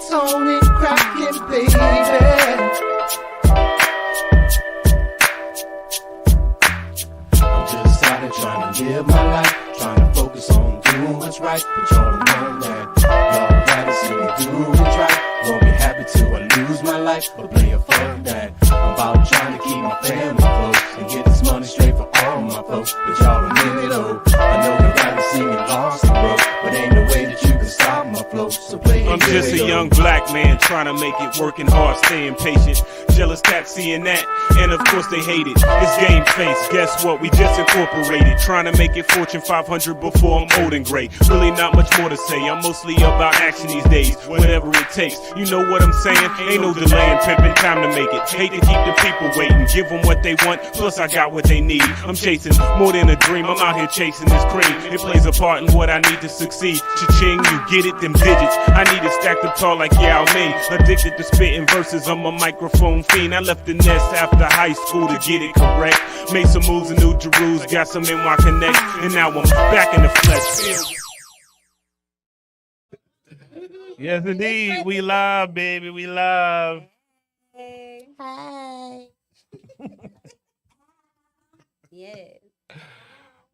lights on and cracking, baby. I'm just out here trying to live my life, trying to focus on doing what's right. But y'all don't know that. Y'all rather see me do what's right. Won't be happy till I lose my life, but play a fuck that. I'm about trying to keep my family close and get this money straight for all my folks. But y'all don't hear me though. I know you rather see me lost and broke, but ain't no way that you can stop my flow. So play it. I'm just a young black man trying to make it, working hard, staying patient. Jealous cats seeing that, and of course they hate it. It's game face, guess what? We just incorporated. Trying to make it Fortune 500 before I'm old and gray. Really not much more to say. I'm mostly about action these days, whatever it takes. You know what I'm saying? Ain't no delaying, pimping, time to make it. Hate to keep the people waiting, give them what they want, plus I got what they need. I'm chasing more than a dream, I'm out here chasing this cream. It plays a part in what I need to succeed. Cha-ching, you get it, them digits. I need it stacked up tall like Yao Ming. Addicted to spitting verses, I'm a microphone fiend. I left the nest after high school to get it correct. Made some moves in New Jerusalem, got some NY Connect, and now I'm back in the flesh. Yes, indeed. We live, baby. We live. Hey. Hi. Yes.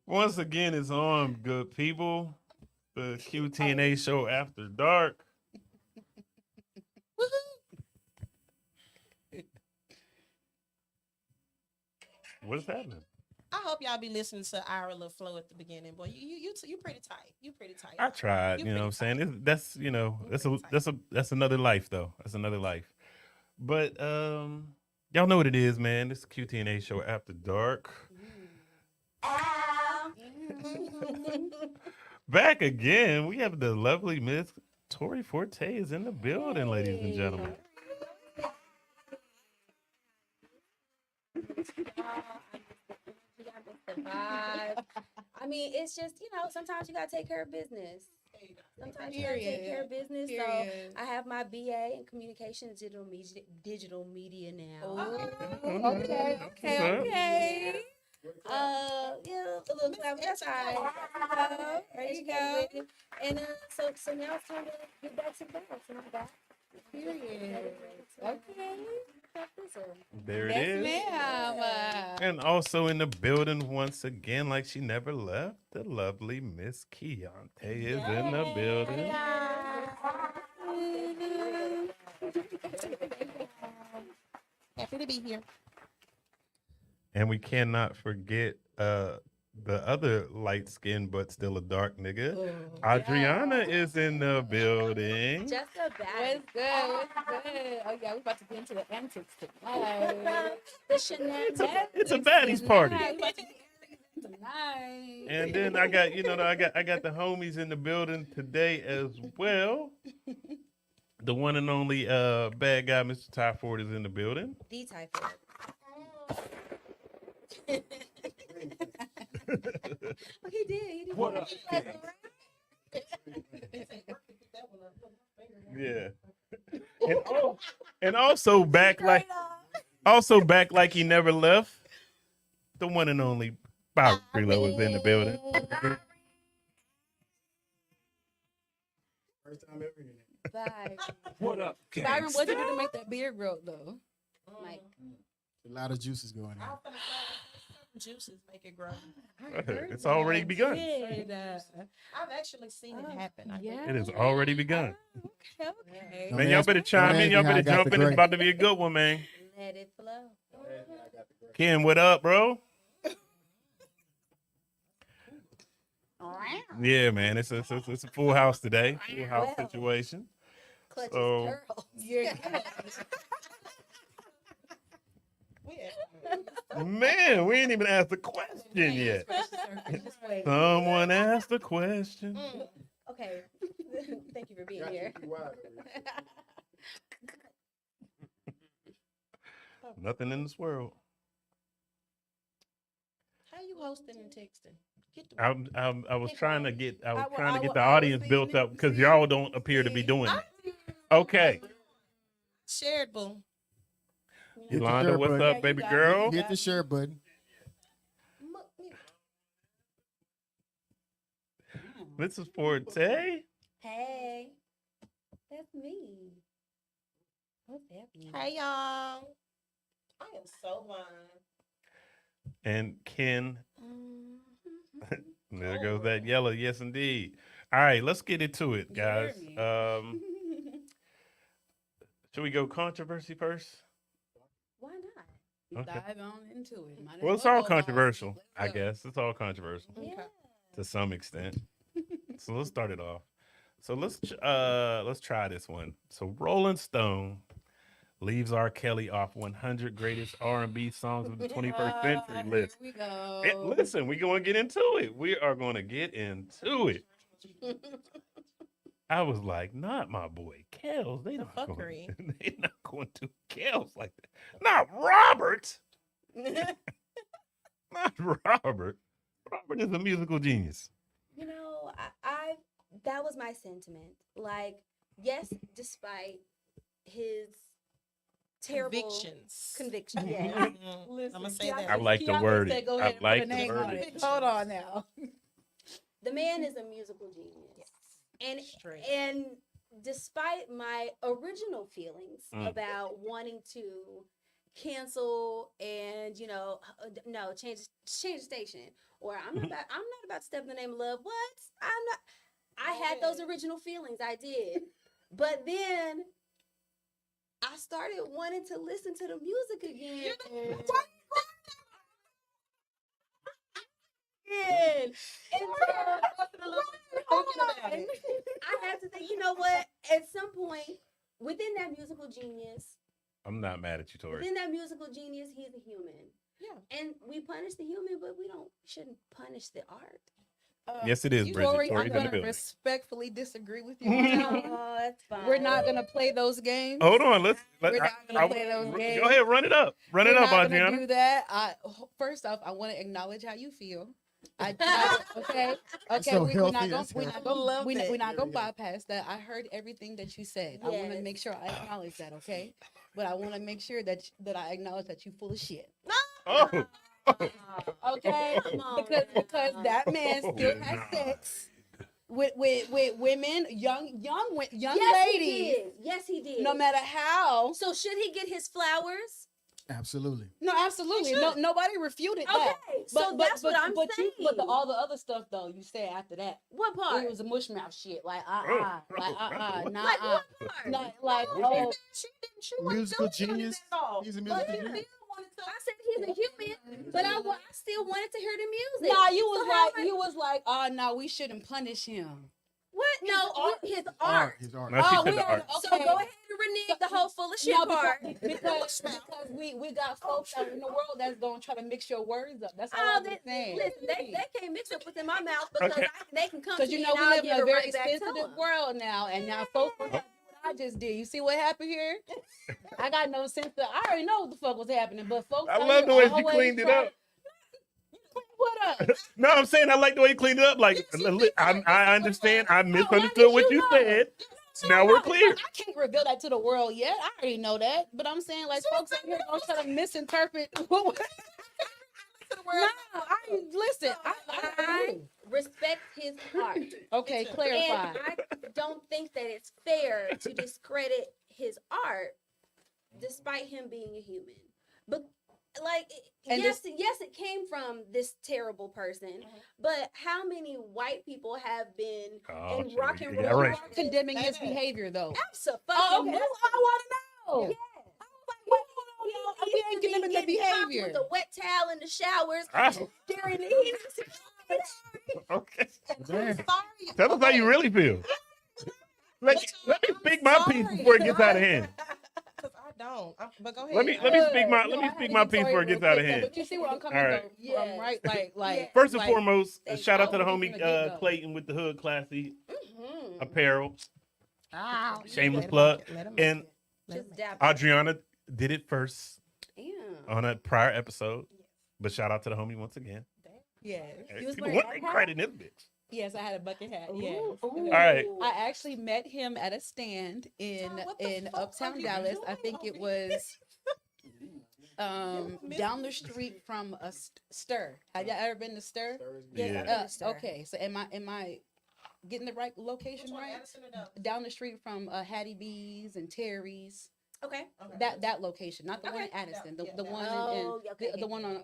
Once again, it's on, good people. The QTNA show After Dark. What's happening? I hope y'all be listening to our little flow at the beginning, boy. You pretty tight. You pretty tight. I tried, you know what I'm saying? That's that's another life though. That's another life. But y'all know what it is, man. This is QTNA show After Dark. Back again. We have the lovely Miss Tori Forte is in the building, ladies and gentlemen. I mean, it's just, sometimes you gotta take care of business. Sometimes you gotta take care of business. So I have my BA in communications, digital media now. Okay. A little clever. That's all right. There you go. And so now it's time to get back to back. So I'm back. Period. Okay. There it is. Ma'am. And also in the building once again, like she never left, the lovely Miss Keontae is in the building. Happy to be here. And we cannot forget the other light skinned but still a dark nigga. Adriana is in the building. Just a bad. What's good? Oh yeah, we're about to get into the antics tonight. The shenanigans. It's a baddies party. Tonight. And then I got, I got the homies in the building today as well. The one and only bad guy, Mr. Typhoid, is in the building. The Typhoid. He did. What up? Yeah. And also back like he never left. The one and only Bob Freelo is in the building. First time ever hearing it. Bye. What up, Byron, what did you do to make that beard grow though? Mike. A lot of juices going on. Juices make it grow. It's already begun. I've actually seen it happen. It has already begun. Okay. Man, y'all better chime in. Y'all better jump in. It's about to be a good one, man. Let it flow. Ken, what up, bro? Yeah, man. It's a full house today. Full house situation. Clutches So- girls. You're good. Man, we ain't even asked the question yet. Someone asked the question. Okay. Thank you for being here. Nothing in this world. How you hosting and texting? Get the I was trying to get the was audience built up because y'all don't appear to be doing it. Okay. shared, boo. Yolanda, what's up, baby girl? Hit the share button. Mrs. Forte. Hey. That's me. What's happening? Hey y'all. I am so blind. And Ken, there Oh, goes that yellow. Yes, indeed. All right, let's get into it, You heard guys. me. Should we go controversy first? Why not? Okay. Dive on into it. Might as Well, it's all go, guys. controversial, Let's I go. guess. It's all controversial Okay. Yeah. to some extent. So let's start it off. So let's try this one. So Rolling Stone leaves R. Kelly off 100 greatest R&B songs of the 21st century Here list. we go. Listen, we're going to get into it. We are going to get into it. I was like, not my boy Kels. They not fuckery. going. They not going to Kels like that. Not Robert. Not Robert. Robert is a musical genius. You know, I that was my sentiment. Like, yes, despite his terrible Convictions. yeah. I'm gonna say that. I like the Keanu wording. said, go I ahead and like put a the name on wording. it. Hold on now. The man is a musical genius. Straight. And despite my original feelings about wanting to cancel and no change the station, or I'm not about to step in the name of love. What? I'm not. I had those original feelings. I did, but then I started wanting to listen to the music again. I have to think, you know what? At some point, within that musical genius, I'm not mad at you, Tori. within that musical genius, he's a human. Yeah. And we punish the human, but we shouldn't punish the art. Yes, it is, Bridget. Tori, I'm Tori's in the going to building. respectfully disagree with you. on that one. Oh, that's fine. We're not going to play those games. Hold on. We're not gonna play those games. Go ahead, run it up. Run it We're up, not gonna Adriana. do that. First off, I want to acknowledge how you feel. Okay. So we're healthy, not that's gonna Love we're it. not gonna bypass that. I heard everything that you said. I want to Yes. make sure I acknowledge that. Okay, but I want to make sure that I acknowledge that you full of shit. Oh. Okay, Come on because now. that man still has Nah. sex with women, young Yes, ladies. he did. Yes, he did. No matter how. So should he get his flowers? Absolutely. No, absolutely. No, nobody refuted that. Okay, so that's what I'm saying. But all the other stuff though, you said after that, What part? it was a mush mouth shit. Like Oh, nah, Like what part? not like Oh. She wasn't Musical doing none of genius. that at all. He's a But musical he genius. still wanted to- I said he's a human, but I still wanted to hear the music. Nah, you So was how like am I- you was like, oh no, we shouldn't punish him. What? No, his art. His art. No, she Oh, said we the are- art. So go ahead and renege the whole full of shit No, part. because we got folks out in the world that's gonna try to mix your words up. That's all Oh, I'm saying. listen, they can't mix up what's in my mouth because Okay. they can come to Because you me know and we I'll live give in a it very right back to sensitive them. world now, and now folks gonna have to do what I just did. You see what happened here? I got no sense of. I already know what the fuck was happening, but folks. I out love here the way she always cleaned it try- up. What up? No, I'm saying I like the way you cleaned it up. Like, I understand. I misunderstood what you said. Now we're clear. I can't reveal that to the world yet. I already know that, but I'm saying like folks out here don't try to misinterpret. No, listen. I respect his art. Okay, clarify. And I don't think that it's fair to discredit his art despite him being a human. But like And yes, it came from this terrible person, but how many white people have been Oh, in shit, rock you and got roll? it right. You are condemning his behavior, though. Absolutely. Oh, okay. That's what I want to know. Yeah. We ain't condemning the behavior. With a wet towel in the showers Oh, during the heat. okay. Damn. Sorry. Tell us how you really feel. Let me speak my piece before it gets out of hand. Because I don't. But go ahead. Let me speak my piece before it gets out of hand. But you see where I'm coming All right. from, Yes. right? Like First and like, foremost, Thank shout out to the you. homie From the get-go. Clayton with the Hood Classy Mhm. apparel. Ah, Shameless let him plug. make it, let him And make it, let him Just make it. dab. Adriana did it first Yeah. on a prior episode. But shout out to the homie once again. yes, You was People wearing want that their hat? credit in this bitch. yes, I had a bucket hat. Yes. Ooh, All right. I actually met him at a stand in Child, what the fuck Uptown are you Dallas. I doing think it over here? was down the street from a Stir. Have y'all ever been to Stir? Yeah. Okay, so am I getting the right location Which one, right? Addison or Dallas? Down the street from Hattie B's and Terry's. Okay. That location, not the one in Okay. Addison. Yeah, The yeah. one Oh, okay, the one on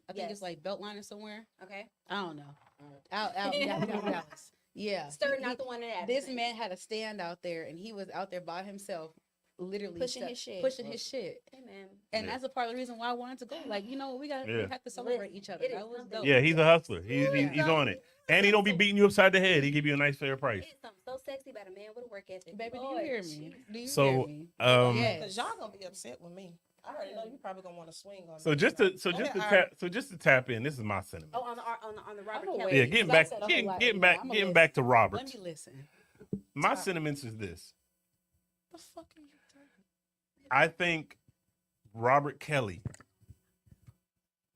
I think Yes. it's like Beltline or somewhere. Okay. I don't know. Out in Dallas. Yeah. Stir, not the one in This Addison. man had a stand out there, and he was out there by himself, literally Pushing his shit. pushing his shit. Hey, man. And Yeah. that's a part of the reason why I wanted to go. Like, you know, we Yeah. have to celebrate each other. It is That was something. dope. Yeah, he's a hustler. He's on it, and he don't be beating you upside the head. He give you a nice fair price. It's something so sexy about a man with a work ethic. Baby, do you Lord, hear jeez. me? Do you hear So, me? yeah. Because y'all gonna be upset with me. I already know you probably gonna want to swing on So me. just to tap in, this is my sentiment. Oh, on the Robert I'm Kelly. Yeah, wait. getting Like I back, said, I'm getting, like, getting you know, back, I'm a getting listen. back to Let Roberts. me listen. My sentiments is this: The fuck are you talking? I think Robert Kelly.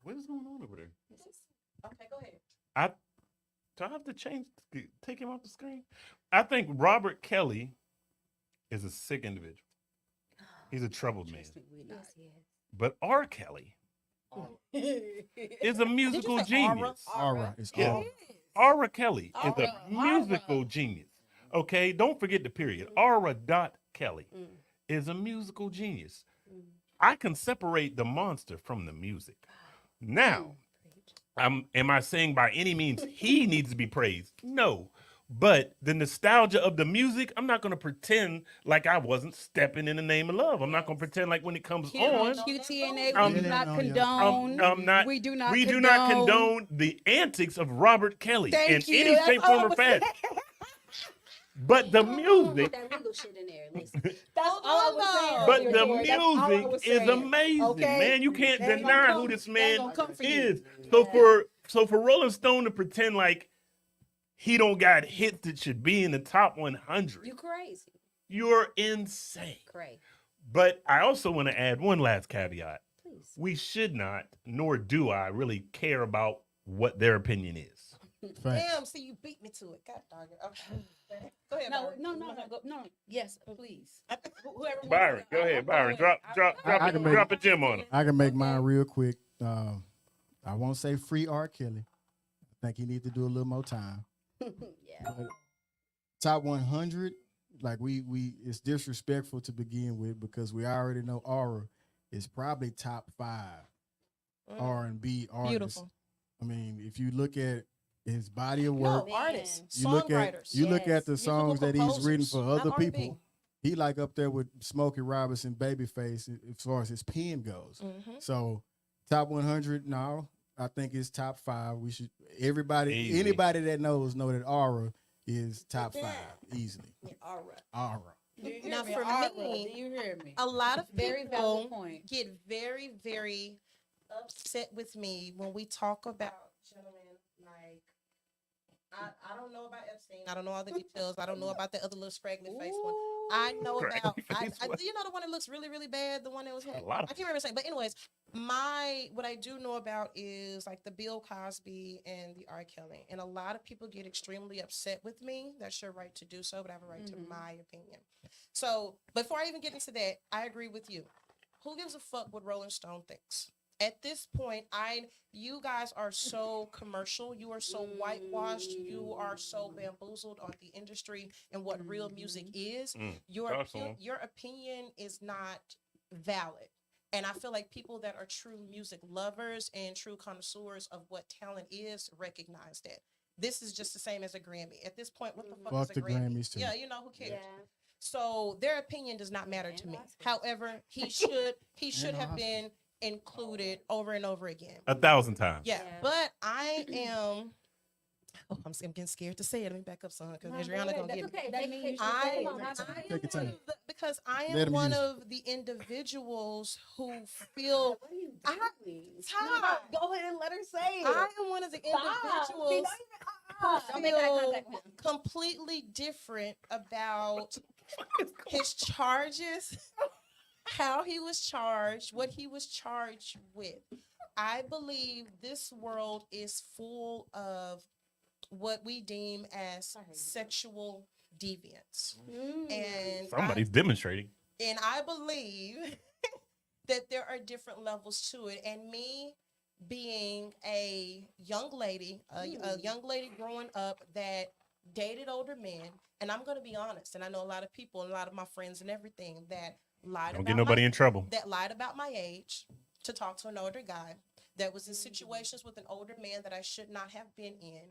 What is going on over there? Okay, go ahead. Do I have to take him off the screen? I think Robert Kelly is a sick individual. He's a troubled man. Trust me, we not. Yes, yes. But R. Kelly is a musical say genius. Aura. It's Yeah. aura. Aura Kelly is a Aura. musical genius. Okay, don't forget the period. Aura dot Kelly Mm. is a musical genius. Mm. I can separate the monster from the music. Now, am I saying by any means he needs to be praised? No. But the nostalgia of the music, I'm not going to pretend like I wasn't stepping in the name of love. I'm not going to pretend like when it comes on, QTNA, I'm- we do not I'm condone. I'm not. We do not. We do not condone the antics of Robert Kelly Thank in you. any That's shape, all form, I or was fashion. saying. But the Put music, that legal shit in there. Listen. That's all I was saying. but earlier, the Tori. That's all I was music is saying. amazing, Okay? man. You can't They ain't deny gonna who come- this they ain't man gonna come for you. is. So for Rolling Stone to pretend like he don't got hits that should be in the top 100, You crazy. you're insane. Crazy. But I also want to add one last caveat. Please. We should not, nor do I, really care about what their opinion is. Facts. Damn, see you beat me to it. God dog it. Okay. Go ahead. No, Byron. no. Yes, please. Whoever wants Byron, to go ahead, Byron. I'll Drop I a gem on him. I can make mine real quick. I won't say free R. Kelly. I think he needs to do a little more time. Yeah. But top 100, like we it's disrespectful to begin with because we already know Aura is probably top 5 R&B artists. Beautiful. I mean, if you look at his body of work, No, artists, you look at songwriters. you look Yes. at the Musical songs that he's written composers, for not other R&B. people. He like up there with Smokey Robinson, Babyface, as far as his pen goes. Mhm. So top 100, no, I think it's top 5. We should Easy. anybody that know that Aura is top 5 easily. All right. Aura. Do you hear Now, me? for Aura, me, do you hear me? A lot of Very people valid point. get very, very upset with me when we talk about gentlemen like I don't know about Epstein. I don't know all the details. I don't know about the other little scraggly face one. I know Scraggly about face one. you know the one that looks really, really bad, the one that was A lot of I can't remember saying, but anyways, what I do know about is like the Bill Cosby and the R. Kelly. And a lot of people get extremely upset with me. That's your right to do so, but I have a right to my opinion. So before I even get into that, I agree with you. Who gives a fuck what Rolling Stone thinks? At this point, you guys are so commercial. You are so whitewashed. You are so bamboozled on the industry and what real music is. Your opinion is not valid. And I feel like people that are true music lovers and true connoisseurs of what talent is recognize that. This is just the same as a Grammy. At this point, what the fuck Fuck is a the Grammy? Grammys, too. Yeah, you know, who cares? Yeah. So their opinion does not matter to me. Oscars. However, he should And have Oscars. been included over and over again. 1,000 times. Yeah, Yeah. but I am. Oh, I'm getting scared to say it. Let me back up, son, because No, Adriana go gonna ahead. get That's me. okay. That Take- means take- you take- I come am on, that's fine. Take your time. because I Let am him one use it. of the individuals who feel. What are you I- doing? Stop. Go ahead and let her say it. I am one of the individuals who Don't make eye feel contact with him. completely different about his charges, how he was charged, what he was charged with. I believe this world is full of what we deem as sexual deviance. And Somebody's demonstrating. I believe that there are different levels to it. And me being a young lady, a young lady growing up that dated older men, and I'm going to be honest, and I know a lot of people, a lot of my friends and everything, that lied Don't about get nobody my, in trouble. that lied about my age to talk to an older guy, that was in situations with an older man that I should not have been in.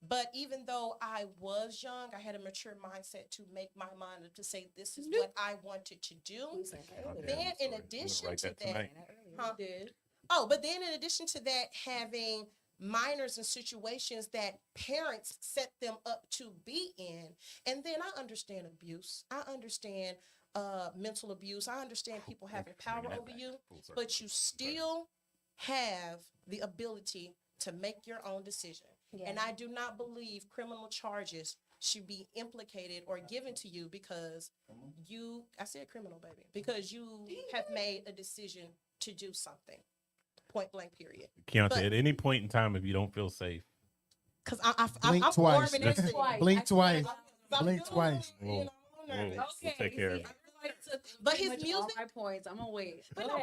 But even though I was young, I had a mature mindset to make my mind up to say this is what I wanted to do. Then in addition to that, but then in addition to that, having minors in situations that parents set them up to be in. And then I understand abuse. I understand mental abuse. I understand people having power over you, but you still have the ability to make your own decision. Yeah. And I do not believe criminal charges should be implicated or given to you because I said criminal, baby, because you have made a decision to do something. Point blank, period. Keontae, at any point in time, if you don't feel safe, because blink I'm twice. forming everything. Blink twice. I'm Blink twice. We'll take care of it. But his music, all my points. I'm gonna wait. But no,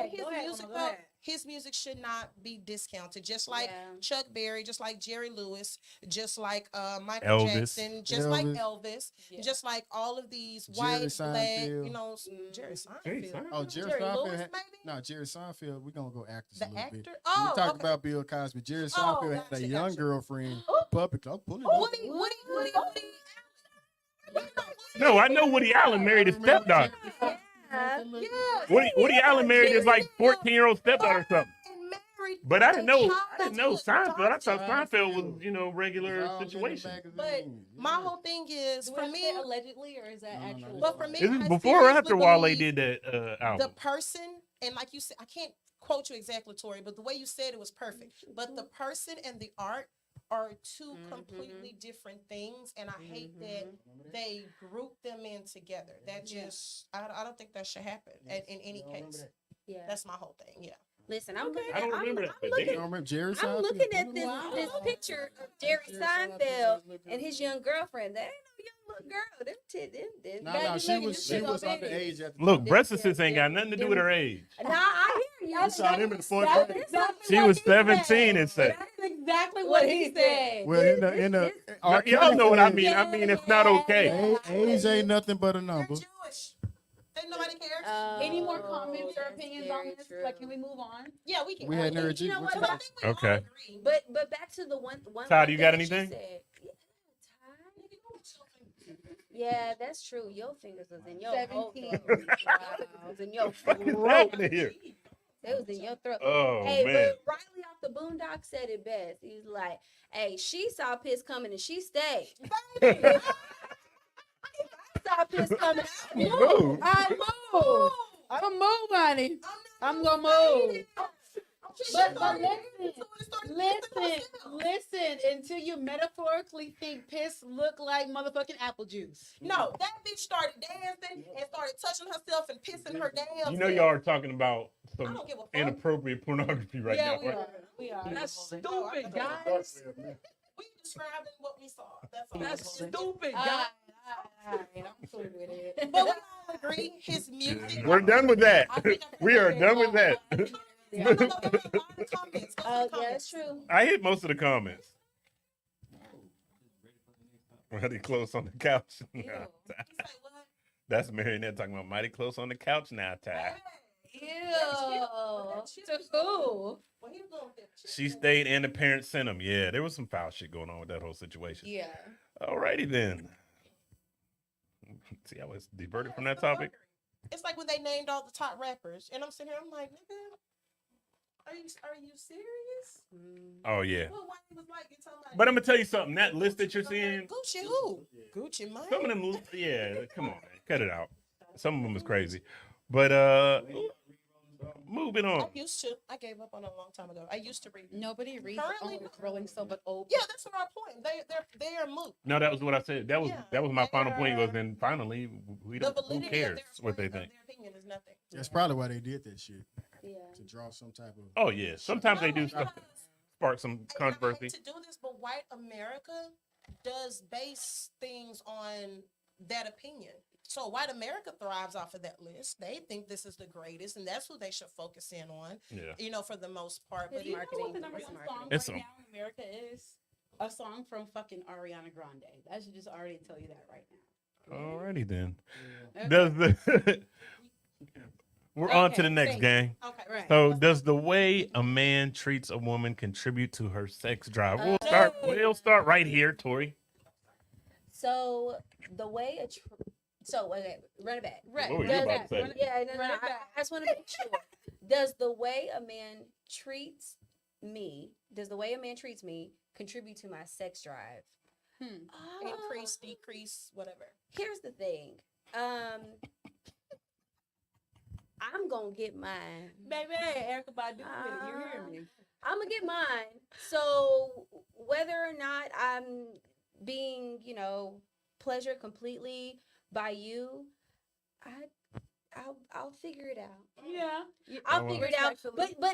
his music should not be discounted. Just like Chuck Berry, just like Jerry Lewis, just like Michael Jackson, just like Elvis, just like all of these white, black, Jerry Seinfeld. Oh, Jerry Seinfeld. No, Jerry Seinfeld. We're gonna go actors a little bit. Oh, we talk about Bill Cosby. Jerry Seinfeld had a young girlfriend. Puppet. I'm pulling it. Woody. No, I know Woody Allen married his stepdaughter. Woody Allen married his like 14-year-old stepdaughter or something. But I didn't know Seinfeld. I thought Seinfeld was, regular situation. But my whole thing is, for me, allegedly, or is that actual? But for me, is this before or after Wale did that album? The person, and like you said, I can't quote you exactly, Tori, but the way you said it was perfect. But the person and the art are two completely different things, and I hate that they group them in together. That just, I don't think that should happen in any case. Yeah, that's my whole thing. Yeah. Listen, I don't remember that. You don't remember Jerry Seinfeld? I'm looking at this picture of Jerry Seinfeld and his young girlfriend. That ain't no young little girl. No, she was underage at the Look, breast assist ain't got nothing to do with her age. Nah, I hear you. You saw him in the fourth grade. She was 17 and said. That's exactly what he said. Well, in the y'all know what I mean. I mean, it's not okay. Age ain't nothing but a number. Jewish. Nobody cares. Any more comments or opinions on this? Like, can we move on? Yeah, we can. We had never. You know what? I think we all Okay. agree. But back to the one. Todd, you got thing she anything? said. Yeah, that's true. Your fingers was in your 17. throat. Wow, it was in your What's happening here? It was in your throat. Oh, hey, man. but Riley off the Boondocks said it best. He's like, "Hey, she saw piss coming and she stayed." Saw piss coming. Move. I move. I'm gonna move, honey. I'm gonna move. But listen, until you metaphorically think piss look like motherfucking apple juice. No, that bitch started dancing and started touching herself and pissing her damn. You know y'all are talking about some don't give a fuck. inappropriate pornography right now. Right? We are. That's stupid, guys. We describing what we saw. That's all. That's stupid, All guys. right, I'm cool with it. But we all agree his music. We're done with that. We are done with that. No, there were a lot of comments. Oh, yeah, that's true. I hit most of the comments. Mighty close on the couch now. That's Marionette talking about mighty close on the couch now, Ty. Ew. To who? She stayed and the parents sent him. Yeah, there was some foul shit going on with that whole situation. Yeah. Alrighty then. See, I was diverted from that topic. It's like when they named all the top rappers, and I'm sitting here, I'm like, nigga, are you serious? Oh yeah. Well, why he was like, you're talking about But I'm gonna tell you something. That list that you're seeing, Gucci who? Gucci Mane. some of them, yeah, come on, man, cut it out. Some of them is crazy. But moving on. I used to. I gave up on it a long time ago. I used to read. Nobody reads Currently, on Rolling Stone but old. Yeah, that's my point. They are moot. No, that was what I said. That was my final point. Was then finally we The don't. Who validity cares of what they their think? opinion is nothing. That's probably why they did that shit. Yeah. To draw some type of. Oh yeah, sometimes they do stuff that spark some And controversy. I hate to do this, but white America does base things on that opinion. So white America thrives off of that list. They think this is the greatest, and that's who they should focus in on. Yeah. For the most part. But But you know what the number one song It's right a- now in America is? A song from fucking Ariana Grande. That should just already tell you that right now. Alrighty then. Okay. Does the We're on to Okay, the next thank gang. Okay. Right. So, does the way a man treats a woman contribute to her sex drive? We'll start right here, Tori. So the way okay, run it back. Right. What were you Does- about to say? Yeah, no, Run it I back. just want to make sure. Does the way a man treats me contribute to my sex drive? Increase, decrease, whatever. Here's the thing. I'm gonna get mine. Baby, Erica Badu, you hear me? I'm gonna get mine. So whether or not I'm being, pleasured completely by you, I'll figure it out. Yeah. I'll figure it out.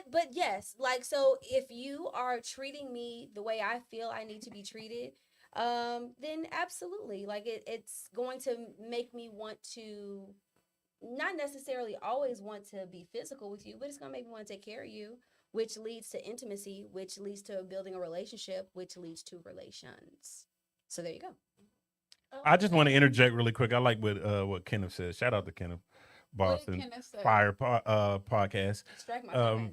But yes, like, so if you are treating me the way I feel I need to be treated, then absolutely, like it's going to make me want to not necessarily always want to be physical with you, but it's gonna make me want to take care of you, which leads to intimacy, which leads to building a relationship, which leads to relations. So there you go. I just want to interject really quick. I like what Kenneth said. Shout out to Kenneth, Boston Fire podcast. Strike my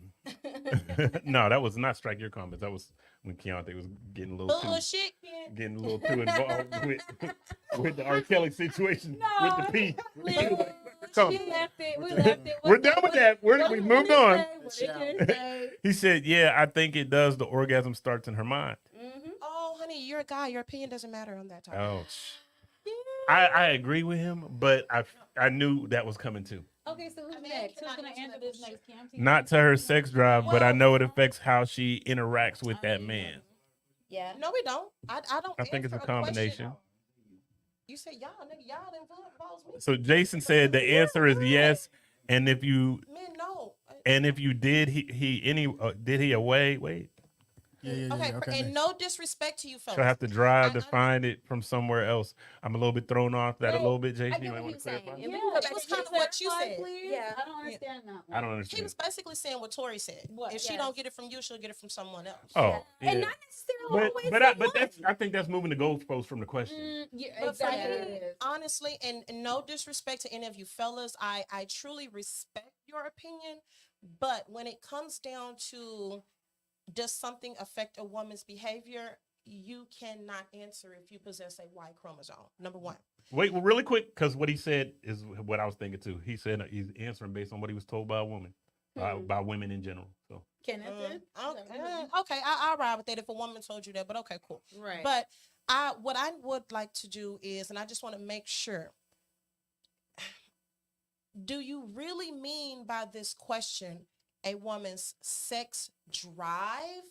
No, that was not strike your comments. That was when Keontae was getting a little too involved with the R. Kelly situation with the P. We left it. We're done with that. We moved on. He said, "Yeah, I think it does. The orgasm starts in her mind." Oh, honey, you're a guy. Your opinion doesn't matter on that topic. Ouch. I agree with him, but I knew that was coming too. Okay, so who's next? Who's gonna answer this next, Cam? Not to her sex drive, but I know it affects how she interacts with that man. Yeah. No, we don't. I don't. I think it's a answer combination. question. You said y'all, nigga, y'all didn't involve me. So Jason said the answer is yes, and if you Men, no. did he away? Wait, Okay, and no disrespect to you, fellas. so I have to drive to find it from somewhere else. I'm a little bit thrown off that a little bit, Jason. You might want to clarify. And we Yeah, can go it back was to kind of Jason. what you said. Yeah. I don't understand that one. I don't He understand. was basically saying what Tori said. What? If she don't get it from you, she'll get it from someone else. Oh, yeah. And not necessarily always But the that's I think that's moving the goalpost from the question. Yeah, But exactly. for it me, is. honestly, and no disrespect to any of you fellas, I truly respect your opinion. But when it comes down to does something affect a woman's behavior, you cannot answer if you possess a Y chromosome. Number one. Wait, well, really quick, because what he said is what I was thinking too. He said he's answering based on what he was told by a woman, by women in general. So Kenneth did? Okay, I'll ride with that if a woman told you that, but okay, cool. Right. But what I would like to do is, and I just want to make sure, do you really mean by this question a woman's sex drive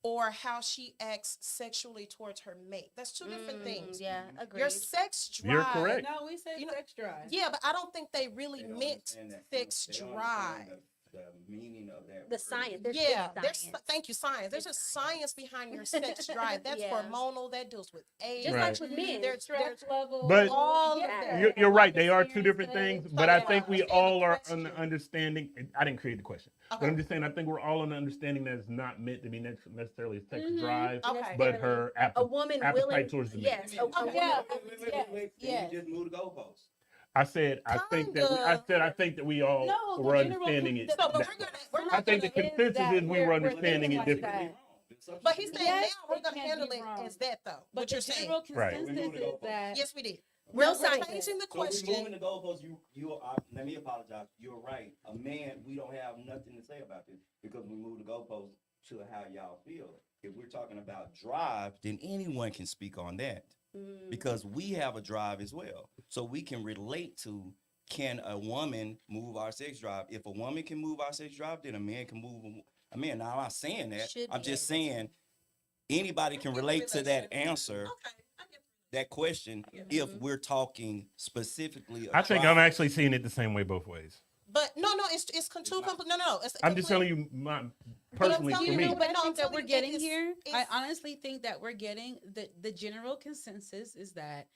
or how she acts sexually towards her mate? That's two different things. Yeah, agreed. Your sex drive. You're correct. No, we said sex drive. Yeah, but I don't think they really meant sex drive. The meaning of that. The science. There's Yeah, science. thank you, science. There's a science behind your sex drive. That's Yeah. hormonal. That deals with age. Just Right. like with men. There's Stress level. But- all Yeah. of that. you're right. They are two different things, but I yeah, think we understand the all are question. on the understanding. I didn't create the question, but I'm just saying I think we're all on the understanding that it's not meant to be necessarily a sex drive, Okay. but her A woman appetite willing. towards the man. Yes. A woman. Yeah. You just move the goalposts. I said I think that we all No, were the general understanding it. So, but we're I not think the gonna, consensus is we were understanding it thinking differently. like but he's saying Yes, now we're it gonna can't handle be it wrong. as that though. But What you're the saying. general Right. consensus is that Yes, we did. No We're science. changing the So we're moving question. the goalposts. Let me apologize. You're right. A man, we don't have nothing to say about this because we moved the goalposts to how y'all feel. If we're talking about drive, then anyone can speak on that because we have a drive as well. So we can relate to, can a woman move our sex drive? If a woman can move our sex drive, then a man can move a man. Now I'm not saying that. Should I'm be just able to. saying anybody can relate to that answer, Okay. I get that question, if we're talking specifically. I think I'm actually seeing it the same way both ways. But no, it's two complete. No. It's I'm just complete- telling you, my personally telling for you me. know what I No, I'm think that telling we're you, getting it's- here? I it's- honestly think that we're getting the general consensus is that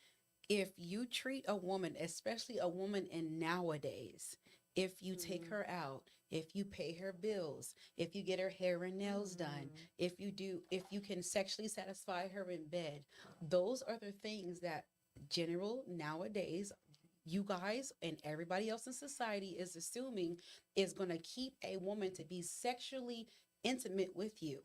if you treat a woman, especially a woman in nowadays, if you take her out, if you pay her bills, if you get her hair and nails done, if you can sexually satisfy her in bed, those are the things that general nowadays you guys and everybody else in society is assuming is going to keep a woman to be sexually intimate with you.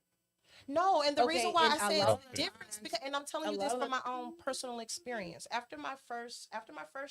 No, and the reason Okay, why and I a say lot it's of different is times- because, and I'm telling a you this lot from of- my own personal experience. After my first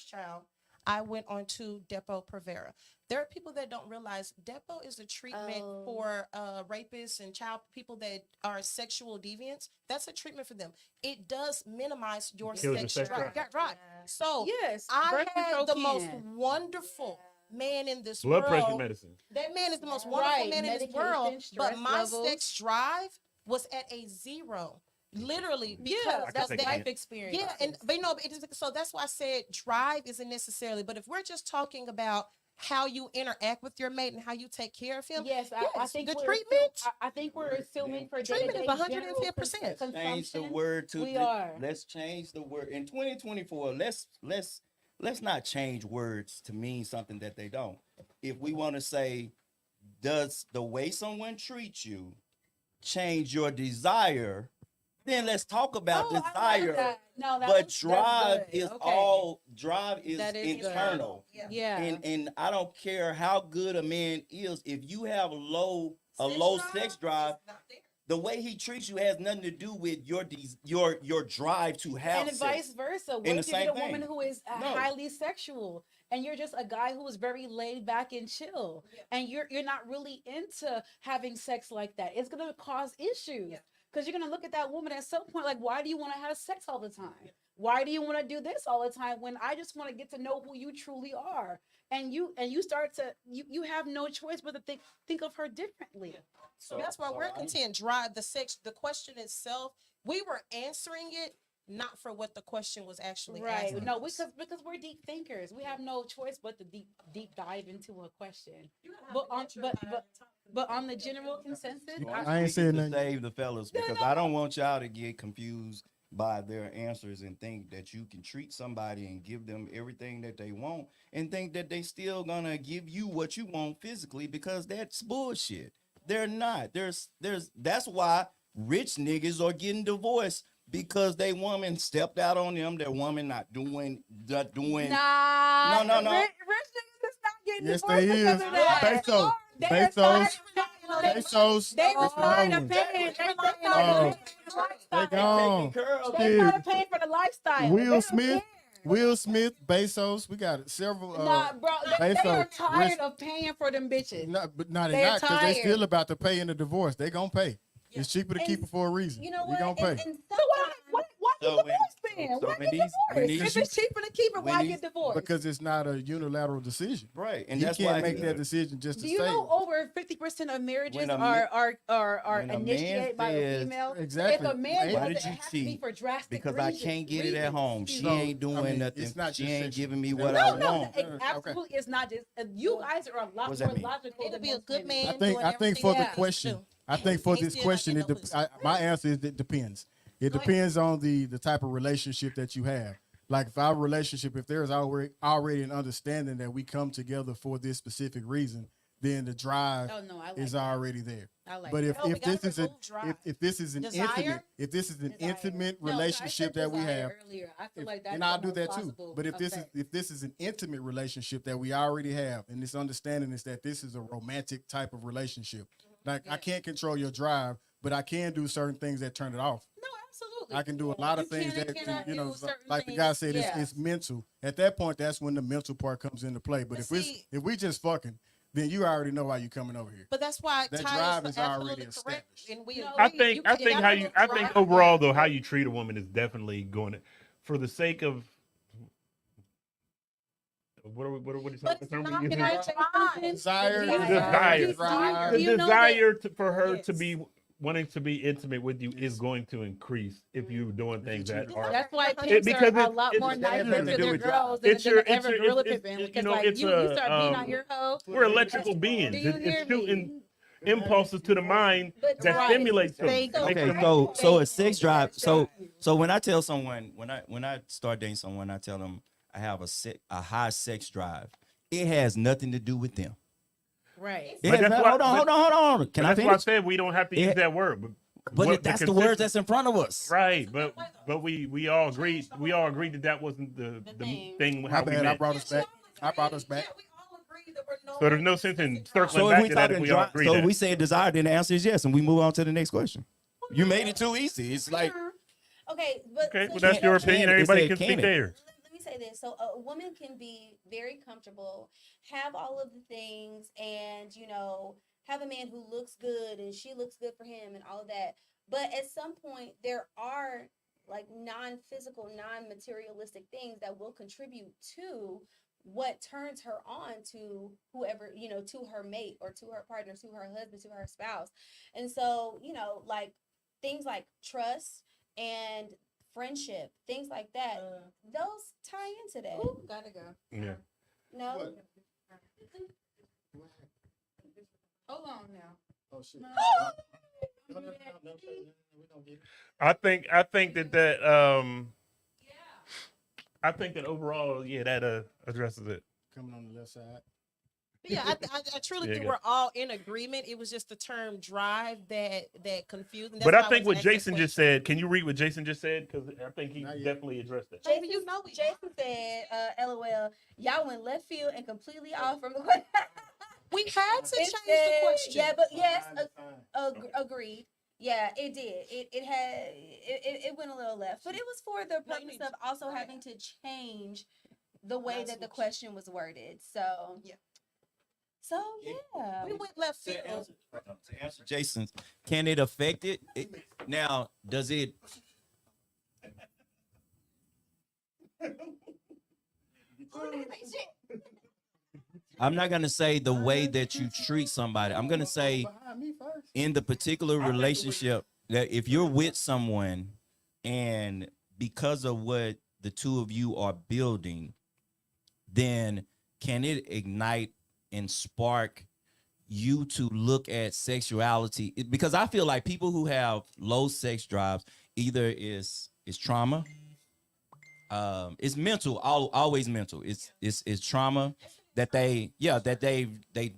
child, I went on to Depo-Provera. There are people that don't realize Depo is a treatment Oh. for rapists and people that are sexual deviants. That's a treatment for them. It does minimize your Kills your sex sex drive. drive. Right. So Yes, I birth control had the most can. wonderful man in this Blood world. pressure medicine. That man is the most wonderful Right, man in this medication, world. But stress my levels. sex drive was at a zero. Literally, because Yeah, I that's can that. take life experience. Yeah, and but it is, so that's why I said drive isn't necessarily. But if we're just talking about how you interact with your mate and how you take care of him, Yes, I think the we're treatment. I think we're assuming for Treatment is day-to-day 110%. general Change the consumption, word to we are. let's change the word in 2024. Let's not change words to mean something that they don't. If we want to say, does the way someone treats you change your desire? Then let's talk about Oh, I like desire. that. No, But that's drive good. is Okay. drive is That is good. internal. Yeah. And I don't care how good a man is, if you have a low sex drive, the way he treats you has nothing to do with your drive to have And sex. vice versa. What And if the you get a same woman thing. who is No. highly sexual and you're just a guy who is very laid back and chill and you're not really into having sex like that? It's gonna cause issues because you're gonna look at that woman at some point like, why do you want to have sex all the time? Why do you want to do this all the time when I just want to get to know who you truly are? And you start to you have no choice but to think of her differently. So that's why we're content. Drive the sex. The question itself, we were answering it not for what the question was actually Right. asking. No, because we're deep thinkers. We have no choice but to deep dive into a question. But on the general consensus, I ain't saying to nothing. save the fellas because I don't want y'all to get confused by their answers and think that you can treat somebody and give them everything that they want and think that they still gonna give you what you want physically, because that's bullshit. They're not. That's why rich niggas are getting divorced, because they woman stepped out on them. Their woman not doing. nah. No. Rich niggas is not getting Yes, divorced they because is. of that. Bezos. They are tired Bezos. They were Mr. tired Nolan. of paying. Oh, They they gone. They tired of paying for the lifestyle. They Will don't Smith. care. Will Smith, Bezos, we got several. Nah, bro, they are Bezos, tired rich- of paying for them bitches. No, but no, they They're not, because they tired. still about to pay in the divorce. They gonna pay. It's cheaper to And keep it for a reason. You know You what? gonna pay. And So why So get when- divorced then? so Why when get these- when divorced? these- If it's cheaper to keep it, when why these- get divorced? Because it's not a unilateral decision. Right, and You that's can't why make that decision just to Do you say. know over 50% of marriages When a are when a man initiated by a says- female? Exactly. If a man Why does did it, you it has to be cheat? for drastic because I reasons- can't get it at reasons. home. She Excuse me. ain't doing I mean, nothing. it's not She just ain't sexual. giving me No, what No, I no, want. it absolutely is not just. You guys are a lot What's more that mean? logical It'll than be a most good women. man. I think doing for the everything Yeah. he question, do. I think for He this still question, not getting no pussy. my answer is it depends. It depends on the type of relationship that you have. Like if our relationship, if there's already an understanding that we come together for this specific reason, then the drive Oh no, I like is that. already there. I like But that. if, No, we if gotta this is a remove drive. if this is an Desire? intimate No, I relationship said that we desire have, earlier. I feel like that's and I'll the do most that too. plausible But if effect. this is an intimate relationship that we already have, and this understanding is that this is a romantic type of relationship. Like I can't control your drive, but I can do certain things that turn it off. No, absolutely. I can do a lot of You things can and that cannot do certain like the things. guy said, Yeah. it's mental. At that point, that's when the mental part comes into play. But But if we just fucking, then you already know why you coming over here. But that's why That Ty drive is is absolutely already correct, established. and we No, agree. I think You I can- think gotta how you look I think drive. overall though how you treat a woman is definitely going to, for the sake of what are you But talking it's about? not Can I say something? Desire, Desire. drive. The Do you know desire for her to Yes. be wanting to be intimate with you is going to increase if you're doing things that are. That's why It- pimps because are a it- lot it's- more it has nicer nothing to to do their with girls It's than your- ever it's your- gorilla it's- pimping. you Because know, like it's you a, start being on your hoe. We're electrical beings. Do you It's hear shooting me? impulses to the mind But that right. stimulates them. Thank you. Makes Okay, them- so a sex drive. So when I tell someone, when I start dating someone, I tell them I have a high sex drive. It has nothing to do with them. Right. It But has that's not- why- hold on. Can I That's why I finish? said we don't have to use It- that word. what that's the consensus- words that's in front of us. Right, but we all agreed that wasn't the thing My how we bad. I met. brought us back. I brought us back. Yeah, we all agree that we're no So there's no longer sense in specific circling So if back we to that if talking we all drive, agree so that. we say desire, then the answer is yes, and we move on to the next question. You made it too easy. It's like Okay, but Okay, so well that's your opinion. it Everybody said can speak can it? theirs. let me say this. So a woman can be very comfortable, have all of the things, and have a man who looks good and she looks good for him and all of that. But at some point, there are like non-physical, non-materialistic things that will contribute to what turns her on to whoever, to her mate or to her partner, to her husband, to her spouse. And so, like things like trust and friendship, things like that, those tie into that. Ooh, gotta go. Yeah. No, Hold on now. Oh shit. I think that I think that overall, yeah, that addresses it. Coming on the left side. Yeah, I truly Yeah, think go. we're all in agreement. It was just the term drive that confused. And But that's I why think was what asking the Jason just question. said. Can you read what Jason just said? Because I think he Not yet. definitely addressed that. Baby, you know we Jason said, LOL, y'all went left field and completely off from the question. We had to change the Instead- question. Yeah, but yes, agreed. Yeah, it did. It went a little left, but it was for the No, you purpose need of to- also right. having to change the way That's that the what- question was worded. So Yeah. So yeah, We went left to field. answer Jason, can it affect it? Now, does it? I'm not gonna say the way that you treat somebody. I'm gonna say Behind me first. in the particular relationship that if you're with someone and because of what the two of you are building, then can it ignite and spark you to look at sexuality? Because I feel like people who have low sex drives either is trauma, it's mental, always mental. It's trauma that they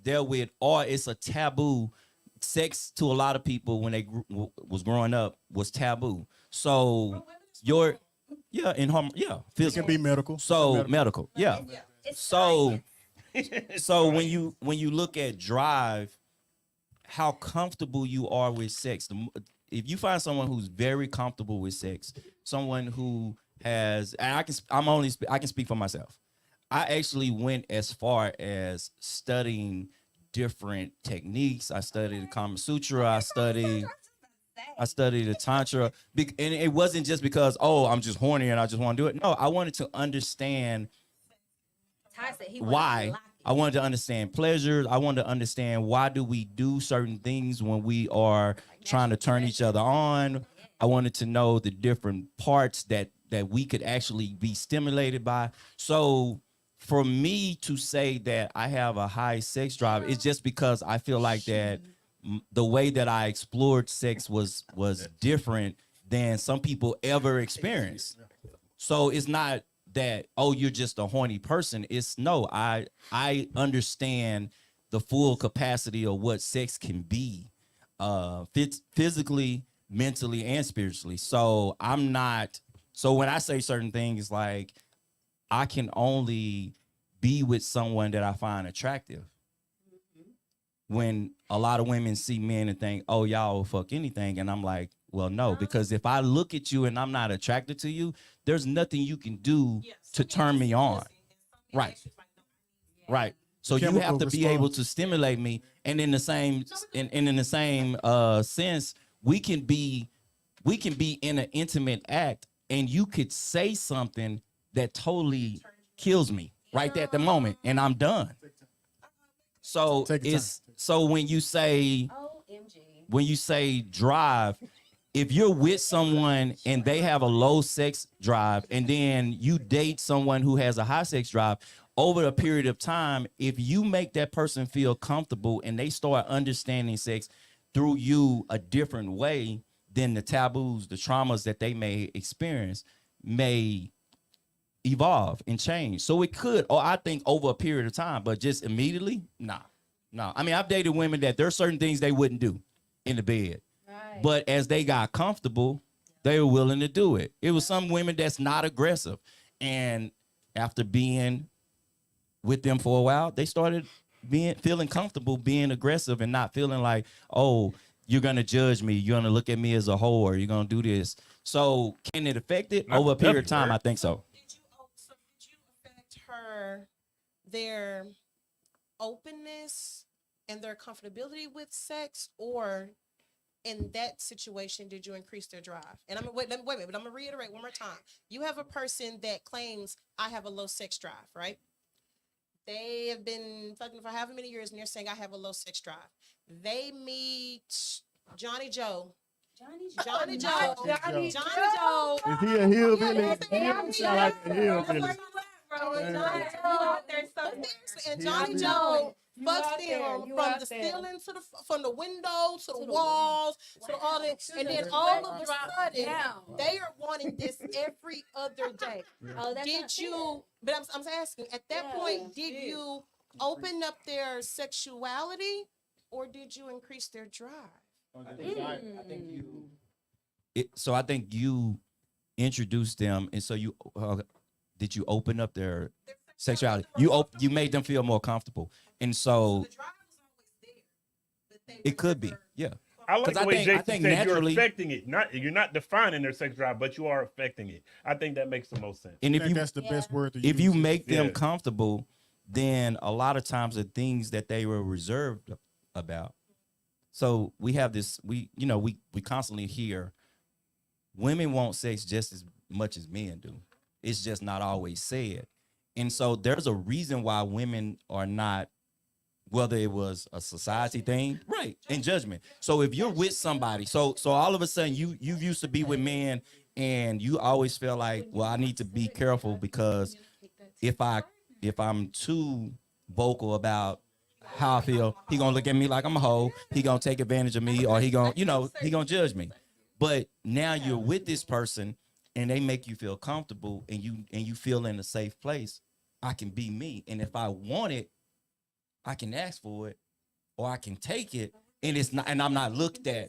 dealt with, or it's a taboo. Sex to a lot of people when they was growing up was taboo. So your in harm, It can physical. be medical. So medical, yeah. it's So science. so when you look at drive, how comfortable you are with sex. If you find someone who's very comfortable with sex, someone who has, and I can speak for myself. I actually went as far as studying different techniques. I studied the Kama Sutra. I studied the Tantra. And it wasn't just because, oh, I'm just horny and I just want to do it. No, I wanted to understand Ty said he wanted why. to lock it. I wanted to understand pleasures. I wanted to understand why do we do certain things when we are trying to turn each other on. I wanted to know the different parts that we could actually be stimulated by. So for me to say that I have a high sex drive, it's just because I feel like that the way that I explored sex was different than some people ever experienced. So it's not that, oh, you're just a horny person. It's no, I understand the full capacity of what sex can be, physically, mentally, and spiritually. So when I say certain things like I can only be with someone that I find attractive. When a lot of women see men and think, oh, y'all will fuck anything. And I'm like, well, no, because if I look at you and I'm not attracted to you, there's nothing you can do to turn me on. Right. Right. So you have Chemical to be able response. to stimulate me. And in the same sense, we can be in an intimate act and you could say something that totally kills me right there at the moment and I'm done. So Take your it's so when you say OMG. drive, if you're with someone and they have a low sex drive and then you date someone who has a high sex drive, over a period of time, if you make that person feel comfortable and they start understanding sex through you a different way, then the taboos, the traumas that they may experience may evolve and change. So it could, or I think over a period of time, but just immediately, nah. I mean, I've dated women that there are certain things they wouldn't do in the bed. Right. But as they got comfortable, they were willing to do it. It was some women that's not aggressive. And after being with them for a while, they started feeling comfortable being aggressive and not feeling like, oh, you're gonna judge me, you're gonna look at me as a whore, you're gonna do this. So can it affect it Not over a the period of W time? word. I think so. Did you affect their openness and their comfortability with sex, or in that situation, did you increase their drive? And wait a minute, but I'm gonna reiterate one more time. You have a person that claims I have a low sex drive, right? They have been fucking for however many years, and they're saying I have a low sex drive. They meet Johnny Joe. Johnny Joe. Is he a hillbilly? He sound like a hillbilly. And Johnny Joe fucks them from the ceiling to from the window to the walls to all that, and then all of a sudden they are wanting this every other day. Did you? But I'm asking. At that point, did you open up their sexuality, or did you increase their drive? I think you. So I think you introduced them, and so you did you open up their sexuality? You made them feel more comfortable, and so it could be, yeah. I like the way Jason said naturally, you're affecting it. You're not defining their sex drive, but you are affecting it. I think that makes the most sense. And I think that's the best word to use. If you make them comfortable, then a lot of times the things that they were reserved about. So we have this, we constantly hear women want sex just as much as men do. It's just not always said. And so there's a reason why women are not, whether it was a society thing, right, and judgment. So if you're with somebody, so all of a sudden you used to be with men and you always feel like, well, I need to be careful because if I'm too vocal about how I feel, he gonna look at me like I'm a hoe, he gonna take advantage of me, or he gonna judge me. But now you're with this person and they make you feel comfortable and you feel in a safe place. I can be me. And if I want it, I can ask for it or I can take it. And I'm not looked at.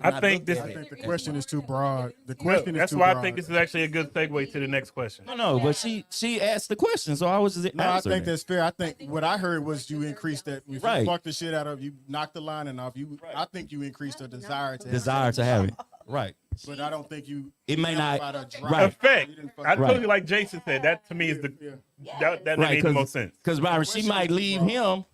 I think the question is too broad. The question is that's too why broad. I think this is actually a good segue to the next question. No, but she asked the question, so I was just No, I answering think it. that's fair. I think what I heard was you increased that. If Right. you fuck the shit out of you, knock the lining off. I think you increased the desire to have it. Right. But I don't think you. It may not. amplified a drive. Right. Effect. You didn't fuck- I told Right. you, like Jason said, that to me is that Right, made the most sense. Because Byron, she might leave him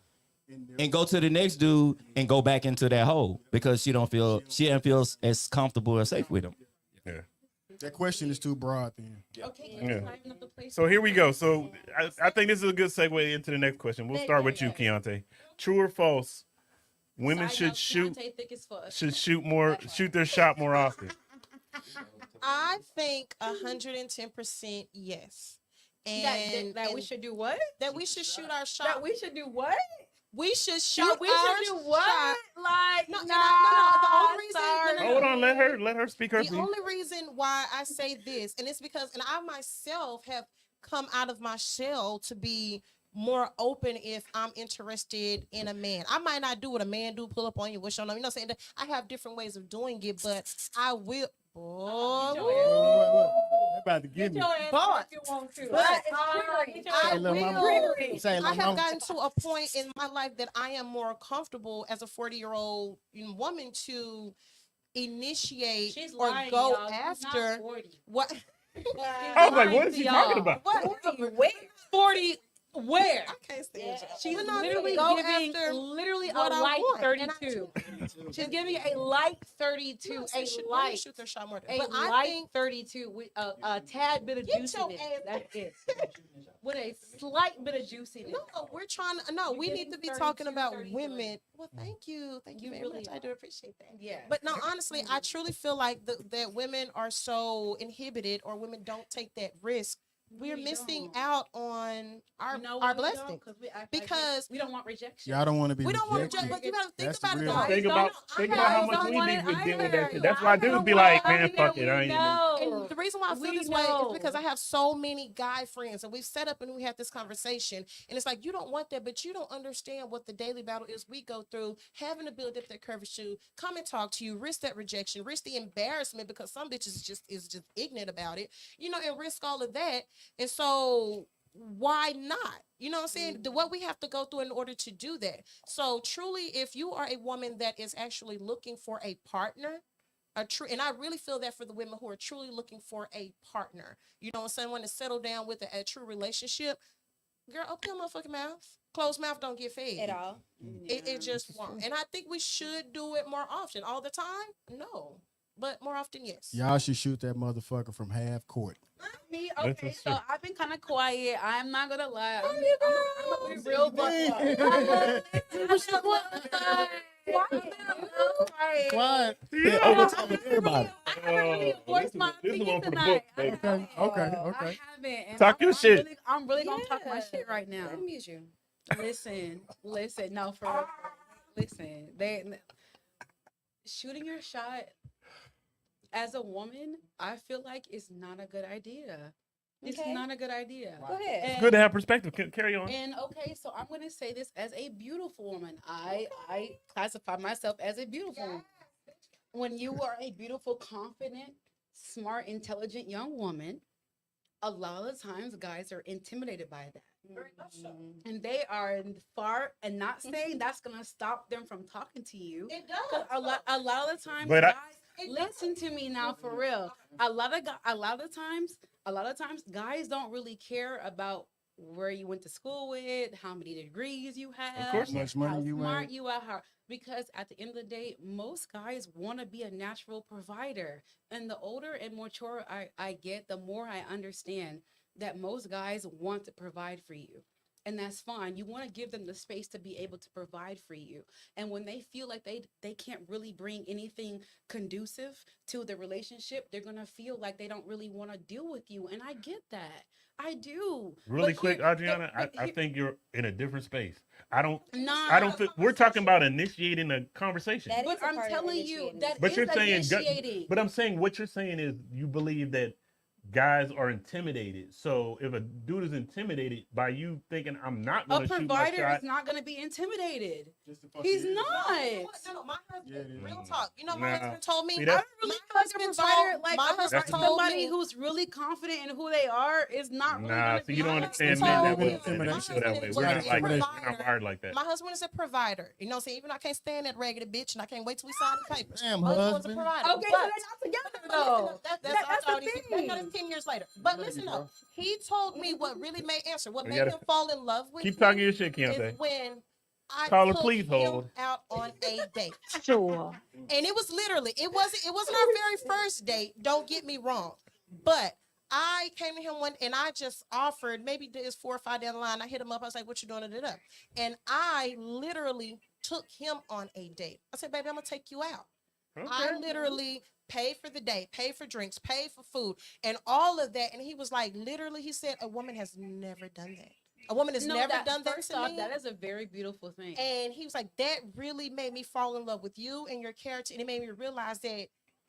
and go to the next dude and go back into that hole because she doesn't feel as comfortable or safe with him. Yeah. That question is too broad. Then. Yeah. So here we go. So I think this is a good segue into the next question. We'll start with you, Keontae. True or false? Women should shoot their shot more often. I think 110% yes. And that we should do what? That we should shoot our shot. That we should do what? We should shoot That we our should do what? shot. Like No, no, the only reason. Hold on, let her speak her The piece. only reason why I say this, and it's because, and I myself have come out of my shell to be more open if I'm interested in a man. I might not do what a man do, pull up on you, wish on them. You know what I'm saying? I have different ways of doing it, but I will. About to get me. But you want to. I Say, little mama. will. Say, I little have mama. gotten to a point in my life that I am more comfortable as a 40-year-old woman to initiate She's or lying, go y'all. She's not after 40. what. I was like, what is she talking about? What? 40 where? I can't stand Yeah. you. She's But no, literally go giving after literally a what I light want, and I 32. She's giving a light 32, No, a shoot, light, shoot their shot more. a But I light think 32 with a tad bit of Get juice your in it. ass- That's it. With a slight bit of juice in it. no, we're trying to. No, we need to be talking about women. Well, thank you You very really much. I do appreciate that. Yeah. But no, honestly, I truly feel like that women are so inhibited, or women don't take that risk we're We missing don't. out on our You know our why we don't? blessings. We act Because like we don't want rejection. Y'all don't want to be we don't want rejected. to, but you gotta think That's the about it real though. thing. Think Guys about how guys much don't we want need it to deal with that either. shit. That's why I dudes don't be want like, it man, either. fuck it, We I ain't in it. know. And the reason why I feel We this way is because know. I have so many guy friends, and we've set up and we had this conversation, and it's like you don't want that, but you don't understand what the daily battle is we go through, having to build up that curvature, come and talk to you, risk that rejection, risk the embarrassment because some bitches is just ignorant about it, and risk all of that, and so why not? You know what I'm saying? What we have to go through in order to do that. So truly, if you are a woman that is actually looking for a partner, and I really feel that for the women who are truly looking for a partner, someone to settle down with a true relationship, girl, open your motherfucking mouth. Closed mouth don't get fed. At all. It just won't. And I think we should do it more often. All the time? No. But more often, yes. Y'all should shoot that motherfucker from half court. Me, That's okay, what's so true. I've been kind of quiet. I'm not gonna lie. I'm gonna be real Quiet. Yeah, over top of everybody. I haven't really voiced my This is opinion one for the tonight. book, baby. Okay, okay. I haven't. And Talk your shit. I'm really gonna talk my shit right now. Let me mute you. Listen. No, for real. Listen. Shooting your shot as a woman, I feel like it's not a good idea. It's Okay. not a good idea. Go ahead. And- Good to have perspective. Carry on. And okay, so I'm gonna say this as a beautiful woman. I classify myself as a beautiful woman. When you are a beautiful, confident, smart, intelligent young woman, a lot of times guys are intimidated by that. And they are far and not saying that's gonna stop them from talking to you. It 'Cause does. a lot of times But guys listen to me now for real. A lot of times guys don't really care about where you went to school with, how many degrees you have, course How much money how you smart made. you are, because at the end of the day, most guys want to be a natural provider. And the older and more mature I get, the more I understand that most guys want to provide for you. And that's fine. You want to give them the space to be able to provide for you. And when they feel like they can't really bring anything conducive to the relationship, they're going to feel like they don't really want to deal with you. And I get that. I do. Really But quick, here- Adriana, but I here- think you're in a different space. I don't Nah, think we're talking about initiating a conversation. That but is a I'm part of telling you initiating. that But is you're saying, initiating. but I'm saying what you're saying is you believe that guys are intimidated. So if a dude is intimidated by you thinking I'm not A going to shoot my provider shot, is not going to be intimidated. Just to fuck He's you. not. No, my husband, Yeah, it is. real talk. My Nah. husband told me. See, I that's- don't really My feel like a husband provider, told- like my a husband provider, told somebody me- who's really confident in who they are is not really nah, gonna so be you don't honest. understand So, men that my well. man. husband If you feel that way. is We're a not like that. We're not provider. wired like that. My husband is a provider. You know what I'm saying? Even though I can't stand that raggedy bitch and I can't wait till we sign the papers. Damn, My husband's a husband. provider. Okay, so But- they're not together But though. listen, that's That's the already thing. that's 10 years later. But listen though, he told me what really made answer. What We made gotta- him fall in love with Keep me talking your shit, is Keontae. when I Caller, took please him hold. out on a date. Sure. And it was literally, it wasn't our very first date, don't get me wrong. But I came to him and I just offered, maybe there's 4 or 5 down the line. I hit him up. I was like, what you doing? Da-da-da. And I literally took him on a date. I said, baby, I'm gonna take you out. I literally paid for the date, paid for drinks, paid for food, and all of that. And he was like, literally, he said, a woman has never done that. A woman has never done that First to off, me. that is a very beautiful thing. And he was like, that really made me fall in love with you and your character. And it made me realize that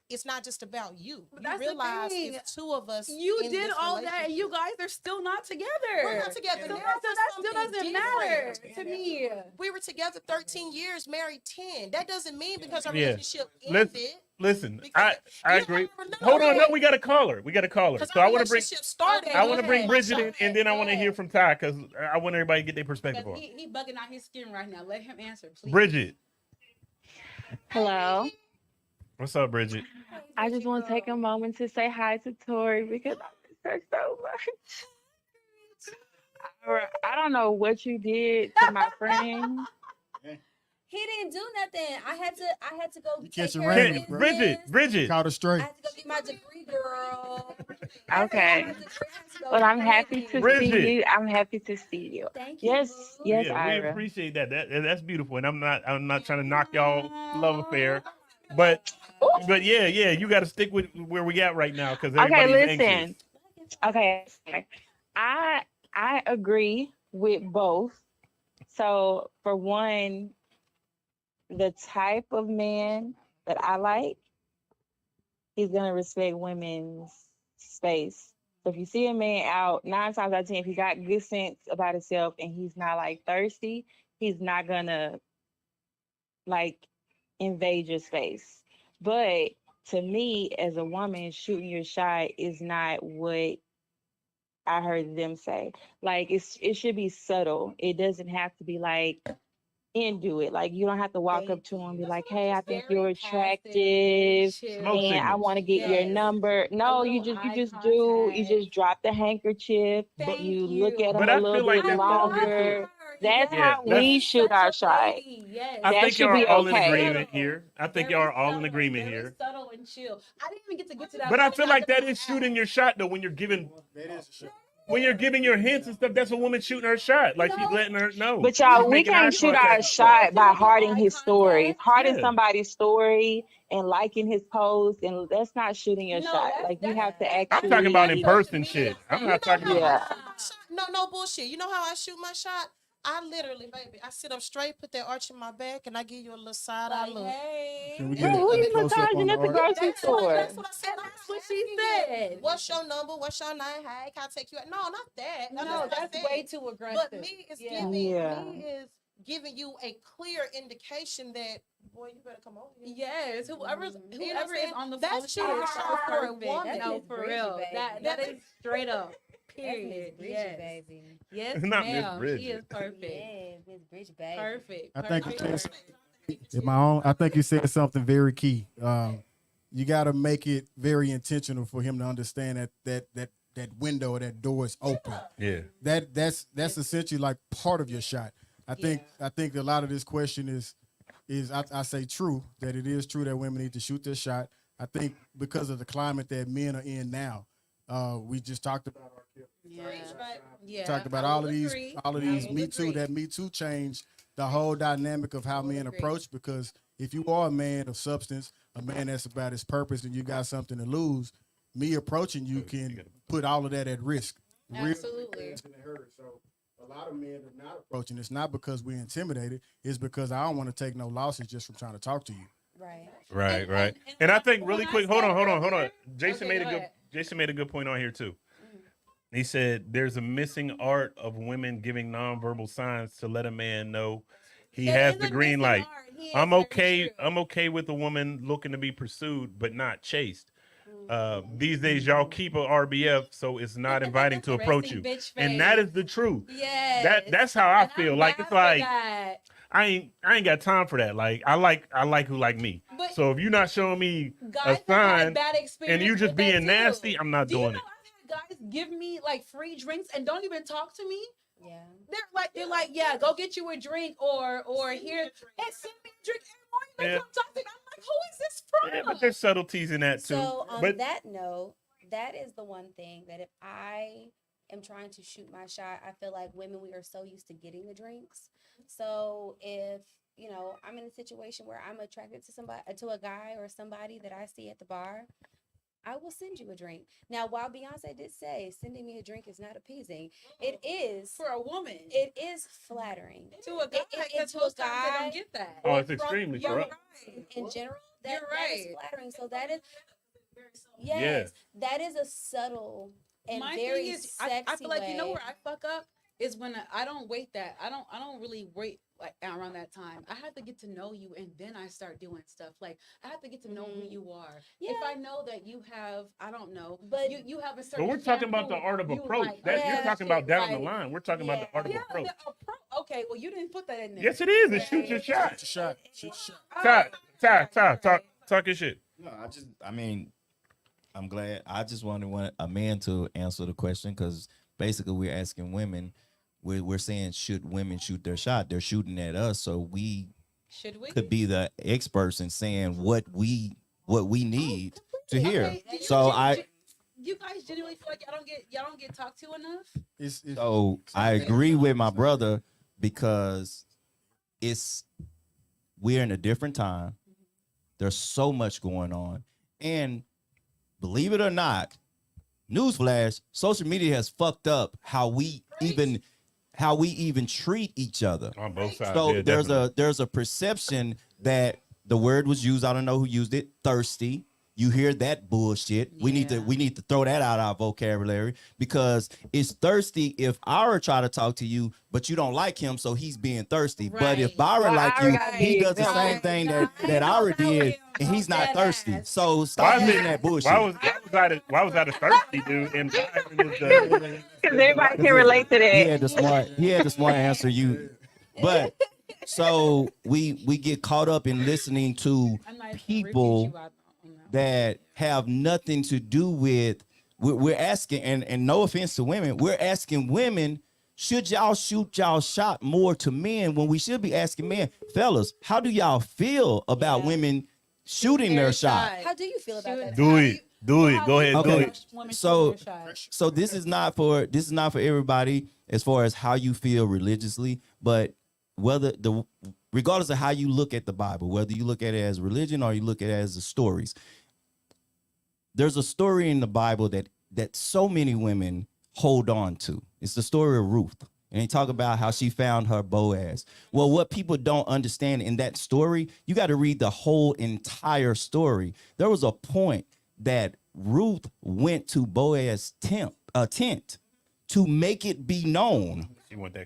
it's not just about you. But You that's the realize thing. it's two of us. You in did this all that, and relationship. you guys are still not together. We're not together. So Now that for still something doesn't matter different. to me. We were together 13 years, married 10. That doesn't mean because our Yeah. relationship Listen, ended. Listen, Because I you agree. never know. Hold on, no, we got a caller. Because So our I want to bring relationship started. Okay, I go want to ahead. bring Bridget in, and then I want to hear from Ty because I want everybody to get their perspective Because on it. he bugging out his skin right now. Let him answer, please. Bridget, Hello. what's up, Bridget? I just want to take a moment to say hi to Tori because I miss her so much. I don't know what you did to my friend. He didn't do nothing. I had to go You take catch a care of rabbit, business. bro. Bridget, Caught her I straight. had to go get my degree, girl. Okay. Well, I'm happy to Bridget. see you. I'm happy to see you. Thank you. Yes, boo. yes, yeah, we Ira. appreciate that. That's beautiful, and I'm not trying to knock y'all love affair, but yeah, you got to stick with where we at right now because Okay, everybody's listen. anxious. Okay. I agree with both. So for one, the type of man that I like, he's gonna respect women's space. So if you see a man out, 9 times out of 10, if he got good sense about himself and he's not like thirsty, he's not gonna like invade your space. But to me, as a woman, shooting your shot is not what I heard them say. Like it should be subtle. It doesn't have to be like into it. Like you don't have to walk up Thank to him and be you. like, "Hey, I think you're Very passive, very attractive, Smoke chill. and I signals. want to get your Yes. number." A No, little you eye just contact. drop the handkerchief. Thank You look at you. him But a I little feel like bit I that falls love into it. longer. her. That's Yes. Yeah, how that's. we She's shoot such our a shot. lady. Yes. I That think should y'all are be all in okay. agreement here. I think y'all Very are all in subtle, agreement very here. subtle and chill. I didn't even get to that. But I part feel when like did that my is shooting ass. your shot though. When you're giving, That is a shot. when you're giving your hints and stuff, that's a woman shooting her shot. Like she's No. letting her know. But She's y'all, we making eye can't shoot our contact and stuff. shot by Can we do hearting eye his stories. contact? Hearting Yeah. somebody's story and liking his post, and that's not shooting your No, shot. Like you have to I'm talking about in actually, person media shit. I'm You not know talking how about. I yeah. shoot my shot? No, no bullshit. You know how I shoot my shot? I literally, baby, I sit up straight, put that arch in my back, and I give you a little side eye Like, look. hey. Can we Girl, get who a you close up on massaging the at the art? grocery That's what store? that's what I said. And I'm that's not what she asking you, said. what's your number? What's your name? Hey, can I take you out? No, not that. No, what I that's said. way too aggressive. But me is Yeah. giving Yeah. me is giving you a clear indication that boy, you better come over here. Yes, whoever You know what I'm whoever is saying? on the That's phone, she is shot so for a perfect. woman. No, That's for Miss real. Bridget, That baby. is straight up. That's Miss Period. Bridget, Yes. baby. Yes, Not Miss ma'am. She Bridget. is perfect. Yeah, Miss Bridget, baby. Perfect. I think you Perfect. said Perfect. in my own. I think you said something very key. You got to make it very intentional for him to understand that window or that door is open. Yeah. That's essentially like part of your shot. I think a lot of this question is I say true, that it is true that women need to shoot their shot. I think because of the climate that men are in now, we just talked about talked about all of these Me Too. That Me Too changed the whole dynamic of how men approach. Because if you are a man of substance, a man that's about his purpose, and you got something to lose, me approaching you can put all of that at risk. Absolutely. So a lot of men are not approaching. It's not because we're intimidated. It's because I don't want to take no losses just from trying to talk to you. Right. Right. And I think really quick, hold on. Jason Okay, made go ahead. Jason made a good point on here too. He said there's a missing art of women giving nonverbal signs to let a man know he That has is the a green missing light. art. He is I'm very okay. true. I'm okay with a woman looking to be pursued but not chased. These days, y'all keep a RBF, so it's not inviting to approach you, Resting bitch and that face. is the truth. Yes. That's how I And feel. I'm Like down it's for like that. I ain't got time for that. Like I like who like me. But So if you're not showing me a guys have had sign bad experience and you just with that being too. nasty, I'm not Do you doing know it. I've had guys give me like free drinks and don't even talk to me? Yeah. They're like, yeah, go get you a drink or here and send me a drink every morning. They Yeah. come talk to me. I'm like, who is this from? Yeah, but there's subtleties in that too. So on but that note, that is the one thing that if I am trying to shoot my shot, I feel like women, we are so used to getting the drinks. So if I'm in a situation where I'm attracted to to a guy or somebody that I see at the bar, I will send you a drink. Now, while Beyonce did say sending me a drink is not appeasing, it is For a woman. it is flattering. To a guy, because to a most times they guy, don't get that. oh, it's from- extremely You're corrupt. right. in general, that You're that is right. flattering. So that is Yeah. yes, that is a subtle and My very thing is, sexy I feel like way. you know where I fuck up is when I don't wait that. I don't really wait like around that time. I have to get to know you and then I start doing stuff. Like I have to get to know who you are. Yeah. If I know that you have, I don't know, But you have a certain. But we're talking about the shampoo art of you approach. like. That Yeah. you're talking about down the Like, line. We're talking about the art of Yeah, approach. okay, well you didn't put that in there. Yes, it is. It shoots your shot. Shoot your shot. Shoot your shot. Talk your shit. No, I mean, I'm glad. I just want a man to answer the question because basically we're asking women. We're saying should women shoot their shot? They're shooting at us, so we Should we? could be the experts in saying what we need to hear. Okay, do So you guys genuinely feel like y'all don't get talked to enough? So I agree with my brother because we're in a different time. There's so much going on. And believe it or not, newsflash, social media has fucked up how we even treat each other. On both sides. So yeah, there's a perception that the word was used. I don't know who used it. Thirsty. You hear that bullshit. We need to throw that out our vocabulary, because it's thirsty if Ira try to talk to you, but you don't like him, so he's being thirsty. But if Byron like you, he does the same thing that Ira did, and he's not thirsty. So stop using that bullshit. Why was that a thirsty dude? And Byron is the Because everybody can relate to that. He had the smart answer. But so we get caught up in listening to people that have nothing to do with. We're asking, and no offense to women, we're asking women, should y'all shoot y'all shot more to men, when we should be asking men, fellas, how do y'all feel about women shooting their shot? How do you feel about that? do it. Go ahead, do it. So this is not for everybody as far as how you feel religiously, but regardless of how you look at the Bible, whether you look at it as religion or you look at it as the stories, there's a story in the Bible that so many women hold on to. It's the story of Ruth. And they talk about how she found her Boaz. Well, what people don't understand in that story, you got to read the whole entire story. There was a point that Ruth went to Boaz's tent to make it be known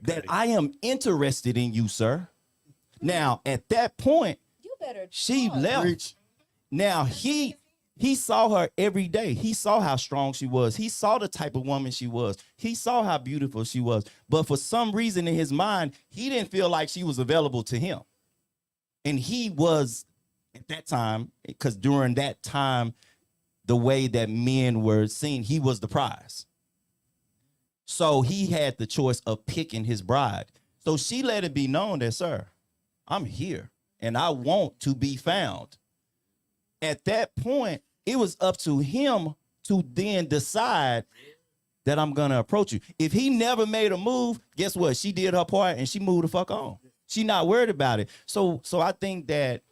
that I am interested in you, sir. Now, at that point, she left. Now, he saw her every day. He saw how strong she was. He saw the type of woman she was. He saw how beautiful she was. But for some reason in his mind, he didn't feel like she was available to him. And he was, at that time, because during that time, the way that men were seen, he was the prize. So he had the choice of picking his bride. So she let it be known that, sir, I'm here and I want to be found. At that point, it was up to him to then decide that I'm going to approach you. If he never made a move, guess what? She did her part and she moved the fuck on. She not worried about it. So I think that,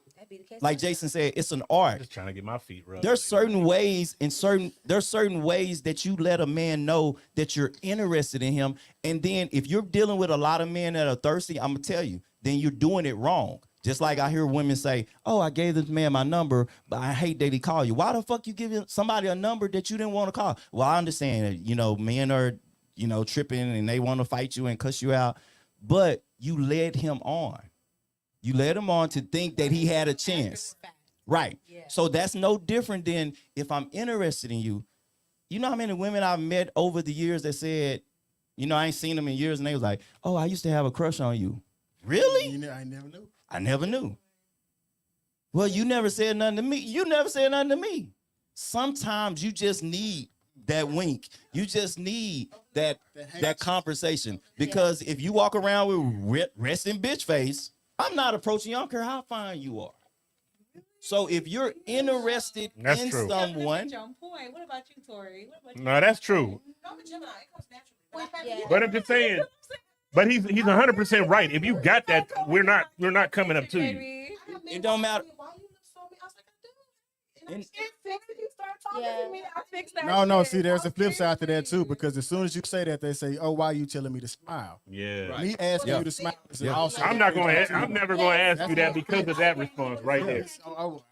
like Jason said, it's an art. Just trying to get my feet rubbed. There's certain ways that you let a man know that you're interested in him. And then if you're dealing with a lot of men that are thirsty, I'm going to tell you, then you're doing it wrong. Just like I hear women say, oh, I gave this man my number, but I hate that he called you. Why the fuck you giving somebody a number that you didn't want to call? Well, I understand that, men are, tripping and they want to fight you and cuss you out, but you led him on. You led him on to think that he had a chance. Right. Yeah. So that's no different than if I'm interested in you. You know how many women I've met over the years that said, I ain't seen them in years, and they was like, oh, I used to have a crush on you. Really? I never knew. I never knew. Well, you never said nothing to me. You never said nothing to me. Sometimes you just need that wink. You just need that conversation. Because if you walk around with resting bitch face, I'm not approaching you. I don't care how fine you are. So if you're interested in someone. What about you, Tori? No, that's true. But I'm just saying. But he's 100% right. If you got that, we're not coming up to you. It don't matter. No. See, there's a flip side to that too, because as soon as you say that, they say, "Oh, why are you telling me to smile?" Yeah. Me asking you to smile is also. I'm never going to ask you that because of that response right there.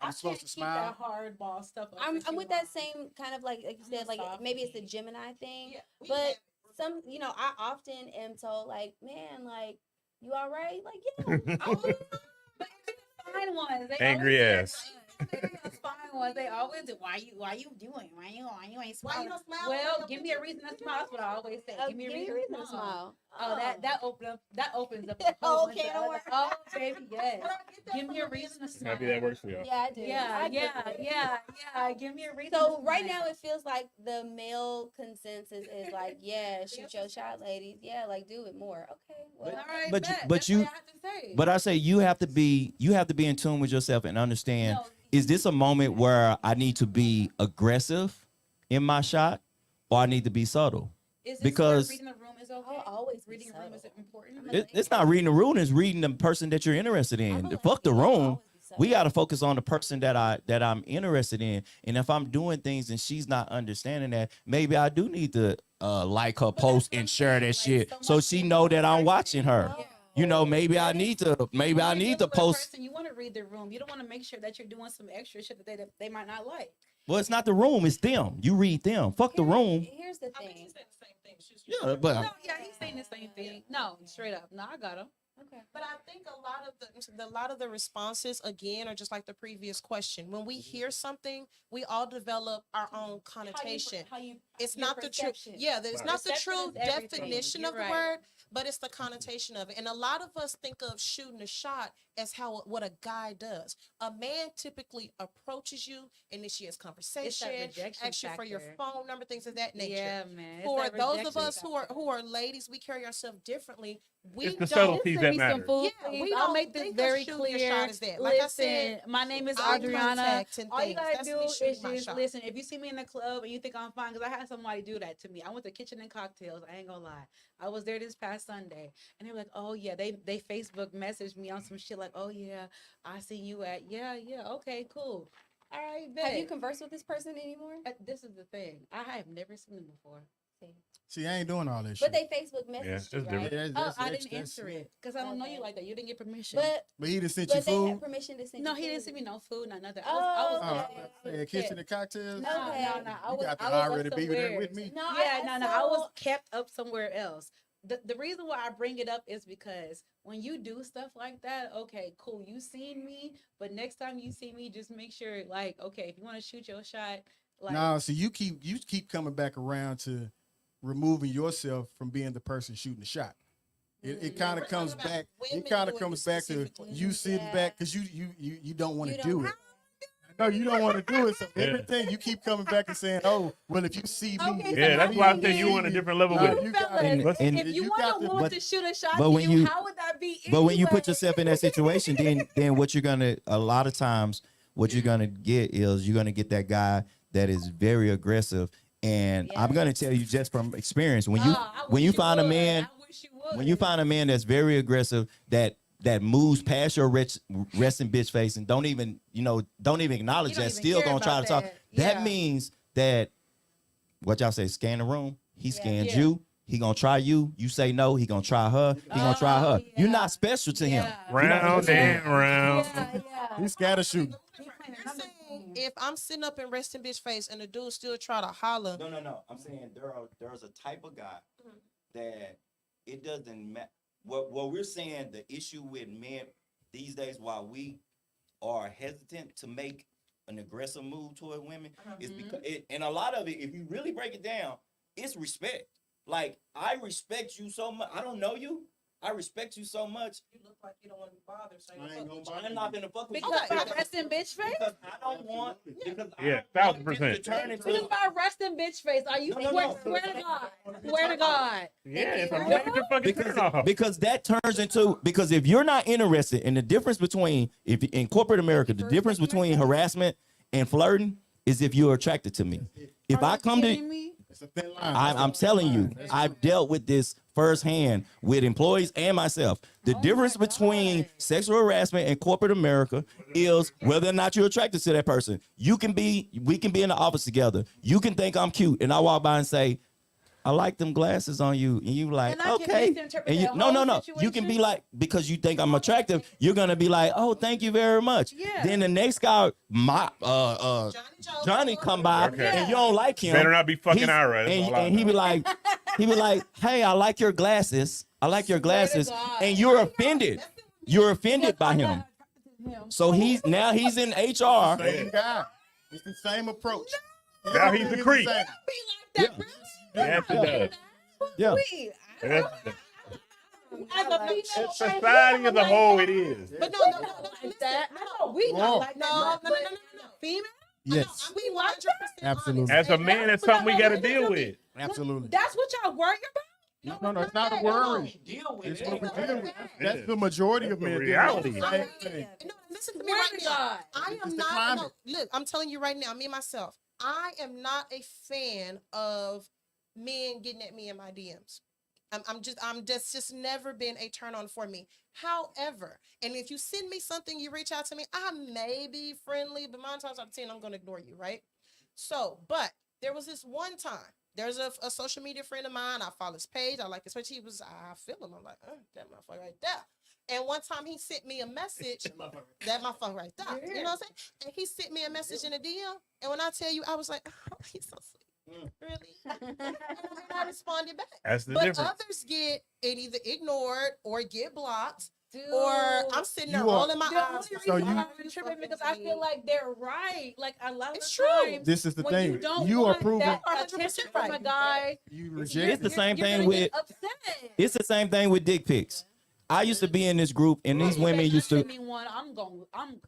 I'm supposed to smile. Hardball stuff. I'm with that same kind of like you said, like maybe it's the Gemini thing, but. Some, I often am told, like, man, like, you all right? Like, yeah. But fine ones. Angry ass. Fine ones. They always do. Why you doing? Why you ain't smiling? Why you don't smile? Well, give me a reason to smile. That's what I always say. Give me a reason to smile. Oh, that opens up. Oh, okay. Oh, baby, yes. Give me a reason to smile. Happy that works for y'all. Yeah, I do. Yeah. Give me a reason. So right now it feels like the male consensus is like, yeah, shoot your shot, ladies. Yeah, like do it more. Okay. Well, all right. But I say you have to be in tune with yourself and understand. Is this a moment where I need to be aggressive in my shot, or I need to be subtle? Because reading the room is okay. Always reading the room is important. It's not reading the room; it's reading the person that you're interested in. Fuck the room. We got to focus on the person that I'm interested in. And if I'm doing things and she's not understanding that, maybe I do need to like her post and share that shit so she know that I'm watching her. You know, maybe I need to post. You want to read the room. You don't want to make sure that you're doing some extra shit that they might not like. Well, it's not the room, it's them. You read them. Fuck the room. Here's the thing. He said the same thing. Yeah, but No, yeah, he's saying the same thing. No, straight up. No, I got him. Okay. But I think a lot of the responses again are just like the previous question. When we hear something, we all develop our own connotation. It's your not the true, perception. it's not the Perception true is everything. definition You're of the right. word, but it's the connotation of it. And a lot of us think of shooting a shot as what a guy does. A man typically approaches you, initiates conversation, rejection asks you for your factor. phone number, things of that nature. Yeah, man. It's For that those of rejection us factor. who are ladies, we carry ourselves differently. We It's the don't subtleties that Send me some matter. food, Yeah, please. we I'll don't make this think of very shooting your clear. shot as that. Like I Listen, said, my name is eye Adriana. contact and All you things. gotta That's do me is shooting my just shot. listen. If you see me in the club and you think I'm fine, because I had somebody do that to me. I went to Kitchen and Cocktails. I ain't gonna lie. I was there this past Sunday, and they were like, "Oh yeah," they Facebook messaged me on some shit like, "Oh yeah, I see you at yeah, okay, cool. All right, bet." Have you conversed with this person anymore? This is the thing. I have never seen them before. See, I ain't doing all that But shit. they Facebook messaged you, it's right? different. I didn't answer it because I don't know you like that. You didn't get permission. But he done sent you But they had food. permission to send No, you he didn't food. send me no food, not nothing. Oh, I was okay. Yeah, kitchen and cocktails. No. Okay. I You was, got to I was already up be there somewhere. with me. No, I so- was kept up somewhere else. The reason why I bring it up is because when you do stuff like that, okay, cool, you seen me, but next time you see me, just make sure, like, okay, if you want to shoot your shot, like, No, so you keep coming back around to removing yourself from being the person shooting the shot. It kind of comes talking about back. women It kind of doing comes it back to specifically. you sitting Yeah. back because you don't want You to don't- do it. No, you don't want to do it. So Yeah. everything you keep coming back and saying, "Oh, well, if you see me, Okay, if so Yeah, you that's see why I me, said you on a different level no, with it. you got- fellas, And- if you you want got a to- woman but- to shoot a shot but to when you, you- how would that be? But when you put anyway? yourself in that situation, then what you're gonna a lot of times what you're gonna get is you're gonna get that guy that is very aggressive. And I'm gonna tell you just from experience, when you find a man, when you find a man that's very aggressive, that moves past your resting bitch face and don't even acknowledge You don't that, even still care gonna try to about talk. that. That Yeah. means that what y'all say, scan the room. He scans Yeah. you. He gonna try you. You say no. He gonna try her. He gonna try her. yeah. You're not special to him. Yeah. You're not Round special to him. and round. Yeah. He scatter shooting. You're saying if I'm sitting up in resting bitch face and the dude still try to holler, No. I'm saying there's a type of guy that it doesn't matter. What we're saying, the issue with men these days, while we are hesitant to make an aggressive move toward women, is because and a lot of it, if you really break it down, it's respect. Like, I respect you so much. I don't know you. I respect you so much. you look like you don't want to be bothered. So I ain't gonna I'm not gonna fuck with Because you. by resting bitch face? Because I don't want. Because I Yeah, don't want 1000%. this to turn into. What about resting bitch face? Are you No. swear to God? Swear to God. Yeah, it's a major fucking turn off. Because that turns into, because if you're not interested in the difference between, if in corporate America, the difference between harassment and flirting is if you're attracted to me. If I come to, me? It's a thin line. I'm telling you, I've dealt with this firsthand with employees and myself. The difference between sexual harassment and corporate America is whether or not you're attracted to that person. We can be in the office together. You can think I'm cute, and I walk by and say, I like them glasses on you. And you like, And I can okay. misinterpret And you, that no. whole You can be situation. like, because you think I'm attractive, you're gonna be like, oh, thank you very much. Yeah. Then the next guy, Johnny come by Okay. and you don't like him. Better not be fucking He's- Ira. That's all I And he know. be like, hey, I like your glasses. I like your glasses. God. And you're offended. You're offended by him. So he's in HR. Same guy. It's the same approach. Now he's a Everything is creep. the same. Be like that, Yes, it does. Yeah. really? That's- As a female, Society as a whole, it is. But no, like that. I know we Wrong. not like no, that. no, no, no, no, no. Female? Yes, We 100% absolutely. As a man, it's something we got to deal with. Absolutely. That's what y'all worry about? No, it's not a worry. Deal with It's it. what we deal with. That's the majority of That's men. the deal with reality. the same thing. No, listen to me Swear right to now. God. I It's am the not. climate. No, look, I'm telling you right now, me myself, I am not a fan of men getting at me in my DMs. Just never been a turn on for me. However, and if you send me something, you reach out to me, I may be friendly, but 9 times out of 10, I'm gonna ignore you, right? So, but there was this one time. There's a social media friend of mine. I follow his page. I like his page. I feel him. I'm like, that motherfucker right there. And one time he sent me a message. That motherfucker right there. You know what I'm saying? And he sent me a message in a DM. And when I tell you, I was like, oh, he's so sweet. Really? And I responded back. That's the but difference. others get it either ignored or get blocked. Dude, or I'm sitting there you are- rolling my eyes. So you- I'm tripping because I feel like they're right. Like a lot of It's the true. times, This is the when thing. You, don't You are want proving that 100% attention right. from a guy. You It's reject the it. same You're thing gonna with get upset. it's the same thing with dick pics. I used to be in this group, and these women used to. Send me one. I'm.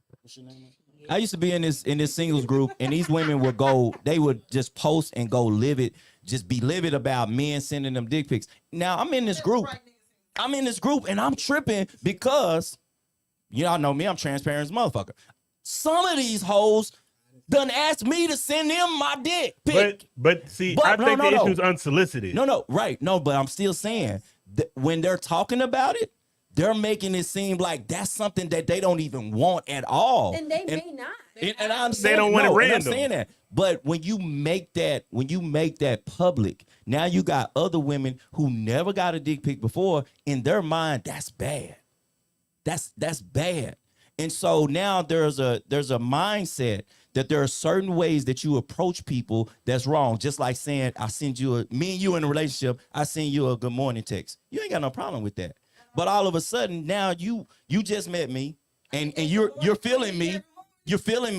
I used to be in this singles group, and these women would go. They would just post and go livid, just be livid about men sending them dick pics. Now I'm in this group. And I'm tripping because y'all know me. I'm transparent as a motherfucker. Some of these hoes done asked me to send them my dick pic. But see, But I no, think no, the no. issue's unsolicited. No, right. No, but I'm still saying that when they're talking about it, they're making it seem like that's something that they don't even want at all. And they may not. And I'm saying don't want it and I'm random. saying that. But when you make that public, now you got other women who never got a dick pic before. In their mind, that's bad. That's bad. And so now there's a mindset that there are certain ways that you approach people that's wrong. Just like saying, me and you in a relationship, I send you a good morning text. You ain't got no problem with that. But all of a sudden now you just met me and you're feeling me. You're feeling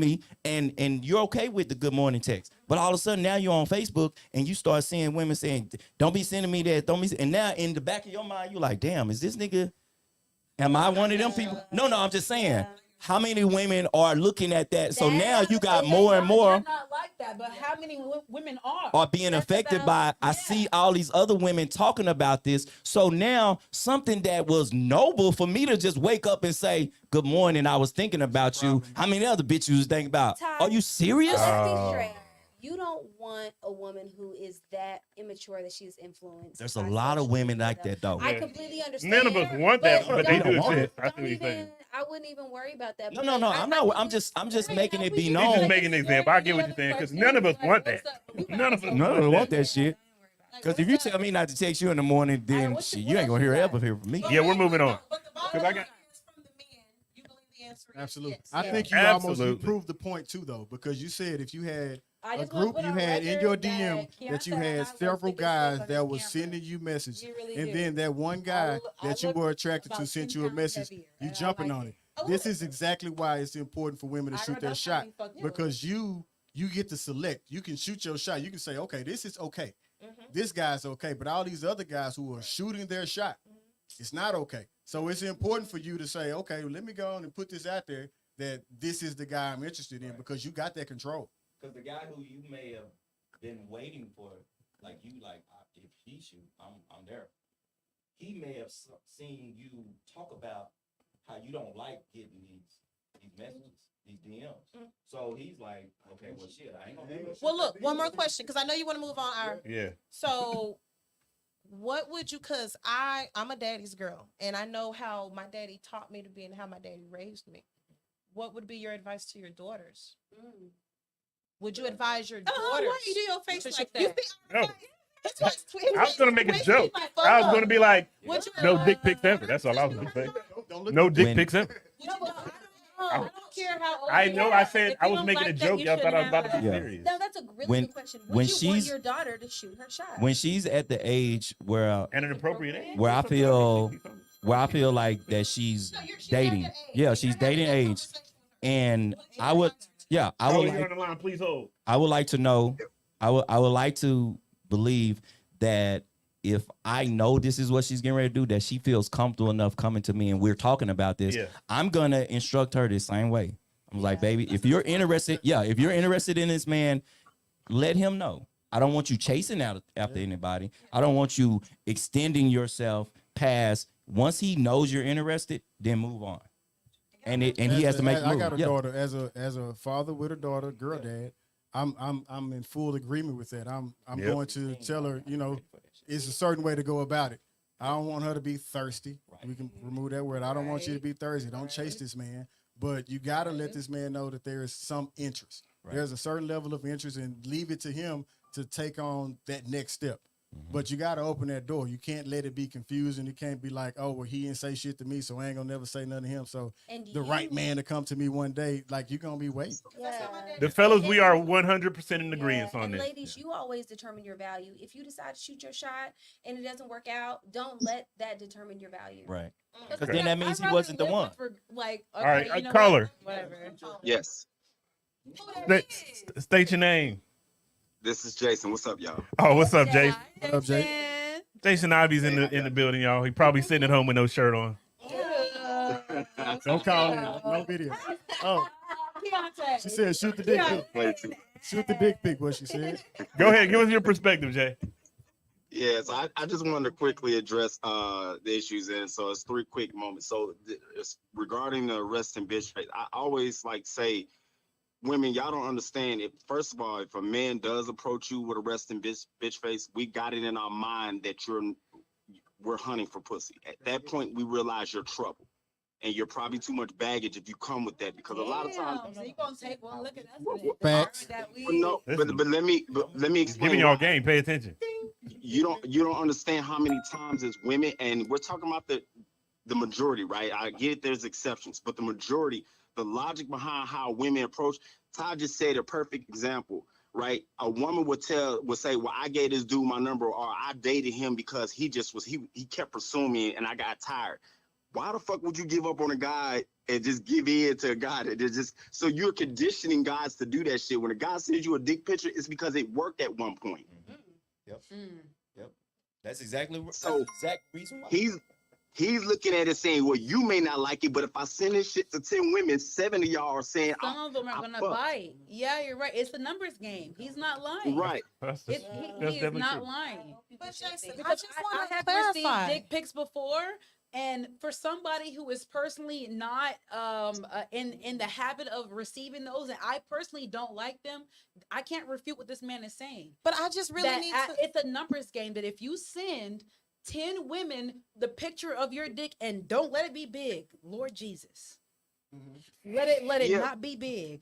me, and you're okay with the good morning text. But all of a sudden now you're on Facebook and you start seeing women saying, don't be sending me that, and now in the back of your mind, you're like, damn, is this nigga, am I one of them people? No, I'm just saying, how many women are looking at that? So now you got more and more They're not like that, but how many women are being affected by, I see all these other women talking about this. So now something that was noble for me to just wake up and say, good morning, I was thinking about you. How many other bitches you was thinking about? Ty, Are you serious? Let's be straight. You don't want a woman who is that immature that she's influenced. There's a by lot of social women media, like that, though. I completely understand. None of us want that, but they do don't- exist. I see what don't you're saying. even- I wouldn't even worry about that. No, because I'm not. I'm just making it be He's known. just making an example. I get what you're saying, because none of us want that. None of us None of them want that Yeah. shit. Because if you tell me not to text you in the morning, then what shit, you- you what ain't gonna else you hear got? ever hear from me. Yeah, we're moving on. But the Because bottom I line got- is from the men. You believe the answer is Absolutely. yes. I think you Absolutely. proved the point too, though, because you said if you had I a just wanna group put you on had in record your that DM that you Keontae and I had love several thick as fuck guys on that this was camera. sending you messages, You really and do. then that one guy I that you look were attracted to about sent 10 you a pounds message, heavier, you and I jumping like on it. it. This is exactly why it's important for women to I shoot know their that's shot, how we fuck you. because you get to select. You can shoot your shot. You can say, okay, this is okay. Mm-hmm. This guy's okay, but all these other guys who are shooting their shot, it's not okay. So it's important for you to say, okay, let me go on and put this out there that this is the guy I'm interested in, because you got that control. Because the guy who you may have been waiting for, if he shoot, I'm there. He may have seen you talk about how you don't like getting these messages, these DMs. So he's like, okay, well, shit, I ain't gonna do it. Well, look, one more question, because I know you want to move on. Yeah. So, what would you? Because I'm a daddy's girl, and I know how my daddy taught me to be and how my daddy raised me. What would be your advice to your daughters? Would you advise your daughters? Why you do your face to like shoot- that? No. I was gonna make a joke. I was gonna be like, Would you no dick pics ever. That's all I was gonna say. No dick pics ever. No, but I don't care how old I you know. are. I said If I you was don't making a like that, joke. you Y'all thought I was shouldn't about to be have Yeah. serious. No, that's a really When- good question. when Would you want she's- your daughter to shoot her shot? When she's at the age where And an appropriate age. where I feel like that she's dating. Yeah, she's dating age. And I would Oh, like you're on the line. Please hold. I would like to know, I would like to believe that if I know this is what she's getting ready to do, that she feels comfortable enough coming to me and we're talking about this, Yeah. I'm gonna instruct her the same way. I'm like, baby, if you're interested in this man, let him know. I don't want you chasing out after anybody. I don't want you extending yourself past. Once he knows you're interested, then move on. And he has to make a I move. got a Yeah. daughter as a father with a daughter, girl dad. I'm in full agreement with that. I'm Yep. going to tell her, it's a certain way to go about it. I don't want her to be thirsty. We can remove that word. I don't want you to be thirsty. Don't chase this man. But you got to let this man know that there is some interest. There's a certain level of interest, and leave it to him to take on that next step. But you got to open that door. You can't let it be confused, and you can't be like, oh, well, he didn't say shit to me, so I ain't going to never say nothing to him. So the right man to come to me one day, like, you're going to be waiting. The fellas, we are 100% in agreement on and this. ladies, you always determine your value. If you decide to shoot your shot and it doesn't work out, don't let that determine your value. Right. Because then that means he wasn't the one. Like, All right, you know caller. Whatever. Yes. State your name. This is Jason. What's up, y'all? Oh, what's up, Jason? What up, Jay? Jason Ivy's in the building, y'all. He probably sitting at home with no shirt on. Don't call him. No video. Oh, she said shoot the dick pic. Shoot the dick pic, what she said. Go ahead. Give us your perspective, Jay. Yes, I just wanted to quickly address the issues, and so it's 3 quick moments. So it's regarding the arrest and bitch face, I always say, women, y'all don't understand. If first of all, if a man does approach you with a resting bitch face, we got it in our mind that we're hunting for pussy. At that point, we realize you're trouble, and you're probably too much baggage if you come with that, because a lot of times. So you gonna take one look at us? Facts. But let me explain. Giving y'all game. Pay attention. You don't understand how many times as women, and we're talking about the majority, right? I get it, there's exceptions, but the majority, the logic behind how women approach. Todd just said a perfect example, right? A woman would say, well, I gave this dude my number, or I dated him because he kept pursuing me and I got tired. Why the fuck would you give up on a guy and just give in to a guy that just, so you're conditioning guys to do that shit. When a guy sends you a dick picture, it's because it worked at one point. Yep. Yep. That's exactly what. So that's the exact reason why. He's looking at it saying, well, you may not like it, but if I send this shit to 10 women, 7 of y'all are saying, some of them are gonna bite. Yeah, you're right. It's a numbers game. He's not lying. Right. He is not lying. But Jason, I Because just I want to have clarify. received dick pics before, and for somebody who is personally not in the habit of receiving those, and I personally don't like them, I can't refute what this man is saying. But I just really need to. It's a numbers game. That if you send 10 women the picture of your dick and don't let it be big, Lord Jesus, let it not be big.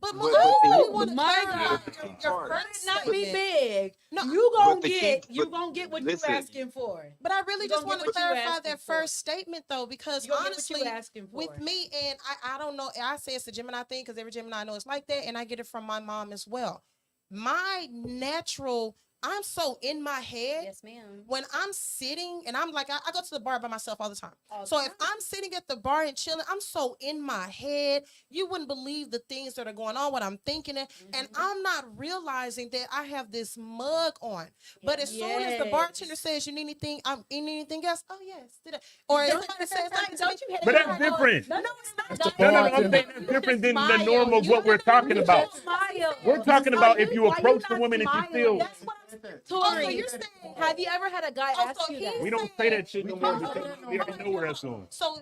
But I really want to clarify your Let first it not be statement. big. No, you gonna the get key- you but gonna get what listen. you asking for. But I really You just gonna want get to what you clarify asking that for. first statement though, because You gonna get what honestly, you asking for. with me, and I don't know, I say it's the Gemini thing because every Gemini I know it's like that, and I get it from my mom as well. My natural, I'm so in my head. Yes, ma'am. When I'm sitting and I'm like, I go to the bar by myself all the time. All the So time. if I'm sitting at the bar and chilling, I'm so in my head. You wouldn't believe the things that are going on, what I'm thinking. And I'm not realizing that I have this mug on. But as soon as the bartender says, you need anything, you need anything else? Oh, yes. Or if somebody says something to me, But that's different. no, it's not. No, I'm saying that's different than the norm of what we're talking about. We're talking about if you approach the woman and she still. That's what I'm Tori, so you're saying, have you ever had a guy Oh, ask so you he's that? We don't say that shit no more because we already know where that's going. So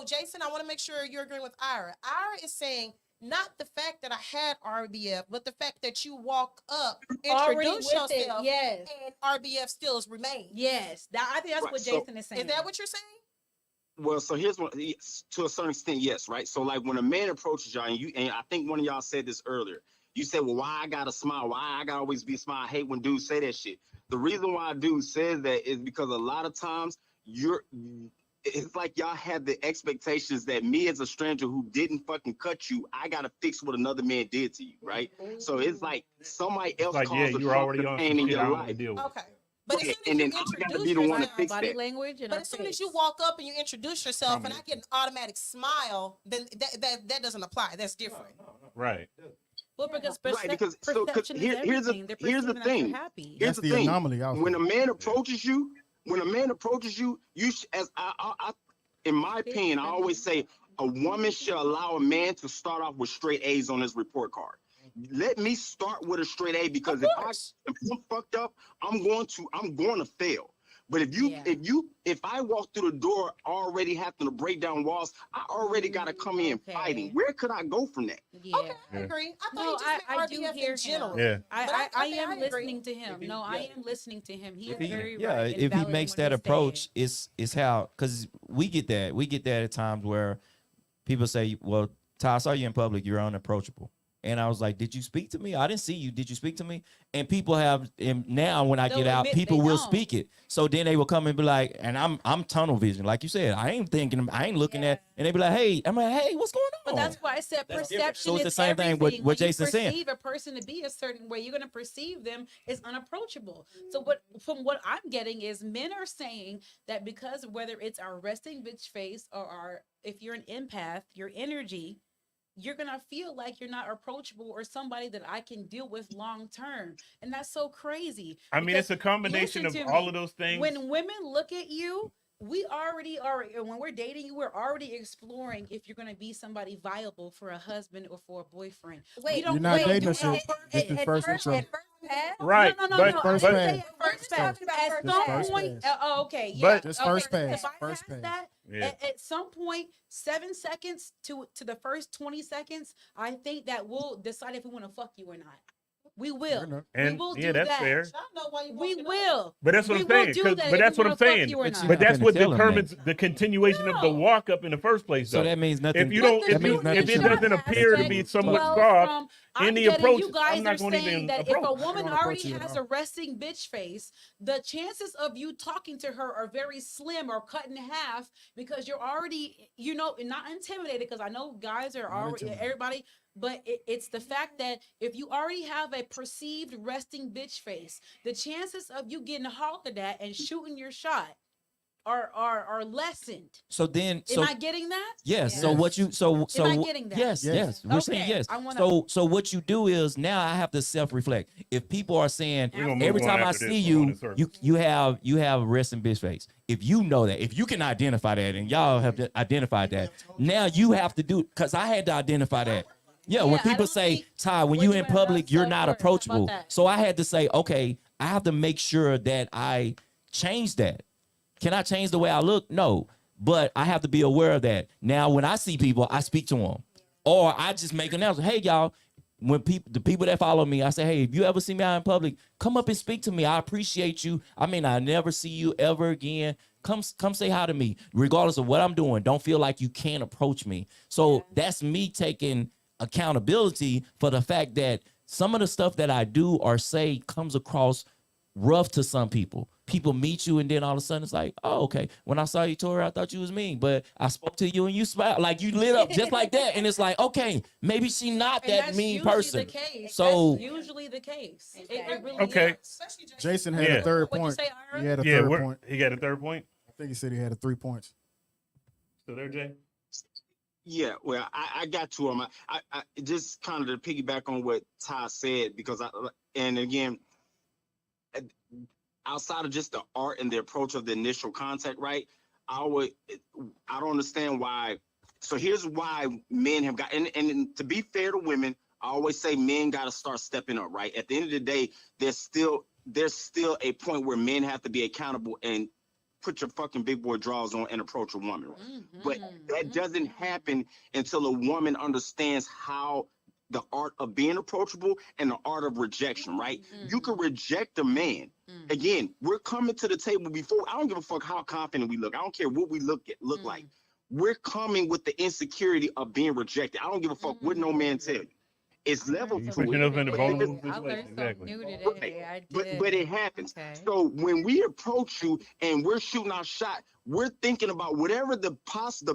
Jason, I want to make sure you're agreeing with Ira. Ira is saying not the fact that I had RBF, but the fact that you walk up, Already introduce with it, yourself, yes. and RBF still remains. Yes, I think that's Right, what so- Jason is saying. Is that what you're saying? Well, so here's what, to a certain extent, yes, right? So like when a man approaches y'all, and I think one of y'all said this earlier, you said, well, why I gotta smile? Why I gotta always be smile? I hate when dudes say that shit. The reason why a dude says that is because a lot of times it's like y'all have the expectations that me as a stranger who didn't fucking cut you, I gotta fix what another man did to you, right? So it's like somebody else Like, yeah, caused a you're already on pain some in shit I your don't want to life. deal with. Okay. But Okay, as soon and as then you I gotta introduce be the one to yourself, fix body that. language and but as soon as you walk up and you introduce yourself, and I get an automatic smile, then that doesn't apply. That's different. Right. Well, because Right, because perception is here's the everything. They're here's the perceiving that thing. you're happy. Here's That's the the thing. anomaly also. When a man approaches you, as I in my opinion, I always say a woman should allow a man to start off with straight A's on his report card. Let me start with a straight A, because if I'm fucked up, I'm going to fail. But if I walk through the door already having to break down walls, I already got to come in fighting. Where could I go from that? Yeah. Okay, I agree. I thought I he do just meant hear RBF in general. him. Yeah. I I am agree. listening to him. No, I am listening to him. He is very Yeah, right. and if he valid in makes what that he's approach, saying. it's how, because we get that at times where people say, well, Ty, I saw you in public, you're unapproachable. And I was like, did you speak to me? I didn't see you. Did you speak to me? And people have, and now when I They'll get out, admit people they will don't. speak it. So then they will come and be like, and I'm tunnel vision, like you said. I ain't thinking, I ain't looking at, and they be like, hey, I'm like, hey, what's going on? But that's why I said perception So it's is the same thing everything. what When Jason's you saying. perceive a person to be a certain way, you're going to perceive them as unapproachable. So from what I'm getting is men are saying that because whether it's our resting bitch face or if you're an empath, your energy, you're going to feel like you're not approachable or somebody that I can deal with long term. And that's so crazy. I mean, it's a combination of Listen to all me. of those things. When women look at you, we already are, when we're dating you, we're already exploring if you're going to be somebody viable for a husband or for a boyfriend. Wait, You're not dating us at, yet. This is first intro. at first pass? Right. No. But, I First didn't pass. say at first pass. Talking about At first some pass. point, First okay, yeah. But- Just okay, first so pass. if I First pass pass. that, Yeah. at some point, 7 seconds to the first 20 seconds, I think that we'll decide if we want to fuck you or not. We Fair will. enough. We And will yeah, do that's that. fair. I know why you We walking up. will. But that's what We I'm will saying. do 'cause- that But if that's we what I'm wanna fuck saying. you or But not. you But that's what Tell 'em determines the continuation of the No. walk up in the first place. So Though. that means nothing. If you don't, But the if, means you, nothing if it to me. doesn't appear to be somewhat Well, soft, I'm in the getting approach, you guys I'm not are going to saying even that if a approach. woman I don't approach already you at has all. a resting bitch face, the chances of you talking to her are very slim or cut in half because you're already, not intimidated, because I know guys are Not already, intimidated. everybody, but it's the fact that if you already have a perceived resting bitch face, the chances of you getting hollered at and shooting your shot are lessened. So then, Am I getting that? yes. So Yes. what you so Am I getting that? Yes, Yes. yes. We're saying Okay, yes. I wanna- So what you do is now I have to self-reflect. If people are saying We're gonna move every on time I after this. see We're on you, in circles. you have a resting bitch face. If you know that, if you can identify that, and y'all have identified that, now you have to do, because I had to identify that. Yeah, when Yeah, I people don't say, think Ty, when what you you in meant about public, you're not self-worth. How about approachable. that? So I had to say, okay, I have to make sure that I change that. Can I change the way I look? No, but I have to be aware of that. Now, when I see people, I speak to them, or I just make an announcement. Hey, y'all, when the people that follow me, I say, hey, if you ever see me out in public, come up and speak to me. I appreciate you. I mean, I never see you ever again. Come say hi to me, regardless of what I'm doing. Don't feel like you can't approach me. So that's me taking accountability for the fact that some of the stuff that I do or say comes across rough to some people. People meet you and then all of a sudden it's like, oh, okay. When I saw you, Tori, I thought you was mean, but I spoke to you and you smiled, like you lit up just like that. And it's like, okay, maybe she not And that that's mean usually person. the case. So That's usually the case. It really Okay. is. Especially Jason. Jason had Yeah. a third What'd you point. say, Ira? He had a Yeah, third point. he got a third point. I think he said he had 3 points. Still there, Jay? Yeah, well, I got to him. I just kind of to piggyback on what Ty said, because and again, outside of just the art and the approach of the initial contact, right? I don't understand why. So here's why men have got, and to be fair to women, I always say men got to start stepping up, right? At the end of the day, there's still a point where men have to be accountable and put your fucking big boy drawers on and approach a woman. But that doesn't happen until a woman understands how the art of being approachable and the art of rejection, right? You can reject a man. Again, we're coming to the table before. I don't give a fuck how confident we look. I don't care what we look like. We're coming with the insecurity of being rejected. I don't give a fuck what no man tell you. It's level You to pushing it. us into But vulnerable I learned situations. something Exactly. new today. Right. I did. But it happens. Okay. So when we approach you and we're shooting our shot, we're thinking about whatever the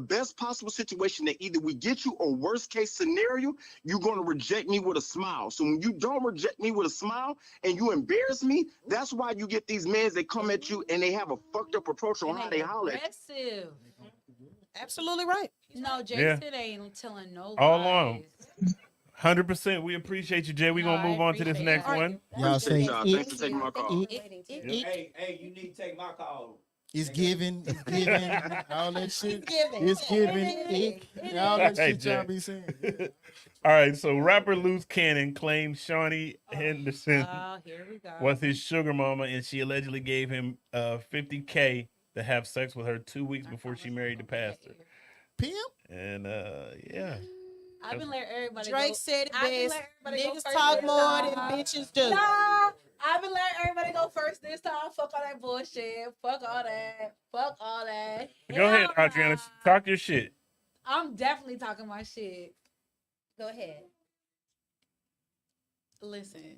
best possible situation that either we get you or worst case scenario, you're going to reject me with a smile. So when you don't reject me with a smile and you embarrass me, that's why you get these men that come at you and they have a fucked up approach on And how they holler at you. aggressive. Absolutely right. No, Jason ain't telling no All lies. along. 100%. We appreciate you, Jay. We're No, going to move I on to this appreciate next it. one. Y'all Appreciate say y'all. Thanks for taking my call. Hey, you need to take my call. It's giving, all that shit. giving. It's giving, all that Hey, shit y'all Jack. be saying. Yeah. All right, so rapper Loose Cannon claimed Shawnee Henderson Here we go. was his sugar mama, and she allegedly gave him $50K to have sex with her 2 weeks before she married the pastor. Pimp? And yeah, I've been letting everybody Drake go. said it I've been best. letting everybody go Niggas first talk this more than time. bitches do. Nah, I've been letting everybody go first this time. Fuck all that bullshit. Fuck all that. Fuck all that. go ahead, Hell Adriana, nah. talk your shit. I'm definitely talking my shit. Go ahead. Listen,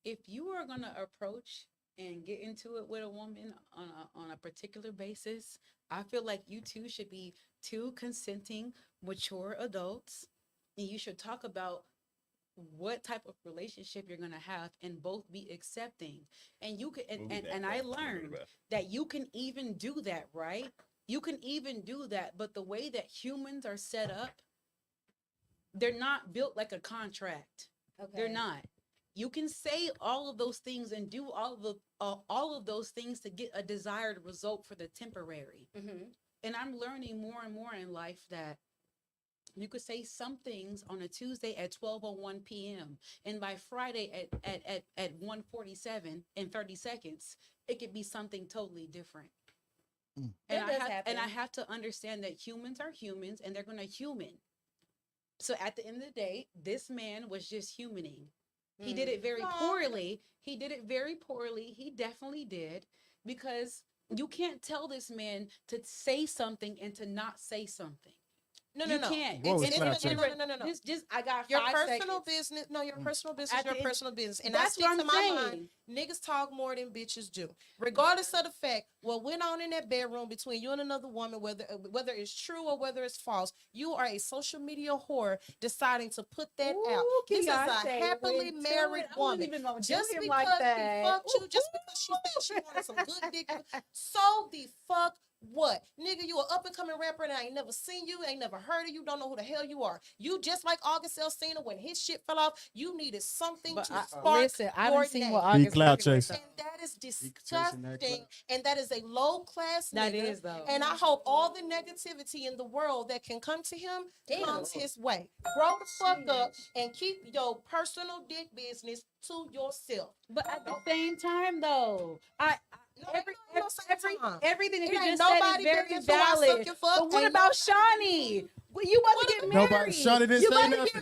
if you are gonna approach and get into it with a woman on a particular basis, I feel like you two should be two consenting, mature adults, and you should talk about what type of relationship you're gonna have and both be accepting. And you can and I learned that you can even do that, right? You can even do that, but the way that humans are set up, they're not built like a contract. Okay. They're not. You can say all of those things and do all of those things to get a desired result for the temporary. Mm-hmm. And I'm learning more and more in life that you could say some things on a Tuesday at 12:01 p.m. and by Friday at 1:47 in 30 seconds, it could be something totally different. And I have to understand that humans are humans and they're gonna human. So at the end of the day, this man was just humaning. He did it very poorly. He did it very poorly. He definitely did, because you can't tell this man to say something and to not say something. No. You can't. Whoa, It's it's different. No. Just I got Your 5 personal seconds. business. No, your personal business. At Your the end- personal business. And That's I speak what to I'm my saying. mind. Niggas talk more than bitches do, regardless of the fact what went on in that bedroom between you and another woman, whether it's true or whether it's false. You are a social media whore deciding to put that out. This is a Beyonce happily went to married it. I woman. wouldn't even gonna do Just him because like he that. fucked you, just because she thinks she wanted some good dick, so the fuck what? Nigga, you an up and coming rapper and I ain't never seen you, ain't never heard of you, don't know who the hell you are. You just like August Alsina, when his shit fell off, you needed something to spark Listen, I your done seen name. what Big August cloud fucking went chaser. through. And that is chasing that disgusting. clout. And that is a low class That nigga. is, though. And I hope all the negativity in the world that can come to him comes his way. Grow the fuck up and keep your personal dick business to yourself. But at the same time, though, everything that It you ain't just said nobody is very business who I suck valid. your fuck. But what Ain't about Shawnee? Well, you about to get married. Nobody- Shawnee didn't you say about to nothing. get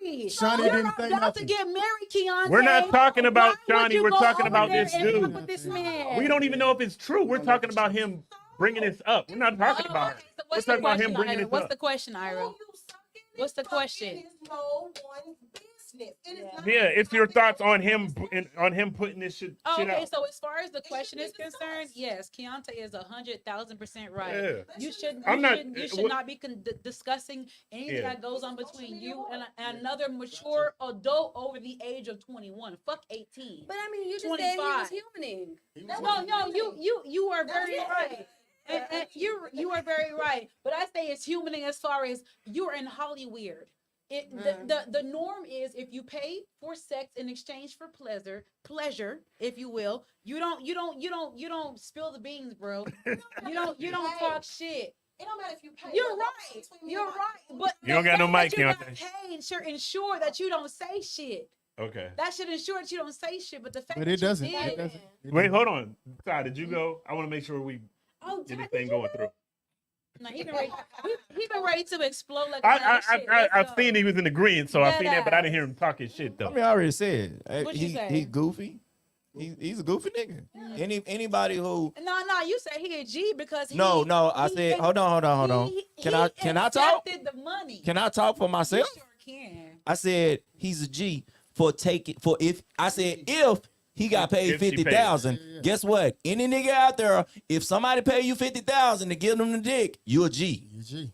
married. Shawnee You're didn't say about nothing. to get married, Keontae. We're not talking about Why would Shawnee. you We're go talking over about there this and dude. fuck with this man? We don't even know if it's true. We're talking about him bringing this up. We're not talking about her. So We're what's talking the about him question, bringing Ira? this What's up. the question, Ira? Who you sucking What's the and fucking question? is no one's business. It is not Yeah, it's your thoughts on him business. on him putting this shit Okay, out. so as far as the question is should be concerned, discussed. yes, Keontae is 100,000% right. Yeah. You should. I'm not- You should what- not be discussing anything Yeah. that goes on between you and another mature adult over the age of 21. Fuck 18. But I mean, you just 25. said he was humaning. No, you are very right. And you are very right. But I say it's humaning as far as you're in Hollywood. The norm is if you pay for sex in exchange for pleasure, if you will, you don't spill the beans, bro. You don't talk shit. It don't matter if you pay. You're right. You're right. But You don't got no mic, you got Keontae. paid should ensure that you don't say shit. Okay. That should ensure that you don't say shit. But the fact But that it doesn't. you It did, doesn't. Wait, hold on. Ty, did you go? I want to make sure we oh, get this Todd, thing going through. no, he been ready to explode like a bag of shit. Let's I've go. seen he was in agreement, so I Dead seen that, but I didn't ass. hear him talking shit I though. mean, I already said What'd you say? he's goofy. He's a goofy nigga. Anybody who No, you said he a G because no, I he- said hold on. Can I talk? accepted the money. Can I talk for You myself? sure can. I said he's a G for if he got paid If she paid. 50,000. Guess what? Any nigga out there, if somebody pay you 50,000 to give them the dick, you a G. G.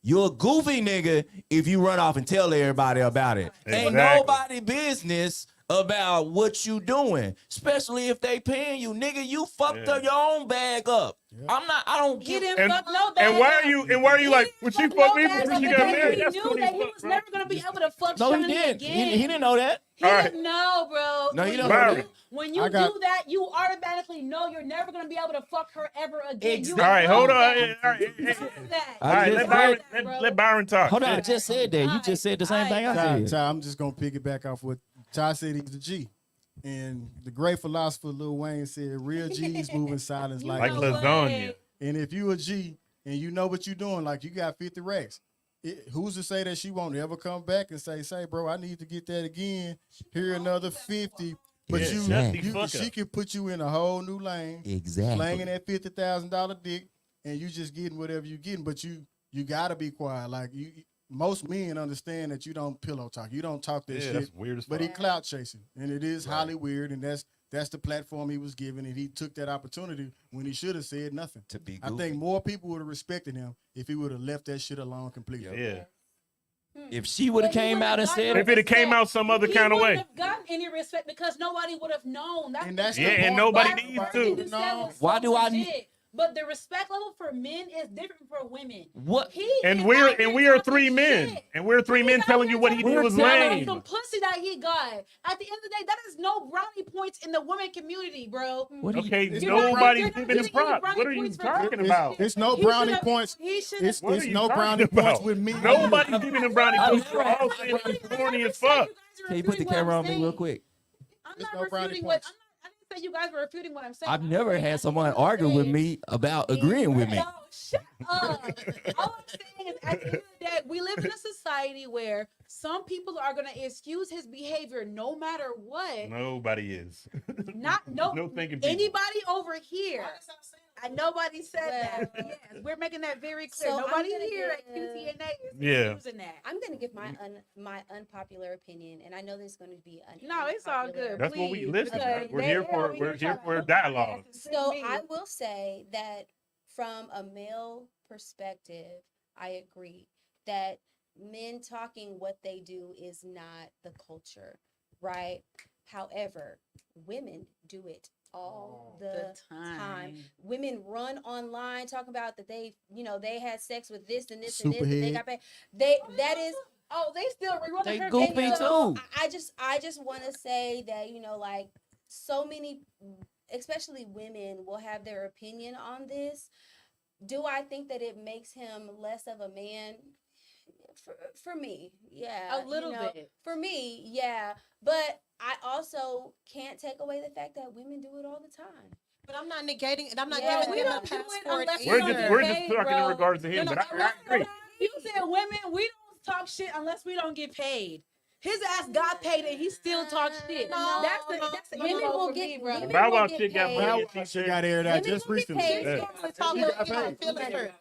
You're a goofy nigga if you run off and tell everybody about it. Ain't Exactly. nobody business about what you doing, especially if they paying you, nigga. You fucked up your own bag up. I don't He give. didn't And, fuck no bag and why up. are you like, would she fuck me before she got married? He That's knew funny that as he fuck, was bro. never gonna be able to fuck No, he Shawnee didn't. again. He didn't know that. He All didn't right. know, bro. No, When you don't know do- that. When you I got- do that, you automatically know you're never gonna be able to fuck her ever again. You Exactly. All right, know hold on. that. All right, You know that. I all right, just let Byron, said- let Byron talk. Hold on, I Shit. just said that. You just said the same thing I Ty, said. I'm just gonna piggyback off what Ty said. He's a G, and the great philosopher Lil Wayne said, "Real G's move in silence You Like know lasagna. what? And if you a G and you know what you're doing, like you got 50 racks, who's to say that she won't ever come back and say, bro, I need to get that again. Here another 50. But Yeah, you, shut the fuck she up. can put you in a whole new lane, Exactly. slanging that $50,000 dick, and you just getting whatever you getting. But you gotta be quiet. Like most men understand that you don't pillow talk. You don't talk that Yeah, shit. that's weird as But fuck. he clout chasing, and it is highly weird. And that's the platform he was given, and he took that opportunity when he should have said nothing. To be I goofy. think more people would have respected him if he would have left that shit alone completely. Yeah. If she would have But he came wouldn't out and have said gotten If it had came out some other He kind of wouldn't way. have gotten any respect because nobody would have known. That's And the that's thing. the Yeah, and point. nobody Byron needs Burton to. just said it Why so do I legit. But the respect level for men is different for women. what? He And is we're out here and we are talking 3 men. shit. And we're 3 men He's out telling you here what he talking did was shit about lame. Some pussy that he got. At the end of the day, that is no brownie points in the women community, bro. What do you- Okay, It's nobody's you're not giving him giving any props. brownie What are you points for talking that. about? It's no He brownie should've- points. He should It's, What it's are you no talking brownie about? points with me. Nobody's giving him brownie I'm points. We're never- all saying he's corny as fuck. Can you put the camera on me real quick? I'm There's not no brownie refuting what points. I didn't say you guys were refuting what I'm saying. I've I'm never saying had at the someone end of the argue with day- me about agreeing with me. No, shut up. All I'm saying is at the end of the day, we live in a society where some people are gonna excuse his behavior no matter what. Nobody is. Not no No thinking people. anybody over here. Nobody said that. Well, Yes, we're making that very clear. so I'm Nobody gonna here at give- QTNA is Yeah. excusing that. I'm gonna give my unpopular opinion, and I know there's gonna be an No, it's all unpopular good. That's what we Please, listen. because We're they- here yeah, for we we're here trying to for help our dialogue. asses. So Me. I will say that from a male perspective, I agree that men talking what they do is not the culture, right? However, women do it all the time. Women run online talking about that they had sex with this and this and this and they Superhead. got paid. That is they still rerunning They her goofy videos. too. I just want to say that like so many, especially women, will have their opinion on this. Do I think that it makes him less of a man? For me, yeah, A little bit. For me, yeah, but I also can't take away the fact that women do it all the time. But I'm not negating, and I'm not Yeah, giving we him a don't do it passport. unless We're don't just get we're just paid, talking in bro. regards to him, No, but no, I agree. You said women, we don't talk shit unless we don't get paid. His ass got paid and he still talks shit. No, That's the women info will for get me, bro. women Bow will Wow get shit got paid. money. Bow and Wow she shit said- got aired out Women just will get recently. paid. Yeah. Normally talk She when got they get paid. feelings hurt.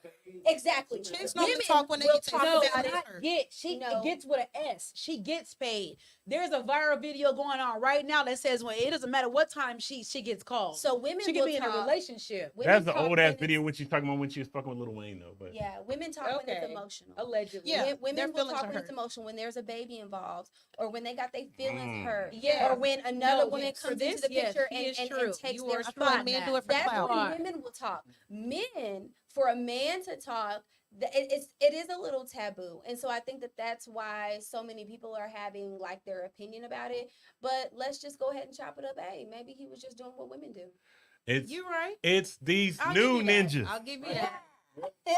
Exactly. Chicks normally Women talk when they will get talk No, about it. not get. She No. gets with an S. She gets paid. There's a viral video going on right now that says when it doesn't matter what time she gets called. So women she will can be in a talk. relationship. Women That's the talk old ass when it's- video when she's talking about when she was fucking with Lil Wayne though. But Yeah, women talk when it's Okay. emotional. Allegedly. Yeah. Women their will feelings talk are when it's hurt. emotional, when there's a baby involved, or when they got their feelings Mm. hurt, Yeah. or when another No, woman yes. For comes this, into the yes, picture he and, is and, true. and takes You their are I true thought spot. on men that. do it for That's clout. when women will talk. Men, for a man to talk, it is a little taboo, and so I think that that's why so many people are having like their opinion about it. But let's just go ahead and chop it up. Hey, maybe he was just doing what women do. it's You right. it's these I'll new give you that. ninjas. I'll give you that.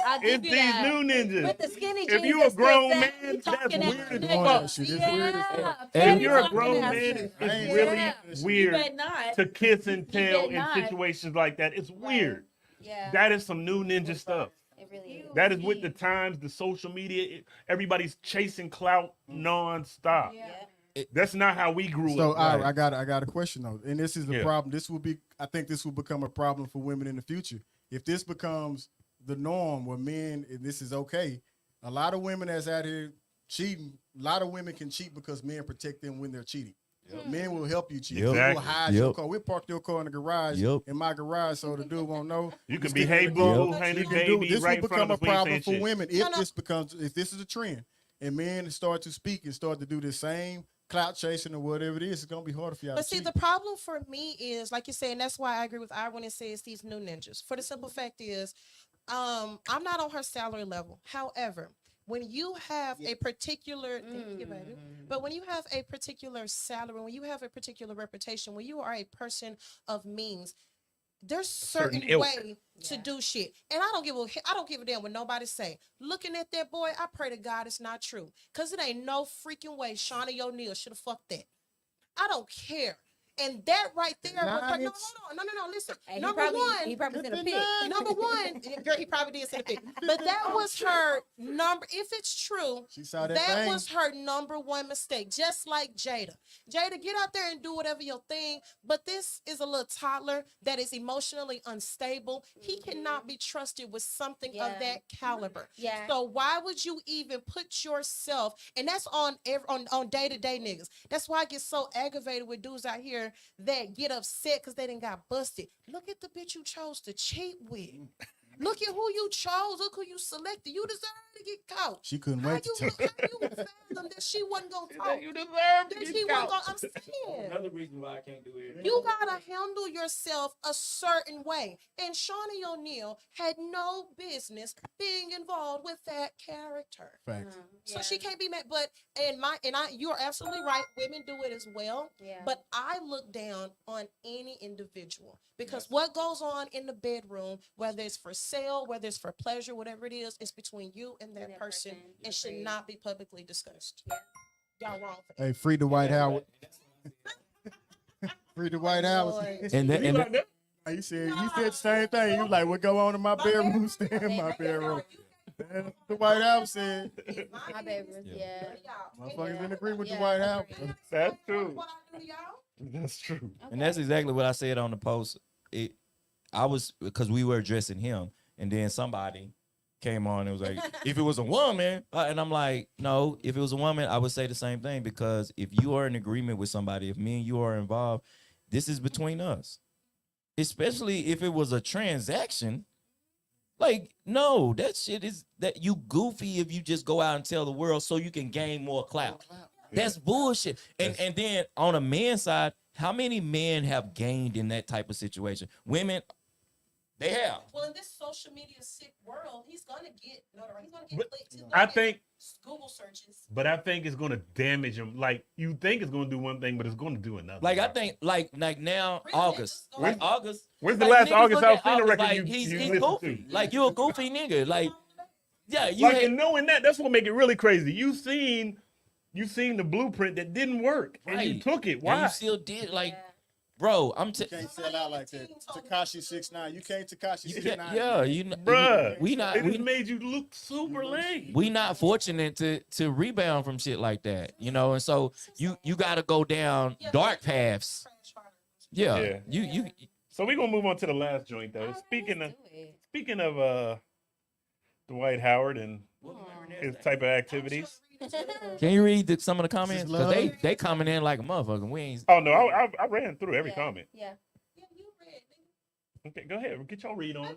I'll It's these new ninjas. With the skinny If jeans you a that still grown fat, man, you that's talking weird that as nigga. fuck. Shit, it's weird as fuck. Yeah, If very you're a talking grown that man, shit. it's I ain't really Yeah. You weird bet not. to kiss and tell bet in not. situations like that. It's weird. Yeah, That is some new ninja stuff. it really is. That is with the times, the social media. Everybody's chasing clout nonstop. Yeah. That's not how we grew So up. I got a question though, and this is the Yeah. problem. I think this will become a problem for women in the future. If this becomes the norm where men, and this is okay, a lot of women that's out here cheating, a lot of women can cheat because men protect them when they're cheating. Men will help you cheat. Yep. They will hide your Yep. car. We'll park your car in the garage, Yep. in my garage, so the dude won't know. You can Stick be it hey in the boo, door. honey You can do- baby, This right will in front become a of us. We ain't problem saying for shit. women if this is a trend, and men start to speak and start to do the same clout chasing or whatever it is. It's gonna be harder for y'all. But to see, cheat. the problem for me is, like you said, and that's why I agree with Ira when it says these new ninjas. For the simple fact is, I'm not on her salary level. However, when you have a particular, thank you, baby. But when you have a particular salary, when you have a particular reputation, when you are a person of means, there's certain ilk. way to do shit, and I don't give a damn what nobody say. Looking at that boy, I pray to God it's not true, cause it ain't no freaking way Shawnee O'Neal should have fucked that. I don't care. And that right there, no, hold on, no, listen. Hey, Number he probably sent a pic. Number one, girl, he probably did send a pic. But that was her number. If it's true, She saw that thing. was her number one mistake. Just like Jada. Jada, get out there and do whatever your thing. But this is a little toddler that is emotionally unstable. He cannot be trusted with something of that caliber. Yeah. So why would you even put yourself? And that's on day-to-day niggas. That's why I get so aggravated with dudes out here that get upset because they didn't got busted. Look at the bitch you chose to cheat with. Look at who you chose. Look who you selected. You deserve to get caught. She couldn't wait to tell. How you fathom that she wasn't gonna talk? You deserve That she wasn't gonna. I'm saying. Another reason why I can't do it. You gotta handle yourself a certain way. And Shawnee O'Neal had no business being involved with that character. Facts. So she can't be mad. But you're absolutely right. Women do it as well. Yeah. But I look down on any individual because what goes on in the bedroom, whether it's for sale, whether it's for pleasure, whatever it is between you and that person and should not be publicly discussed. Yeah. Y'all wrong for that. Hey, free the White Howard. Free the White Howard. You said the same thing. You like, what go on in my bedroom? Stay in my bedroom. And the White House said, My bedroom, yeah. motherfuckers in agreement with the White House. That's true. That's true. And that's exactly what I said on the post. I was, because we were addressing him, and then somebody came on and was like, if it was a woman, and I'm like, no, if it was a woman, I would say the same thing, because if you are in agreement with somebody, if me and you are involved, this is between us. Especially if it was a transaction. Like, no, that shit is, that you goofy if you just go out and tell the world so you can gain more clout. That's bullshit. And then on a man's side, how many men have gained in that type of situation? Women, they have. Well, in this social media sick world, he's gonna get notoriety. He's gonna get clicks. He's gonna I get think Google searches. But I think it's going to damage him. Like, you think it's going to do one thing, but it's going to do another. Like, I think, like now, August. Like, August. Where's the like, last August look at Alsina record like, you he's listened goofy. to? Like, you a goofy nigga. Like, yeah, you like, and knowing that's what make it really crazy. You seen the blueprint that didn't work, and you took it. Why? And you still did, like, bro, You can't sell out like that. Tekashi 6ix9ine. You can't Tekashi 6ix9ine. yeah, Bruh, we not. It just made you look super lame. We not fortunate to rebound from shit like that, you know. And so you got to go down dark paths. Yeah. You. So we're gonna move on to the last joint though. Speaking of Dwight Howard and his type of activities. Can you read some of the comments? Because they coming in like a motherfucker. We ain't. Oh no, I ran through every comment. Yeah. Okay, go ahead. Get your read on.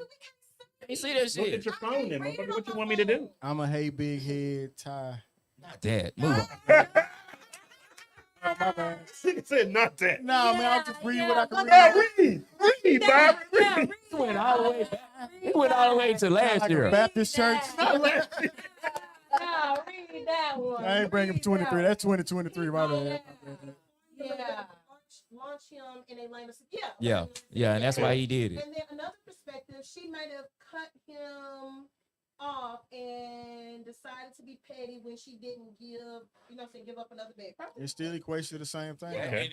You see that Look shit? at your phone then, motherfucker. What you want me to do? I'm a hey big head tie. Not that. Move on. Oh, my bad. She said not that. No, man, I'm just reading what I can read. Read, Bob. Read. He went all the way back. He went all the way to last Like year. a Baptist church. Nah, read that one. I ain't bringing 23. That's 2023. My bad. Yeah. Launch him in a lane of Yeah, and that's why he did it. And then another perspective, she might have cut him off and decided to be petty when she didn't give up another bed. It still equates to the same thing. Okay.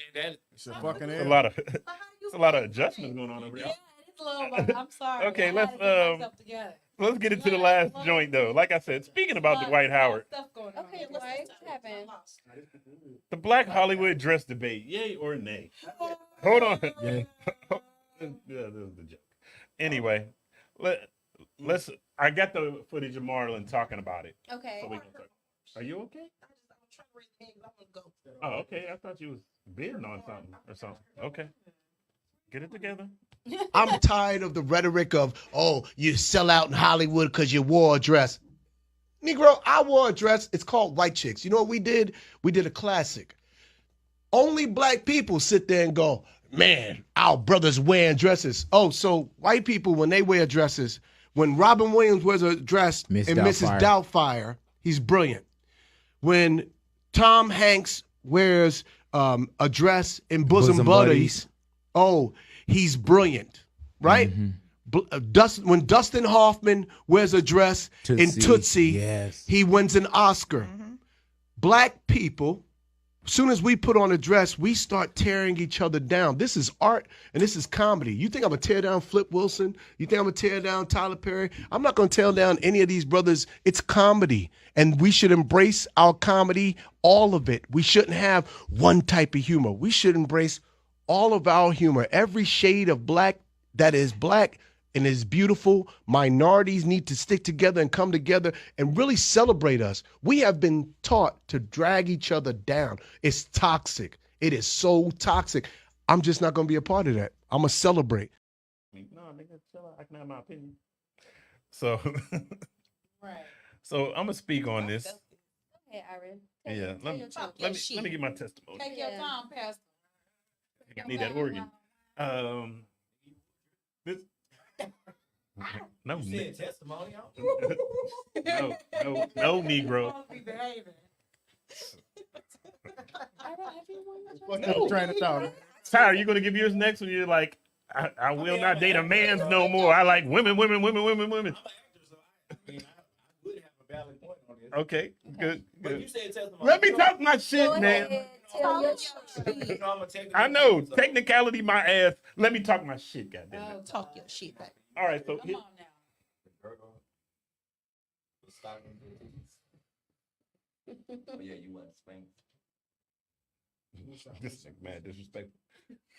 It's a fucking A L. lot of adjustments going on over there. Yeah, it's a little, I'm sorry. Okay, I let's gotta get myself together. let's get into the last joint though. Like I said, speaking about Dwight Howard, Stuff going on. Okay, what happened? the Black Hollywood dress debate, yay or nay? Hold on. Yeah. Yeah, that was the joke. Anyway, let's. I got the footage of Marlon talking about it. Okay. So we can talk. Are you okay? Oh, okay. I thought you was bidding on something or something. Okay. Get it together. I'm tired of the rhetoric of, oh, you sell out in Hollywood because you wore a dress. Negro, I wore a dress. It's called White Chicks. You know what we did? We did a classic. Only black people sit there and go, man, our brothers wearing dresses. Oh, so white people, when they wear dresses, when Robin Williams wears a dress in Mrs. Doubtfire, he's brilliant. When Tom Hanks wears a dress in Bosom Buddies, oh, he's brilliant, right? When Dustin Hoffman wears a dress in Tootsie, he wins an Oscar. Black people, as soon as we put on a dress, we start tearing each other down. This is art and this is comedy. You think I'm going to tear down Flip Wilson? You think I'm going to tear down Tyler Perry? I'm not going to tear down any of these brothers. It's comedy, and we should embrace our comedy, all of it. We shouldn't have one type of humor. We should embrace all of our humor, every shade of black that is black and is beautiful. Minorities need to stick together and come together and really celebrate us. We have been taught to drag each other down. It's toxic. It is so toxic. I'm just not going to be a part of that. I'm going to celebrate. No, nigga, chill out. I can have my opinion. So, so I'm going to speak on this. Hey, Aaron. Yeah, let me give my testimony. Take your time, Pastor. I need that organ. This. No, You said testimony. no, Negro. No. Trying to talk. Tyler, you gonna give yours next when you're like, I will not date a man's no more. I like women. Okay, good. But you said testimony. Let me talk my shit, man. I know technicality, my ass. Let me talk my shit, goddamn. Talk your shit back. All right, so Come on now. Oh, yeah, you want Spain. This is mad disrespectful.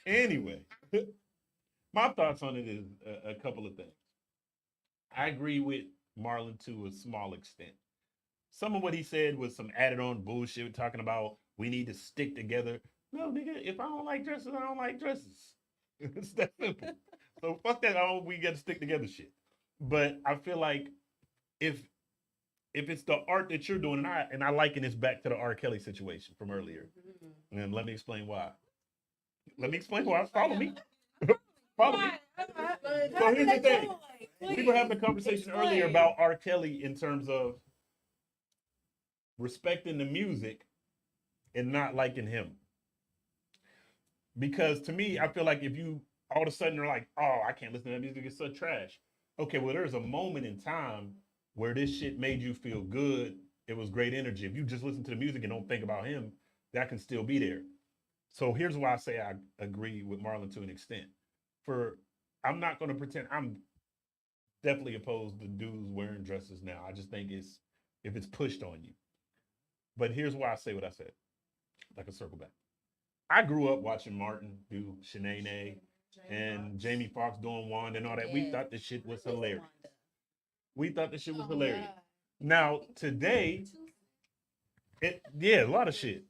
Anyway, my thoughts on it is a couple of things. I agree with Marlon to a small extent. Some of what he said was some added on bullshit, talking about we need to stick together. No, nigga, if I don't like dresses, I don't like dresses. It's that simple. So fuck that. We got to stick together shit. But I feel like if it's the art that you're doing, and I liken this back to the R. Kelly situation from earlier, and let me explain why. Follow me. Follow me. So here's the thing. We were having a conversation earlier about R. Kelly in terms of respecting the music and not liking him. Because to me, I feel like if you all of a sudden are like, oh, I can't listen to that music, it's so trash. Okay, well, there's a moment in time where this shit made you feel good. It was great energy. If you just listen to the music and don't think about him, that can still be there. So here's why I say I agree with Marlon to an extent. I'm not going to pretend I'm definitely opposed to dudes wearing dresses now. I just think if it's pushed on you. But here's why I say what I said. I can circle back. I grew up watching Martin do Shanae and Jamie Foxx doing Wanda and all that. We thought this shit was hilarious. Now, today, a lot of shit.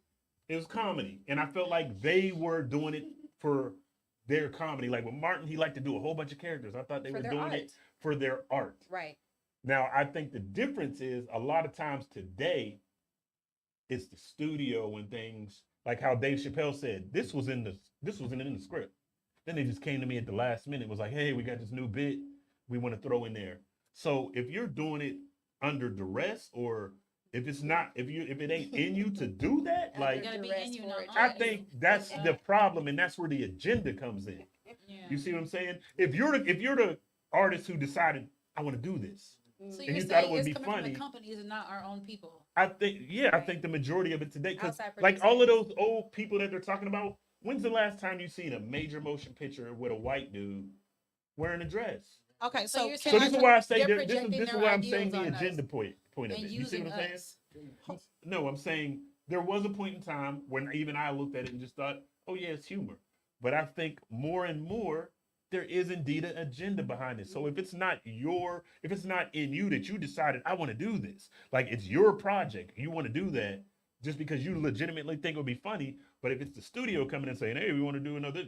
It was comedy. And I felt like they were doing it for their comedy. Like with Martin, he liked to do a whole bunch of characters. I thought they were doing it for their art. Right. Now, I think the difference is a lot of times today, it's the studio when things like how Dave Chappelle said, this wasn't in the script. Then they just came to me at the last minute, was like, hey, we got this new bit we want to throw in there. So if you're doing it under duress, or if it ain't in you to do that, like I think that's the problem, and that's where the agenda comes in. Yeah. You see what I'm saying? If you're the artist who decided I want to do this, so and you thought it would be funny, from the companies and not our own people. I think the majority of it today, because like all of those old people that they're talking about, when's the last time you seen a major motion picture with a white dude wearing a dress? Okay, so you're So saying this is why I say this is why I'm saying the agenda point of it. You see what I'm saying? No, I'm saying there was a point in time when even I looked at it and just thought, oh yeah, it's humor. But I think more and more there is indeed an agenda behind it. So if it's not in you that you decided I want to do this, like it's your project, you want to do that just because you legitimately think it would be funny. But if it's the studio coming and saying, hey, we want to do another,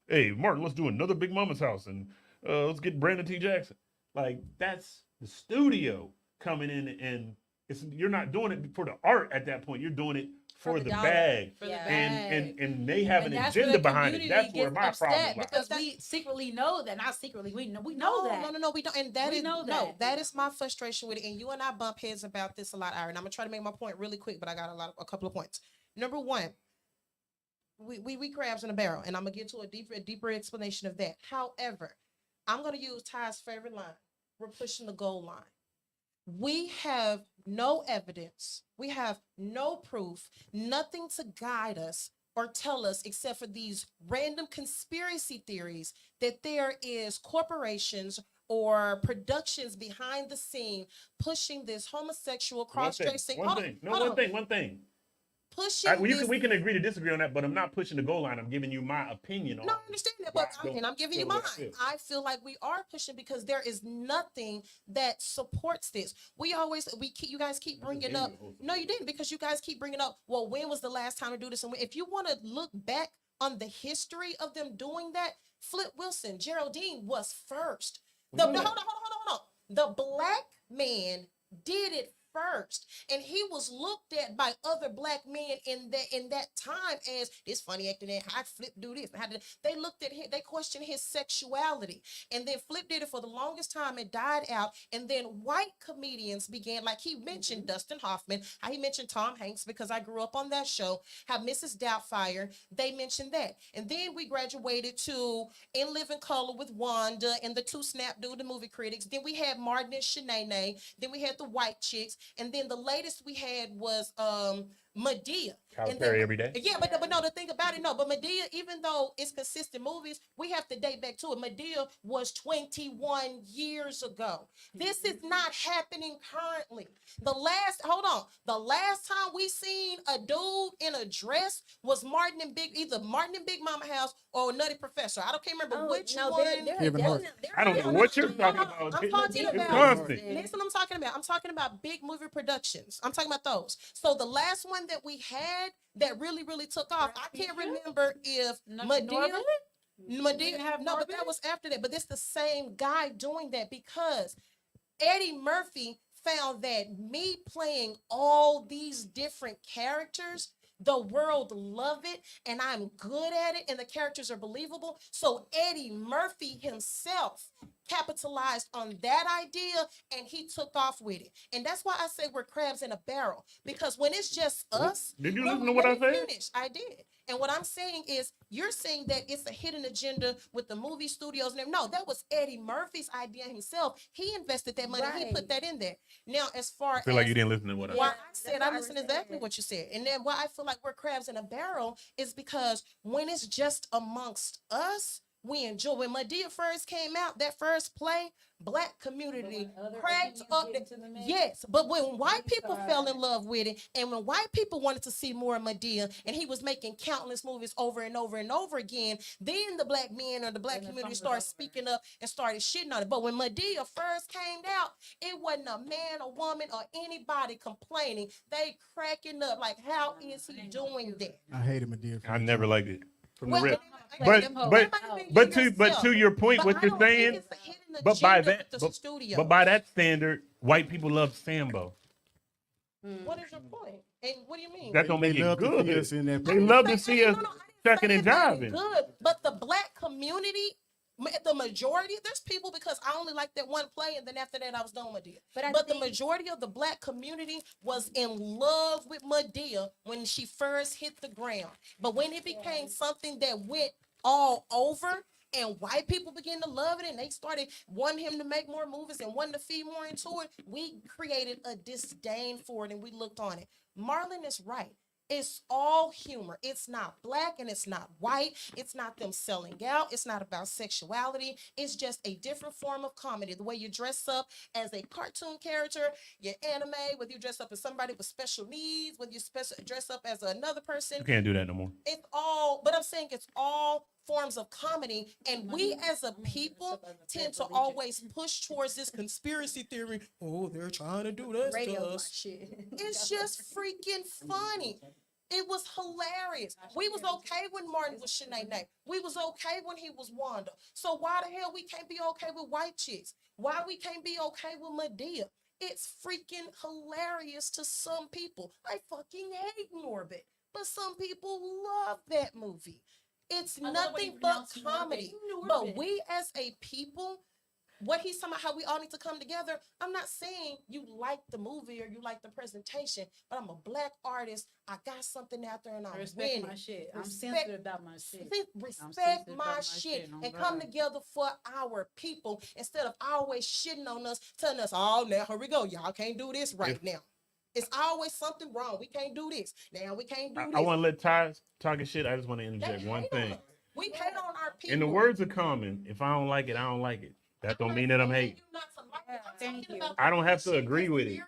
hey Martin, let's do another Big Mama's House and let's get Brandon T. Jackson. Like that's the studio coming in, and you're not doing it for the art at that point. You're doing it for the dollar. bag. For the Yeah. bag. And they have And an that's where agenda the behind it. community That's where gets my problem upset lies. because we secretly know that. Not secretly, we know that. No, we don't. And that We is know no, that. that is my frustration with it. And you and I bump heads about this a lot, Aaron. I'm gonna try to make my point really quick, but I got a couple of points. Number one, we crabs in a barrel, and I'm gonna get to a deeper explanation of that. However, I'm gonna use Ty's favorite line. We're pushing the goal line. We have no evidence, we have no proof, nothing to guide us or tell us except for these random conspiracy theories that there is corporations or productions behind the scene pushing this homosexual cross-dressing. One thing. Pushing We can agree to disagree on that, but I'm not pushing the goal line. I'm giving you my opinion on. No, I understand that, but I'm giving you mine. I feel like we are pushing because there is nothing that supports this. You guys keep bringing up. No, you didn't, because you guys keep bringing up. Well, when was the last time to do this? And if you want to look back on the history of them doing that, Flip Wilson, Geraldine was first. Hold on. The black man did it first, and he was looked at by other black men in that time as this funny acting, and how Flip do this, they looked at him, they questioned his sexuality, and then Flip did it for the longest time. It died out, and then white comedians began, like he mentioned Dustin Hoffman, how he mentioned Tom Hanks, because I grew up on that show, how Mrs. Doubtfire, they mentioned that, and then we graduated to In Living Color with Wanda and the two Snap Dude, the movie critics. Then we had Martin and Shanae. Then we had the white chicks. And then the latest we had was Madea. Calipari every day. Yeah, but no, the thing about it, no, but Madea, even though it's consistent movies, we have to date back to it. Madea was 21 years ago. This is not happening currently. The last time we seen a dude in a dress was either Martin and Big Mama House or Nutty Professor. I can't remember which one. I don't know what you're talking about. I'm talking It's about. constant. Listen, I'm talking about. I'm talking about big movie productions. I'm talking about those. So the last one that we had that really took off, I can't remember if Madea. No, but that was after that. But it's the same guy doing that, because Eddie Murphy found that me playing all these different characters, the world love it, and I'm good at it, and the characters are believable. So Eddie Murphy himself capitalized on that idea, and he took off with it. And that's why I say we're crabs in a barrel, because when it's just us. Did you listen to what I said? I did. And what I'm saying is, you're saying that it's a hidden agenda with the movie studios. And no, that was Eddie Murphy's idea himself. He invested that money. Right. He put that in there. Now, as far I feel like you didn't listen to what I said. I said, I listened exactly what you said. And then why I feel like we're crabs in a barrel is because when it's just amongst us, we enjoy. When Madea first came out, that first play, black community cracked up. Yes, but when white people fell in love with it, and when white people wanted to see more of Madea, and he was making countless movies over and over and over again, then the black men or the black community started speaking up and started shitting on it. But when Madea first came out, it wasn't a man, a woman, or anybody complaining. They cracking up like, how is he doing that? I hated Madea. I never liked it from the rip. But to your point, what you're saying, but by that standard, white people love Sambo. What is your point? And what do you mean? That don't make it good. They love to see us chucking and jiving. Good, but the black community, the majority, there's people, because I only like that one play, and then after that I was done with Madea. But the majority of the black community was in love with Madea when she first hit the ground. But when it became something that went all over, and white people began to love it, and they started wanting him to make more movies and wanting to feed more into it, we created a disdain for it, and we looked on it. Marlon is right. It's all humor. It's not black and it's not white. It's not them selling out. It's not about sexuality. It's just a different form of comedy. The way you dress up as a cartoon character, your anime, whether you dress up as somebody with special needs, whether you dress up as another person. You can't do that no more. It's all, but I'm saying it's all forms of comedy, and we as a people tend to always push towards this conspiracy theory. Oh, they're trying to do this to us. It's just freaking funny. It was hilarious. We was okay when Martin was Shanae. We was okay when he was Wanda. So why the hell we can't be okay with white chicks? Why we can't be okay with Madea? It's freaking hilarious to some people. I fucking hate Norbit, but some people love that movie. It's nothing but comedy. But we as a people, what he's talking about, how we all need to come together. I'm not saying you like the movie or you like the presentation, but I'm a black artist. I got something out there and I'm Respect winning. my shit. I'm Respect- sensitive about my shit. Respect my shit and come together for our people instead of always shitting on us, telling us, oh, now here we go. Y'all can't do this right now. It's always something wrong. We can't do this. Now we can't do this. I want to let Ty talking shit. I just want to interject They one hate on thing. us. We hate on our people. In the words of Common, if I don't like it, I don't like it. That don't mean that I'm hating. Thank you. I don't have to agree with it.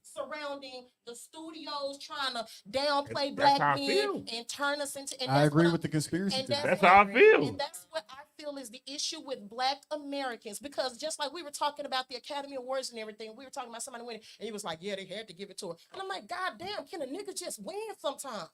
Surrounding the studios trying to downplay That's black how I men feel. and turn us into. And I that's agree what with the conspiracy and theory. That's how I feel. And that's what I feel is the issue with black Americans, because just like we were talking about the Academy Awards and everything, we were talking about somebody winning, and he was like, yeah, they had to give it to her. And I'm like, God damn, can a nigga just win sometime?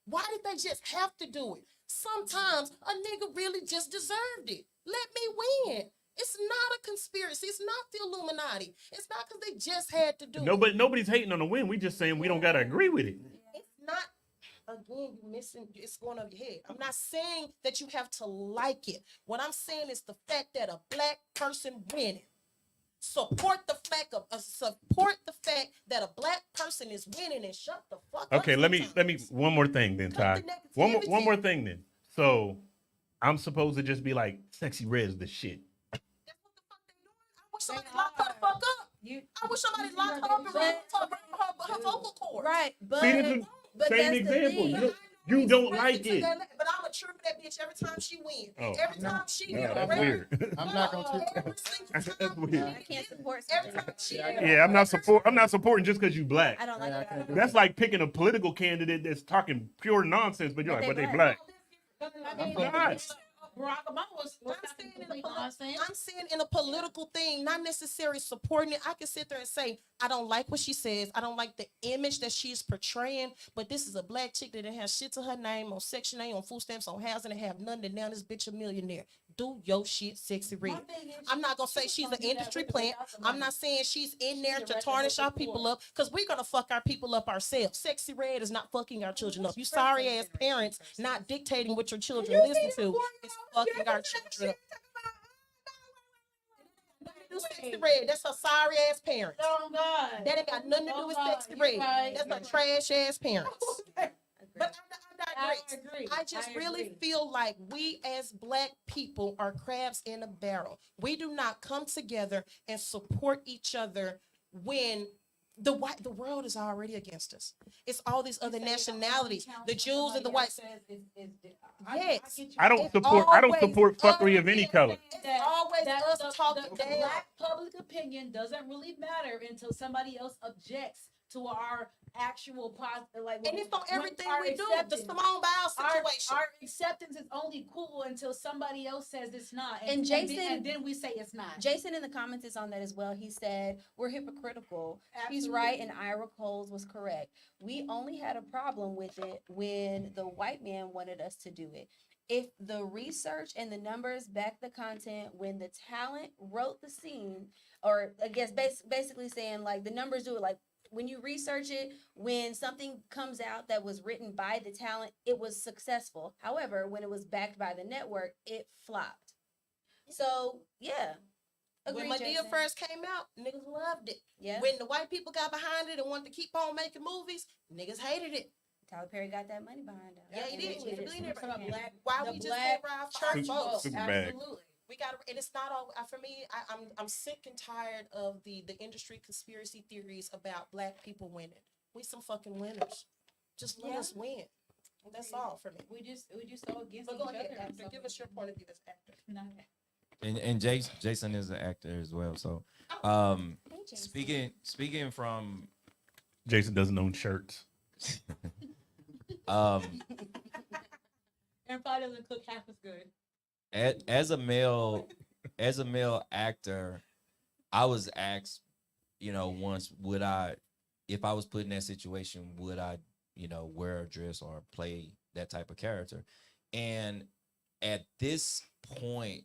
Why did they just have to do it? Sometimes a nigga really just deserved it. Let me win. It's not a conspiracy. It's not the Illuminati. It's not because they just had to do it. Nobody's hating on the win. We just saying we don't gotta agree with it. It's not. Again, you missing. It's going over your head. I'm not saying that you have to like it. What I'm saying is the fact that a black person winning. Support the fact that a black person is winning and shut the fuck up. Okay, let me one more thing then, Ty. One more thing then. So I'm supposed to just be like, Sexy Red's the shit. I wish somebody locked her the fuck up. I wish somebody locked her up and removed her vocal cords. Right, but See, this is but same that's the example. thing. You don't like it. But I'm a trip for that bitch every time she wins. Oh. Every time she No, wins. that's weird. I'm not gonna trip. That's weird. I can't support Every something. time she Yeah, I'm not supporting just because you black. I don't like it. That's like picking a political candidate that's talking pure nonsense, but you're like, but they black. I'm saying in a political thing, not necessarily supporting it. I can sit there and say, I don't like what she says. I don't like the image that she's portraying, but this is a black chick that didn't have shit to her name on Section 8, on food stamps, on housing, and have none, and now this bitch a millionaire. Do your shit, Sexy Red. I'm not going to say she's an industry plant. I'm not saying she's in there to tarnish our people up, because we're going to fuck our people up ourselves. Sexy Red is not fucking our children up. You sorry ass parents not dictating what your children listen to. It's fucking our children up. Sexy Red, that's her sorry ass parents. Oh God. That ain't got nothing to do with Sexy Red. That's her trash ass parents. But I digress. I just really feel like we as black people are crabs in a barrel. We do not come together and support each other when the world is already against us. It's all these other nationalities, the Jews and the whites. Yes. I don't support fuckery of any color. It's always us talking down. Black public opinion doesn't really matter until somebody else objects to our actual positive, like, and it's on everything we do. The Simone Biles situation. Our acceptance is only cool until somebody else says it's not, And Jason, and then we say it's not. Jason in the comments is on that as well. He said we're hypocritical. Absolutely. He's right, and Ira Coles was correct. We only had a problem with it when the white man wanted us to do it. If the research and the numbers back the content, when the talent wrote the scene, or I guess basically saying like the numbers do it, like when you research it, when something comes out that was written by the talent, it was successful. However, when it was backed by the network, it flopped. So yeah. When Madea first came out, niggas loved it. Yeah. When the white people got behind it and wanted to keep on making movies, niggas hated it. Tyler Perry got that money behind him. Yeah, he did. He's a billionaire. Why we just can't ride for our folks? Super bag. Absolutely. We got, and it's not all for me. I'm sick and tired of the industry conspiracy theories about black people winning. We some fucking winners. Just let us win. That's all for me. We just so against But each go other. ahead, actor. Give us your point of view as actor. And Jason is an actor as well. So, speaking from Jason doesn't own shirts. And probably doesn't cook half as good. As a male actor, I was asked, once, would I, if I was put in that situation, would I, wear a dress or play that type of character? And at this point,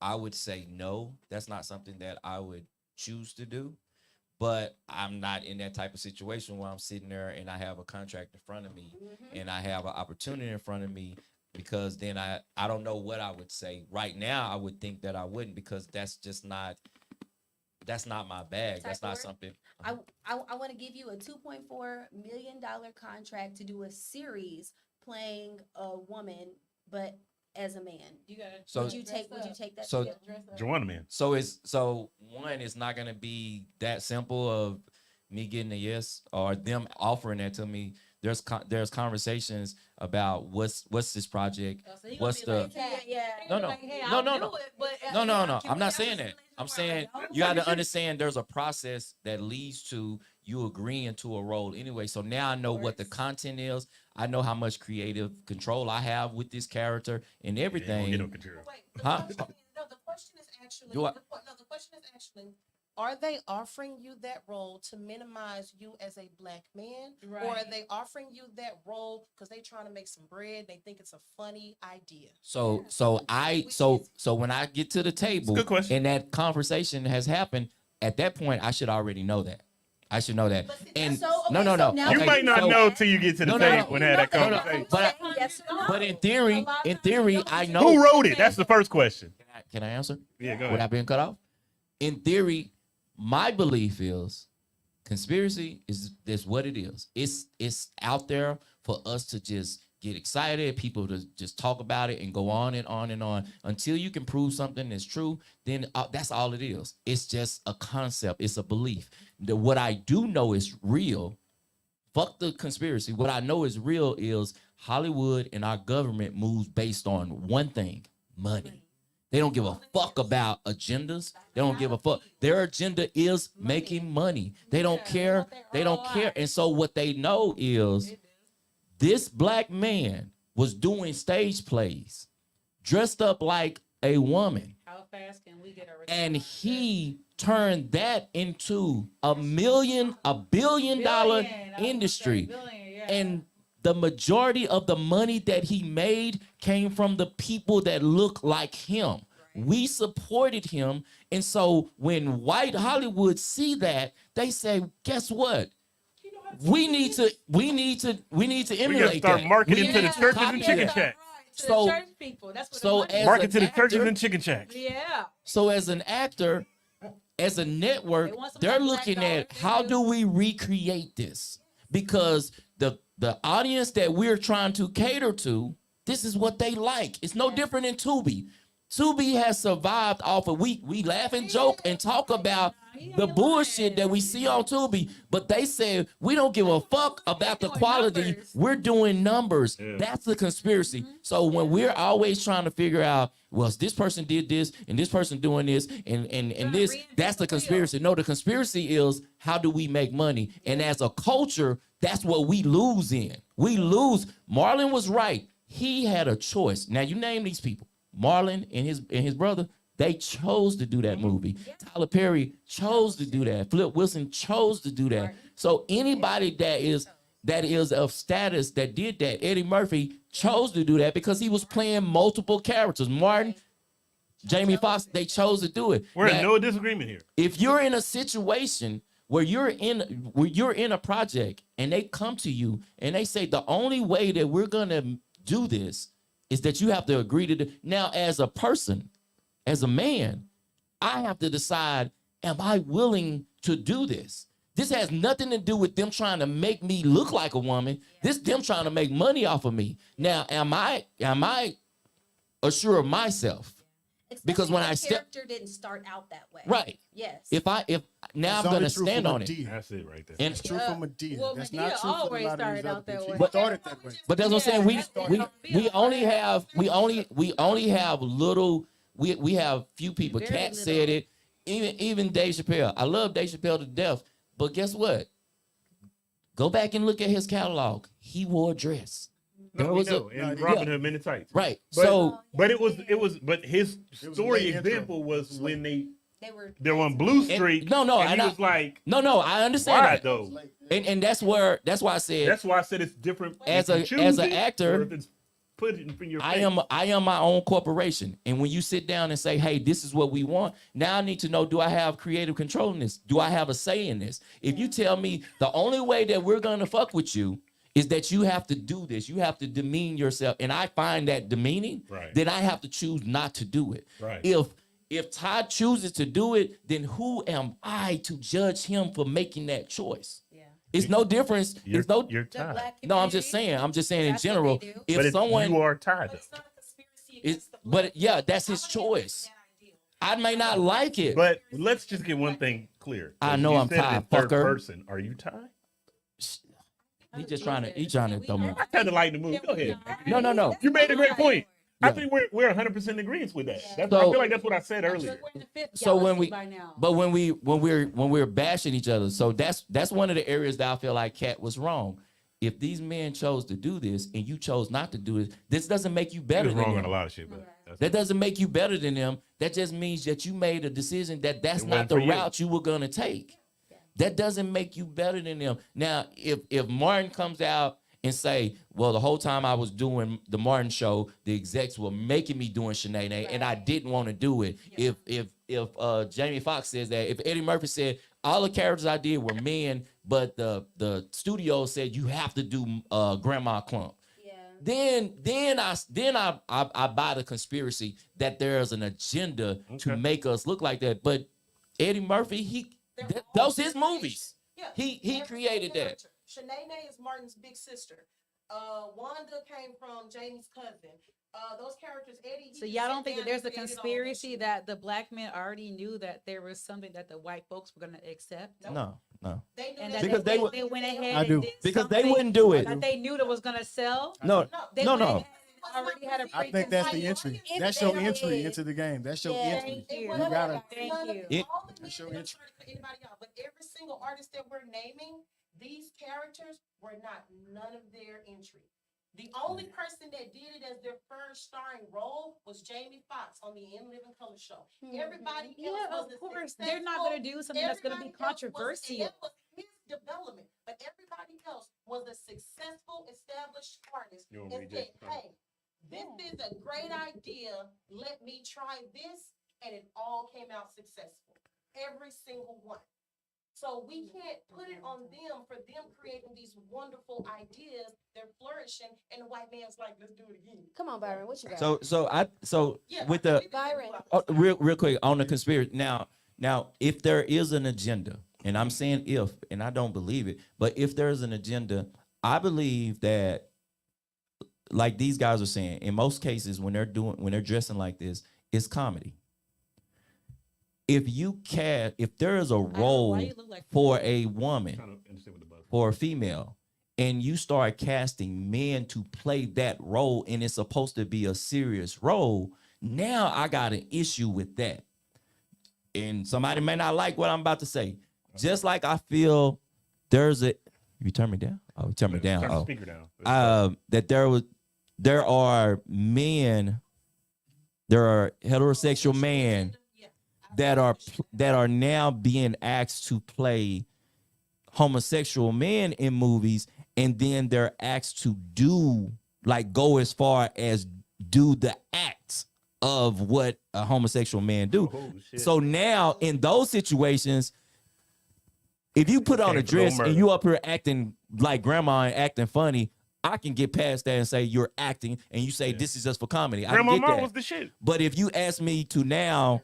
I would say no. That's not something that I would choose to do. But I'm not in that type of situation where I'm sitting there and I have a contract in front of me and I have an opportunity in front of me, because then I don't know what I would say. Right now, I would think that I wouldn't, because that's not my bag. That's not something. I want to give you a $2.4 million contract to do a series playing a woman, but as a man. So would you take that? So Joanna, man. So one, it's not gonna be that simple of me getting a yes or them offering that to me. There's conversations about what's this project, what's the no. I'm not saying that. I'm saying you got to understand there's a process that leads to you agreeing to a role anyway. So now I know what the content is. I know how much creative control I have with this character and everything. Wait, the question is actually, are they offering you that role to minimize you as a black man? Right. Or are they offering you that role because they trying to make some bread? They think it's a funny idea. So when I get to the table and that conversation has happened, at that point I should already know that. I should know that. And no. You might not know till you get to the table and have that conversation. But in theory, I know. Who wrote it? That's the first question. Can I answer? Yeah, go ahead. Without being cut off? In theory, my belief is conspiracy is what it is. It's out there for us to just get excited, people to just talk about it and go on and on and on until you can prove something is true. Then that's all it is. It's just a concept. It's a belief. What I do know is real. Fuck the conspiracy. What I know is real is Hollywood and our government moves based on one thing: money. They don't give a fuck about agendas. They don't give a fuck. Their agenda is making money. They don't care. They don't care. And so what they know is this black man was doing stage plays, dressed up like a woman. How fast can we get a response? And he turned that into a billion dollar industry. And the majority of the money that he made came from the people that look like him. We supported him. And so when white Hollywood see that, they say, guess what? We need to emulate that. We got to start marketing to the churches and chicken shacks. So market to the churches and chicken shacks. Yeah. So as an actor, as a network, they're looking at how do we recreate this? Because the audience that we're trying to cater to, this is what they like. It's no different than Tubi. Tubi has survived off of we laugh and joke and talk about the bullshit that we see on Tubi, but they say we don't give a fuck about the quality. We're doing numbers. Yeah. That's the conspiracy. So when we're always trying to figure out, well, this person did this and this person doing this and this, that's the conspiracy. No, the conspiracy is how do we make money? And as a culture, that's what we lose in. We lose. Marlon was right. He had a choice. Now you name these people. Marlon and his brother, they chose to do that movie. Yeah. Tyler Perry chose to do that. Flip Wilson chose to do that. Right. So anybody that is of status that did that, Eddie Murphy chose to do that because he was playing multiple characters. Martin, Jamie Foxx, they chose to do it. We're in no disagreement here. If you're in a situation where you're in a project and they come to you and they say the only way that we're gonna do this is that you have to agree to do. Now, as a person, as a man, I have to decide, am I willing to do this? This has nothing to do with them trying to make me look like a woman. This them trying to make money off of me. Now, am I assured of myself? Because when I character didn't start out that way. Right. Yes. If now I'm gonna stand on it. That's it right there. And it's true for Medea. Well, that's Medea not true always for a lot started of these out other that people. way. She started that way. But that's what I'm saying. We only have few people. Very Kat little. said it. Even Dave Chappelle. I love Dave Chappelle to death. But guess what? Go back and look at his catalog. He wore a dress. No, we know. And Robin Hood Men in Tights. Right. But his story example was when they were on Blue Street. And he was like, No, I understand why that. though? And that's why I said it's different. As an actor, put it in your I face. am my own corporation. And when you sit down and say, hey, this is what we want, now I need to know, do I have creative control in this? Do I have a say in this? If you tell me the only way that we're gonna fuck with you is that you have to do this, you have to demean yourself, and I find that demeaning, Right. then I have to choose not to do it. Right. If Todd chooses to do it, then who am I to judge him for making that choice? Yeah. It's no difference. You're You're Todd. no, I'm just saying in That's what general. they do. If someone you are Todd. But it's not a conspiracy against the but black yeah, man. that's his I'm gonna give choice. you that idea. I may not like it. But let's just get one thing clear. I know You I'm said it in Todd, third fucker. person. Are you Todd? He trying to throw me. I kind of like the movie. Go ahead. No. You made a great point. I Yeah. think we're 100% in agreement with that. I So- feel like that's what I said earlier. So when we're bashing each other, so that's one of the areas that I feel like Kat was wrong. If these men chose to do this and you chose not to do it, this doesn't make you He better was than wrong them. on a lot of shit, but That doesn't make you better than them. That just means that you made a decision that's It not wasn't the for you. route you were gonna take. That doesn't make you better than them. Now, if Martin comes out and say, well, the whole time I was doing the Martin show, the execs were making me doing Shanae, and I didn't want to do it. Yeah. If Jamie Foxx says that, if Eddie Murphy said all the characters I did were men, but the studio said you have to do Grandma Clump. Then I buy the conspiracy that there's an agenda to make us look like that. But Eddie Murphy, those his movies. Yeah, He created that. Shanae is Martin's big sister. Wanda came from Jamie's cousin. Those characters, Eddie. So y'all don't think that there's a conspiracy that the black men already knew that there was something that the white folks were gonna accept? No. They knew And that that Because they would- they went ahead I and do. did Because they something wouldn't do it. that they knew that was gonna sell. No. They No. went ahead and already had a I think that's the preconceived- entry. If That's they your don't entry get- into the game. That's your Yeah. entry. Thank you. You gotta. Thank you. It- All the men, That's your I'm entry. trying to put anybody out, but every single artist that we're naming, these characters were not none of their entry. The only person that did it as their first starring role was Jamie Foxx on the In Living Color show. Everybody else Yeah, was of a course. They're not gonna do something that's gonna be everybody else was- controversial. and that was his development, but everybody else was a successful, established artist You and want me said, to- hey, this is a great idea. Let me try this. And it all came out successful. Every single one. So we can't put it on them for them creating these wonderful ideas. They're flourishing, and the white man's like, let's do it again. Come on, Byron, what you got? So Yeah, with I the believe Byron. real quick on the conspiracy. Now, if there is an agenda, and I'm saying if, and I don't believe it, but if there's an agenda, I believe that, like these guys are saying, in most cases when they're dressing like this, it's comedy. If there is a role why you look like- for a woman, Trying to understand what the buzz. for a female, and you start casting men to play that role, and it's supposed to be a serious role, now I got an issue with that. And somebody may not like what I'm about to say. Just like I feel there's a you turn me down? Oh, turn me down. Turn the Oh. speaker down. That there are men, there are heterosexual men that are now being asked to play homosexual men in movies, and then they're asked to go as far as do the acts of what a homosexual man do. Oh, shit. So now in those situations, if you put on a Can't blow dress murder. and you up here acting like grandma and acting funny, I can get past that and say you're acting, and you say this is just for comedy. I Grandma get Ma that. was the shit. But if you ask me to now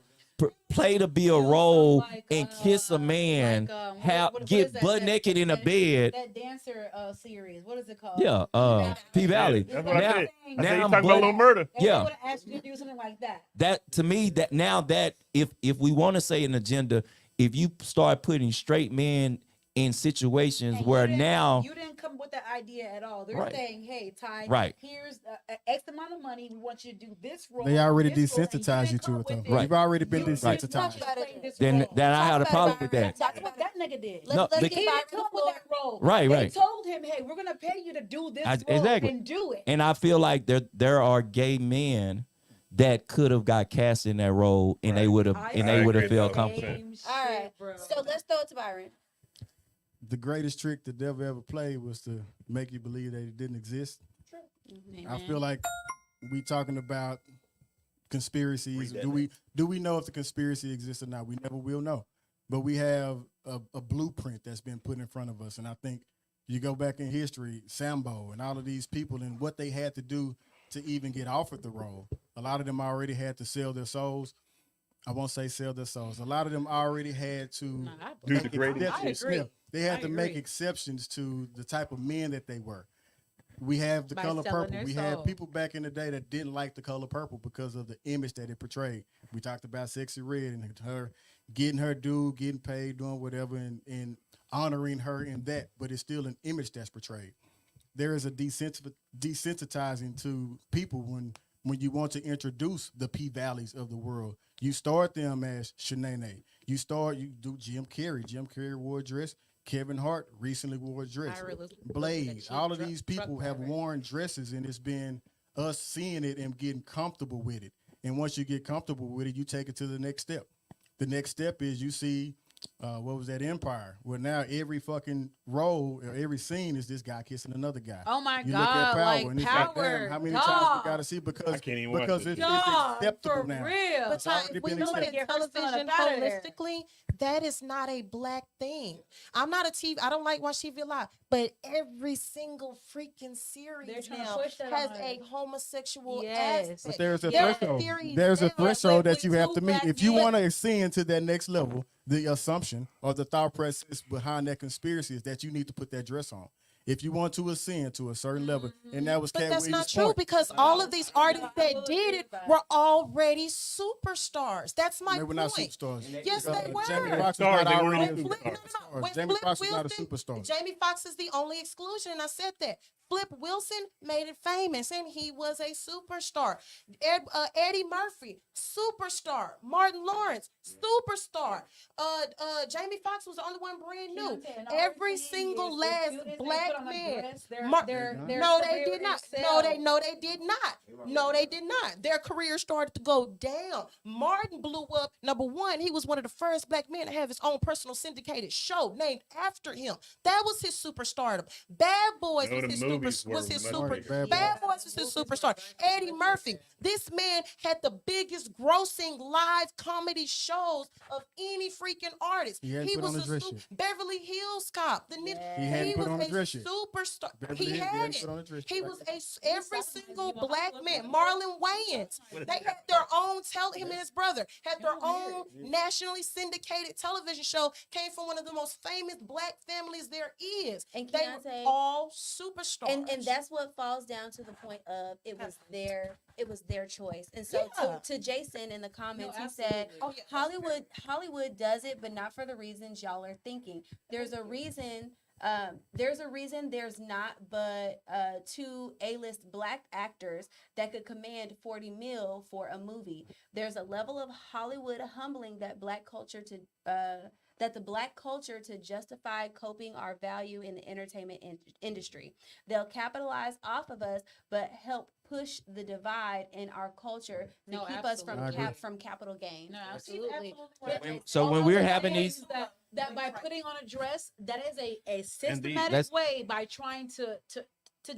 play to be a role like, and kiss a man, what is get that- butt that- naked in a that- bed, That dancer series, what is it called? yeah, P Valley. That's what I said. I said, now you I'm talking about butt- little murder. And Yeah. they would have asked you to do something like that. That to me, that now that if we want to say an agenda, if you start putting straight men in situations And where you didn't- now you didn't come with that idea at all. They're Right. saying, "Hey, Ty, Right. here's X amount of money. We want you to do this role." They already this role, and desensitized you didn't to come it, though. with Right. You've already been You just desensitized. played this then role. I had a Talk problem about with it, that. That's what that nigga did. No, Let's the- get He Byron didn't come on the with floor. that role. Right, They right. told him, "Hey, we're gonna pay you to do this role exactly. and do it." And I feel like there are gay men that could have got cast in that role, and they would have I felt agree. comfortable. Same All right, shit, bro. so let's throw it to Byron. The greatest trick the devil ever played was to make you believe that it didn't exist. I feel like we talking about conspiracies. Do we know if the conspiracy exists or not? We never will know. But we have a blueprint that's been put in front of us. And I think you go back in history, Sambo and all of these people and what they had to do to even get offered the role. A lot of them already had to sell their souls. I won't say sell their souls. A lot of them already had to Do the great exceptions. Yeah, they had to make exceptions to the type of men that they were. We have the By color selling purple. their We soul. had people back in the day that didn't like the color purple because of the image that it portrayed. We talked about Sexy Red and her getting her due, getting paid, doing whatever, and honoring her in that. But it's still an image that's portrayed. There is a desensitizing to people when you want to introduce the P-Valleys of the world. You start them as Shanae. You do Jim Carrey. Jim Carrey wore a dress. Kevin Hart recently wore a dress. Blade. All of these people have worn dresses, and it's been us seeing it and getting comfortable with it. And once you get comfortable with it, you take it to the next step. The next step is you see, what was that, Empire? Well, now every fucking role or every scene is this guy kissing another guy. Oh my you God! look at Like and it's Power. like, damn, how many dog. times we got to see I can't even watch it. it's Dog, acceptable for now. real. But It's already if we been look accepted. at television holistically, that is not a black thing. I'm not a TV. I don't like watch TV a lot, but every single freaking series now has a homosexual aspect. But there's a There are threshold. theories There's a now threshold with that you have two to meet. black If you men. want to ascend to that next level, the assumption or the thought process behind that conspiracy is that you need to put that dress on. If you want to ascend to a certain level, and that was But Cat that's not Williams' true point. because all of these artists that did it were already superstars. That's my They were point. not superstars. Yes, they were. Jamie Foxx was Stars, not they already weren't a superstars. superstar. When Jamie Flip Foxx was not a Wilson- superstar. Jamie Foxx is the only exclusion, and I said that. Flip Wilson made it famous, and he was a superstar. Eddie Murphy, superstar. Martin Lawrence, superstar. Jamie Foxx was the only one brand new. Every single last black man. No, they did not. No, they did not. No, they did not. Their career started to go down. Martin blew up. Number one, he was one of the first black men to have his own personal syndicated show named after him. That was his superstardom. Bad Boys No, was the his movies were was his much super. bigger. Bad Boys was his superstar. Eddie Murphy. This man had the biggest grossing live comedy shows of any freaking artist. He hadn't put on was a dress yet. Beverly Hills Cop. He hadn't put on a dress yet. Superstar. Beverly He Hills, had put on a dress it. He yet. was every single black man. Marlon Wayans. They had their own him and his brother had their own nationally syndicated television show. Came from one of the most famous black families there is. And They Keontae- were all superstars. And that's what falls down to the point of it was their choice. And so Yeah. to Jason in the comments, he said Hollywood does it, but not for the reasons y'all are thinking. There's a reason there's not but two A-list black actors that could command 40 mil for a movie. There's a level of Hollywood humbling that the black culture to justify coping our value in the entertainment industry. They'll capitalize off of us, but help push the divide in our culture to keep us from capital gain. No, absolutely. So when we're having these, that by putting on a dress, that is a systematic that's- way by trying to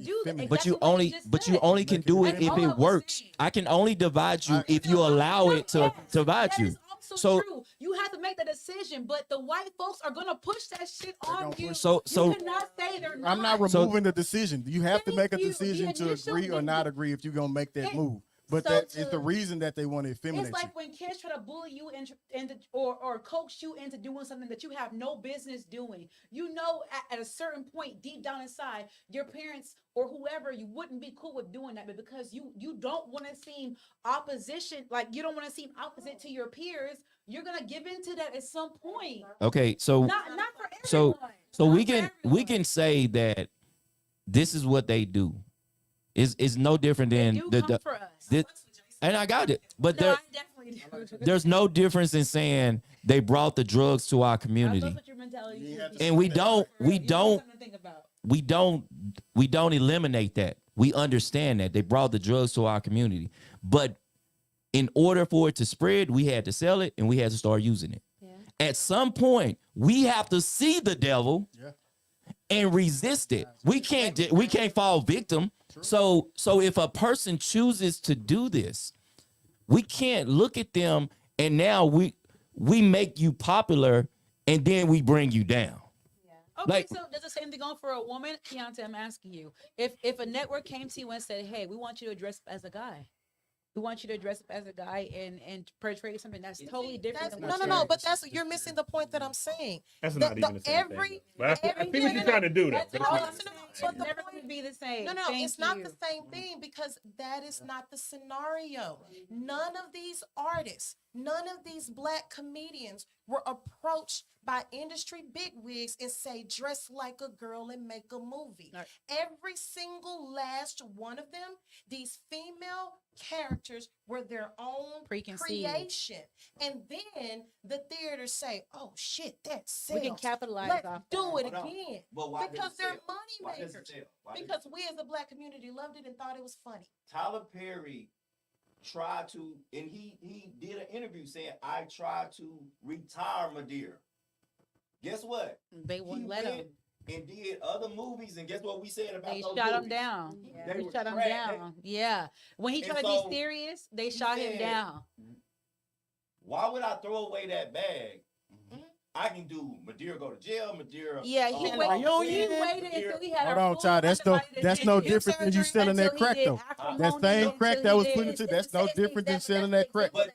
do that. but you Exactly what only just but you said. only can do it if All I it was works. saying. I can only divide you if you allow it to divide That you. is also So true. You have to make the decision, but the white folks are gonna push that shit on you. So you cannot say they're not. I'm not removing the decision. You have to make a Thank you. decision The to initial- agree or not agree if you're gonna make that move. But So that is to- the reason that they want to effeminate It's like you. when kids try to bully you into or coax you into doing something that you have no business doing. You know, at a certain point, deep down inside, your parents or whoever, you wouldn't be cool with doing that, but because you don't want to seem opposition, like you don't want to seem opposite to your peers, you're gonna give into that at some point. okay, so Not for so everyone. so Not we for can everyone. say that this is what they do. It's no different They than do the come for us. and I got it. But No, there, I definitely do. there's no difference in saying they brought the drugs to our community. That's what your mentality is. And we don't Something to think about. we don't eliminate that. We understand that they brought the drugs to our community. But in order for it to spread, we had to sell it and we had to start using it. Yeah. At some point, we have to see the devil and resist it. We can't fall victim. So if a person chooses to do this, we can't look at them and now we make you popular and then we bring you down. Okay, Like- so does the same thing go for a woman? Keontae, I'm asking you. If a network came to you and said, hey, we want you to dress up as a guy. We want you to dress up as a guy and portray something that's totally different. Than what No, but you're missing the point that I'm saying. That's not even the same thing. But I see what you're trying to do, though. That's But all it's I'm not- saying. It's never going to be the same. No, Thank it's not you. the same thing because that is not the scenario. None of these artists, none of these black comedians were approached by industry bigwigs and say, dress like a girl and make a movie. Right. Every single last one of them, these female characters were their own Preconceived. creation. And then the theaters say, oh shit, that We sells. can capitalize Let's off do that. it Hold on. again. But why does Because it they're sell? money Why does it makers. sell? Why does it Because we as a black community loved it and thought it was funny. Tyler Perry tried to, and he did an interview saying, I tried to retire Madeira. Guess what? They wouldn't He let him. went and did other movies, and guess what we said about They those shot him movies? down. They They were shut him trash. down. Yeah. When he And tried to so be serious, they he shot him said, down. Why would I throw away that bag? I can do Madeira go to jail, Madeira. Yeah, he and waited. all He this, waited Madeira- until he had Hold a on, full Ty. That's no antibody that's that no did different than you surgery selling that until he crack did though. acrimony That same until crack he that was did- put into that's no different than selling that crack. But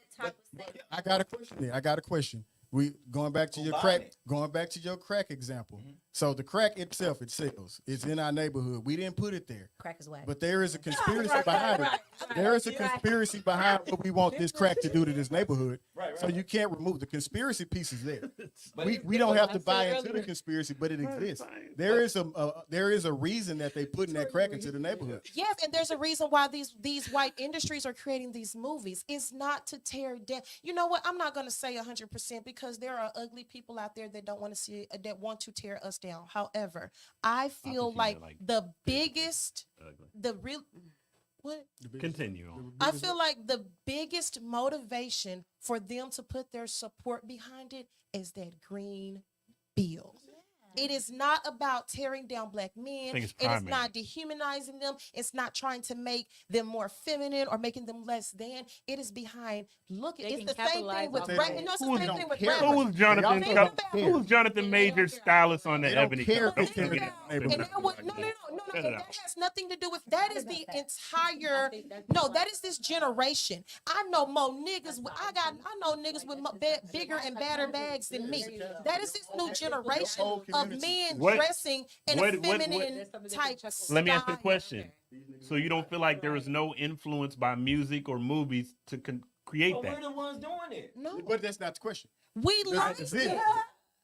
I got a question there. I got a question. We going back to Who your buying crack. it? Going back to your crack example. So the crack itself, it sells. It's in our neighborhood. We didn't put it there, Crack is whack. but there is a conspiracy behind it. There is a conspiracy behind what we want this crack to do to this neighborhood. Right, So right. you can't remove the conspiracy piece is there. But We don't have I to said buy into earlier. the conspiracy, but it exists. fine. There is a reason that they putting that crack into the neighborhood. Yes, and there's a reason why these white industries are creating these movies. It's not to tear down. You know what? I'm not going to say 100% because there are ugly people out there that don't want to see that want to tear us down. However, I feel think like they're, like, the biggest, Ugly. the real, what? Continue on. I feel like the biggest motivation for them to put their support behind it is that green bill. It is not about tearing down black men. think it's It is primary. not dehumanizing them. It's not trying to make them more feminine or making them less than. It is behind. Look, They it's can the same capitalize thing with off rap. of it. No, it's Who the same don't thing with care? rappers. Who was Jonathan? Think about Who was Jonathan Major's stylist on the They don't Ebony? care Don't if they get tear it. down the And neighborhood. that what, no, Cut it and out. that has nothing to do with that. Is the entire no. That is this generation. I know more niggas. I know niggas with bigger and badder bags than me. That is this new generation of men What- dressing in what- a what- feminine type. Let me ask you a style. question. So you don't feel like there is no influence by music or movies to create But we're that? the ones doing it. No, But that's not the question. we Does like it exist? it.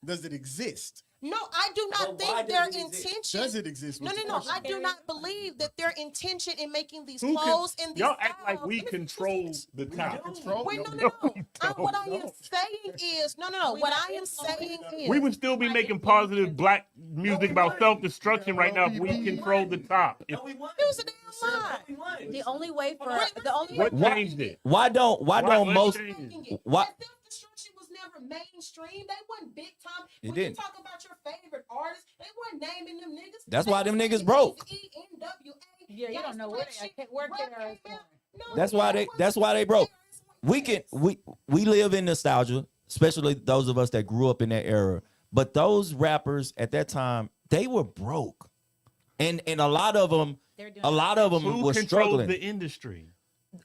Does it exist? No, I do not But why think their does it exist? intention. Does it exist? No, was no, the no. question. I do not believe that their intention in making these Who can- clothes and these y'all act like styles- we Let me finish control this. the top. Control? Wait, no, No, no, no. we What I don't. am saying is, no. What I am saying is, We would still be making positive black music about self-destruction right now if we control the top. If, No, we won. it was a damn lie. We won. The only way for what changed it? Why don't Why- most Making it. why That self-destruction was never mainstream. They wasn't big time. It When didn't. you talk about your favorite artists, they weren't naming them niggas. That's They why them was niggas saying broke. Eazy-E, NWA, Yeah, you don't know where Gangsta they Rap where shit. they are. Rap came out. No, That's nigga, why it they wasn't that's why they broke. serious. We live in nostalgia, especially those of us that grew up in that era. But those rappers at that time, they were broke. And a lot of them Who were controls struggling. the industry?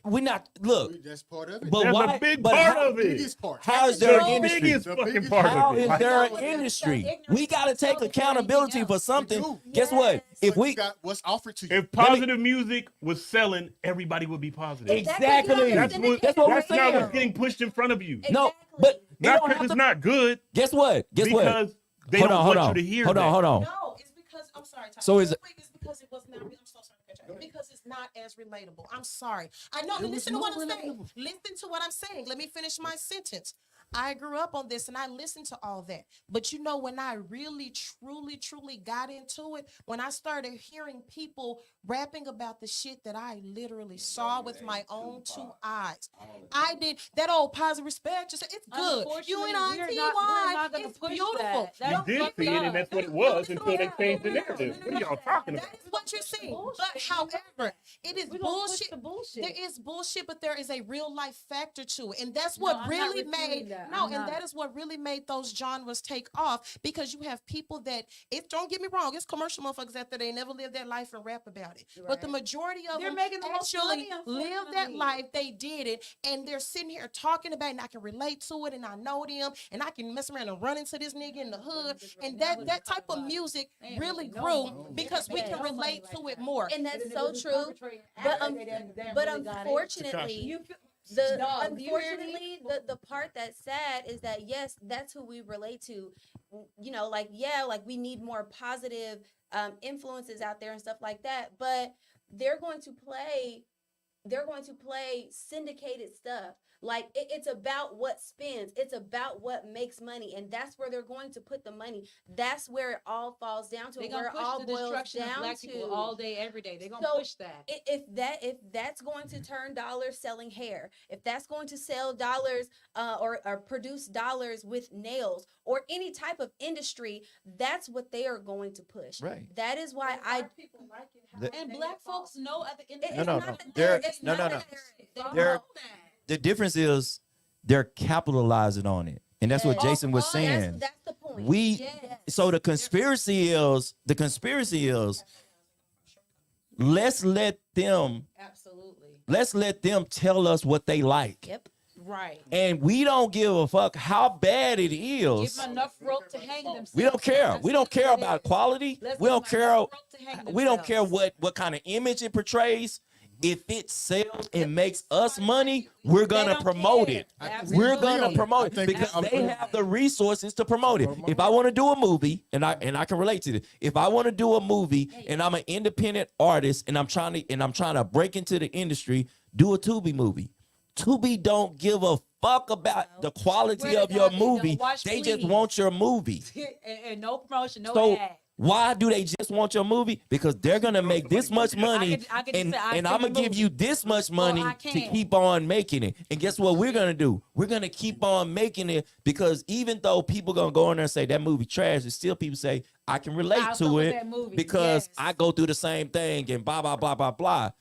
We not look, That's part of it. but That's why a big but part how, of it. Biggest part. how is there an The industry? biggest The fucking biggest part How of it. is Like, there No, an but industry? ignorance We got to is take so accountability anything for else. something. do. Guess what? Yes. If But we you got what's offered to you. if positive music was selling, everybody would be positive. Exactly. That's what That's what we're that's not saying. what's getting pushed in front of you. no, but it Not don't because have it's to, not good, guess what? Guess what? because they Hold don't on, want hold on. you to hear Hold that. on, hold on. No, it's because I'm sorry. Tyler. So is Real it- quick, it's because it was not. I'm so sorry. to cut you off. Because it's not as relatable. I'm sorry. I know. It was Listen to what not I'm saying. relatable. Listen to what I'm saying. Let me finish my sentence. I grew up on this and I listened to all that. But you know, when I really, truly got into it, when I started hearing people rapping about the shit that I literally saw with my own two eyes, I did that old positive respect. Just it's good. We're not gonna It's push beautiful. that. You That's did fucked see it, up. and that's what it was until they changed the narrative. What are y'all talking about? That is what you're saying. But however, it is We're gonna push bullshit. the bullshit. There is bullshit, but there is a real life factor to it. And that's No, what I'm not really refuting made that. no, I'm and not. that is what really made those genres take off because you have people that it don't get me wrong, it's commercial motherfuckers out there, they never live that life and rap about it. But the majority of They're them making the most actually money, live that unfortunately. life. They did it, and they're sitting here talking about it, and I can relate to it, and I know them, and I can mess around and run into this nigga in the hood. And that type of music really grew because we can relate to it more. And that's so true. But unfortunately, the part that's sad is that yes, that's who we relate to. You know, like like we need more positive influences out there and stuff like that. But they're going to play syndicated stuff. Like it's about what spins, it's about what makes money, and that's where they're going to put the money. That's where it all falls down to. They're Where gonna it all push the boils destruction of down black to people all day, every day. They're gonna So, push that. if that's going to turn dollars selling hair, if that's going to sell dollars or produce dollars with nails or any type of industry, that's what they are going to push. Right. That is why And black folks know at the end of the It's No, not no. that They're it's no, not no, no. that They They're- know that. The difference is they're capitalizing on it, and that's what Yes. Jason was saying. That's the point. We Yes. so the conspiracy is let's let them Absolutely. tell us what they like. Yep. Right. And we don't give a fuck how bad it Give is. them enough rope to hang themselves. We don't care. That's We don't what care it about is. quality. Let's We give don't them care. enough rope to hang We don't care themselves. what kind of image it portrays. If it sells and makes us money, we're gonna don't promote care. it. Absolutely. We're gonna promote I it think because that- they have the resources to promote it. If I want to do a movie, and I can relate to it. If I want to do a movie and I'm an independent artist and I'm trying to break into the industry, do a Tubi movie. Tubi don't give a fuck about the quality Swear to of your God, they don't. movie. Watch They just Please. want your movie. and no promotion, no So ad. why do they just want your movie? Because they're gonna make this much money, I could and just say, I I'm seen gonna the give movie. you this much money I to can. keep on making it. And guess what we're gonna do? We're gonna keep on making it because even though people gonna go in there and say that movie trash, it's still people say I can relate I fuck to with it that movie. because Yes. I go through the same thing and blah blah blah blah blah.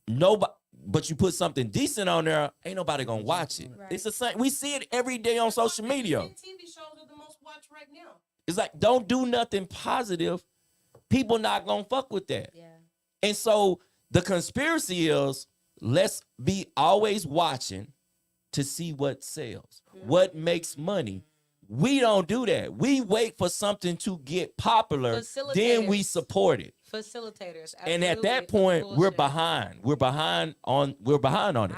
Nobody. But you put something decent on there, ain't nobody gonna watch it. Right. It's the same. We see it every day on social media. TV shows are the most watched right now. It's like don't do nothing positive. People not gonna fuck with that. Yeah. And so the conspiracy is let's be always watching to see what sells, what makes money. We don't do that. We wait for something to get popular, then we Facilitators. support it. Facilitators. And at absolutely. that point, we're Bullshit. behind. We're behind on it.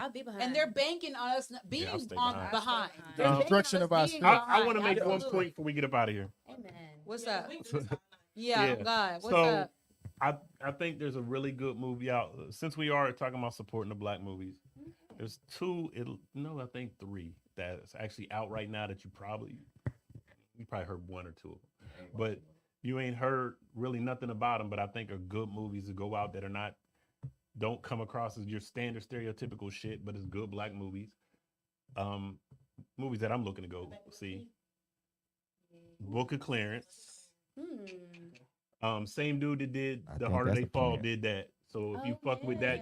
I'll be behind. And they're banking on us being I'll stay on behind. behind. The They're banking destruction on of us our being spirit. I want to behind. make one Absolutely. point before we get up out of here. Amen. What's up? Yeah. Yeah, God. What's So, up? I think there's a really good movie out. Since we are talking about supporting the black movies, there's I think three that's actually out right now that you probably heard one or two of them, but you ain't heard really nothing about them. But I think are good movies to go out that don't come across as your standard stereotypical shit, but it's good black movies. Movies that I'm looking to go see. Book of Clarence. Same dude that did I The think Harder that's They a Fall plan. did that. So if you fuck with that,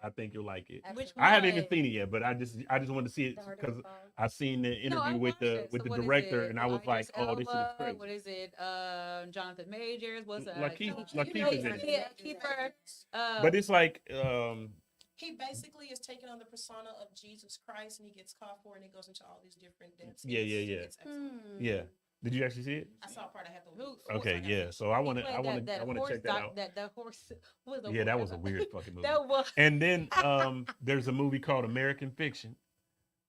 I think you'll like it. Which I haven't even one? seen it yet, but I just wanted to see it The Harder because They Fall. I seen the interview I with watched the it. So what is director, it? and I was like, Idris oh, this is Elba? crazy. What is it? Jonathan Majors. What's Lakeith you is in it. Kiefer. But it's like He basically is taking on the persona of Jesus Christ, and he gets caught for it, and he goes into all these different depths. Yeah. It's excellent. Yeah. Did you actually see it? I saw part. I had the Okay, yeah. So I want to check that out. That horse was Yeah, that was a weird fucking movie. That was. And then there's a movie called American Fiction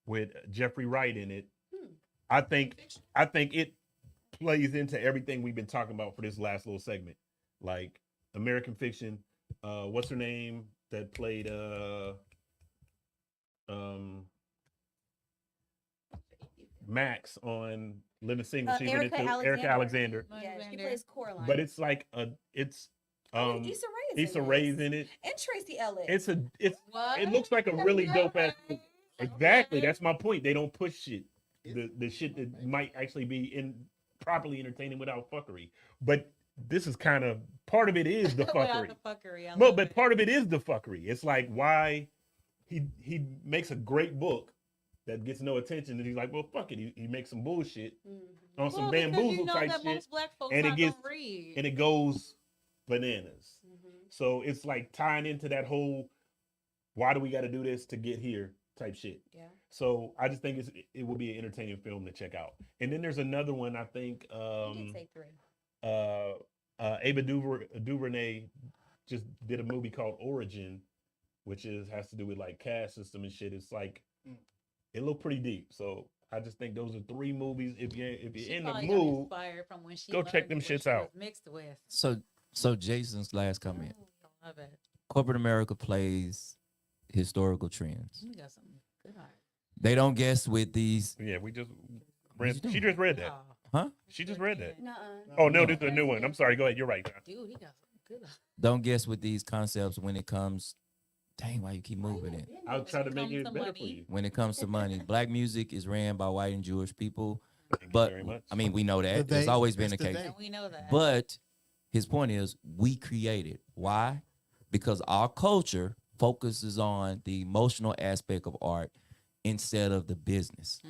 with Jeffrey Wright in it. I think it plays into everything we've been talking about for this last little segment. Like American Fiction, what's her name that played Max on Living Single. She went Erica into Erica Alexander. Yeah, she plays Coraline. But it's like it's Issa Rae's Issa in Rae's this. in it. And Tracy Ellis. It looks like a really dope ass movie. Exactly, that's my point. They don't push shit. The shit that might actually be properly entertaining without fuckery. But this is kind of part of it is the fuckery. No, but part of it is the fuckery. It's like why he makes a great book that gets no attention, and he's like, well, fuck it. He makes some bullshit on some bamboozle type shit, and it goes bananas. So it's like tying into that whole, why do we got to do this to get here type shit. Yeah. So I just think it will be an entertaining film to check out. And then there's another one, I think. You did say 3. Ava DuVernay just did a movie called Origin, which has to do with like caste system and shit. It's like it looked pretty deep. So I just think those are 3 movies. If you're in the mood, from when she go check them shits out. Mixed with. So Jason's last comment. Love it. Corporate America plays historical trends. You got some good art. They don't guess with these. Yeah, we just read. She just read that. Huh? She just read that. Nuh-uh. Oh no, this is a new one. I'm sorry. Go ahead. You're right. Dude, he got some good art. Don't guess with these concepts when it comes. Dang, why you keep moving it? I'll try to make it better for you. When it comes to money, black music is ran by white and Jewish people. Thank But you very much. I mean, we know that. It's always been the case. And we know that. But his point is, we created. Why? Because our culture focuses on the emotional aspect of art instead of the business.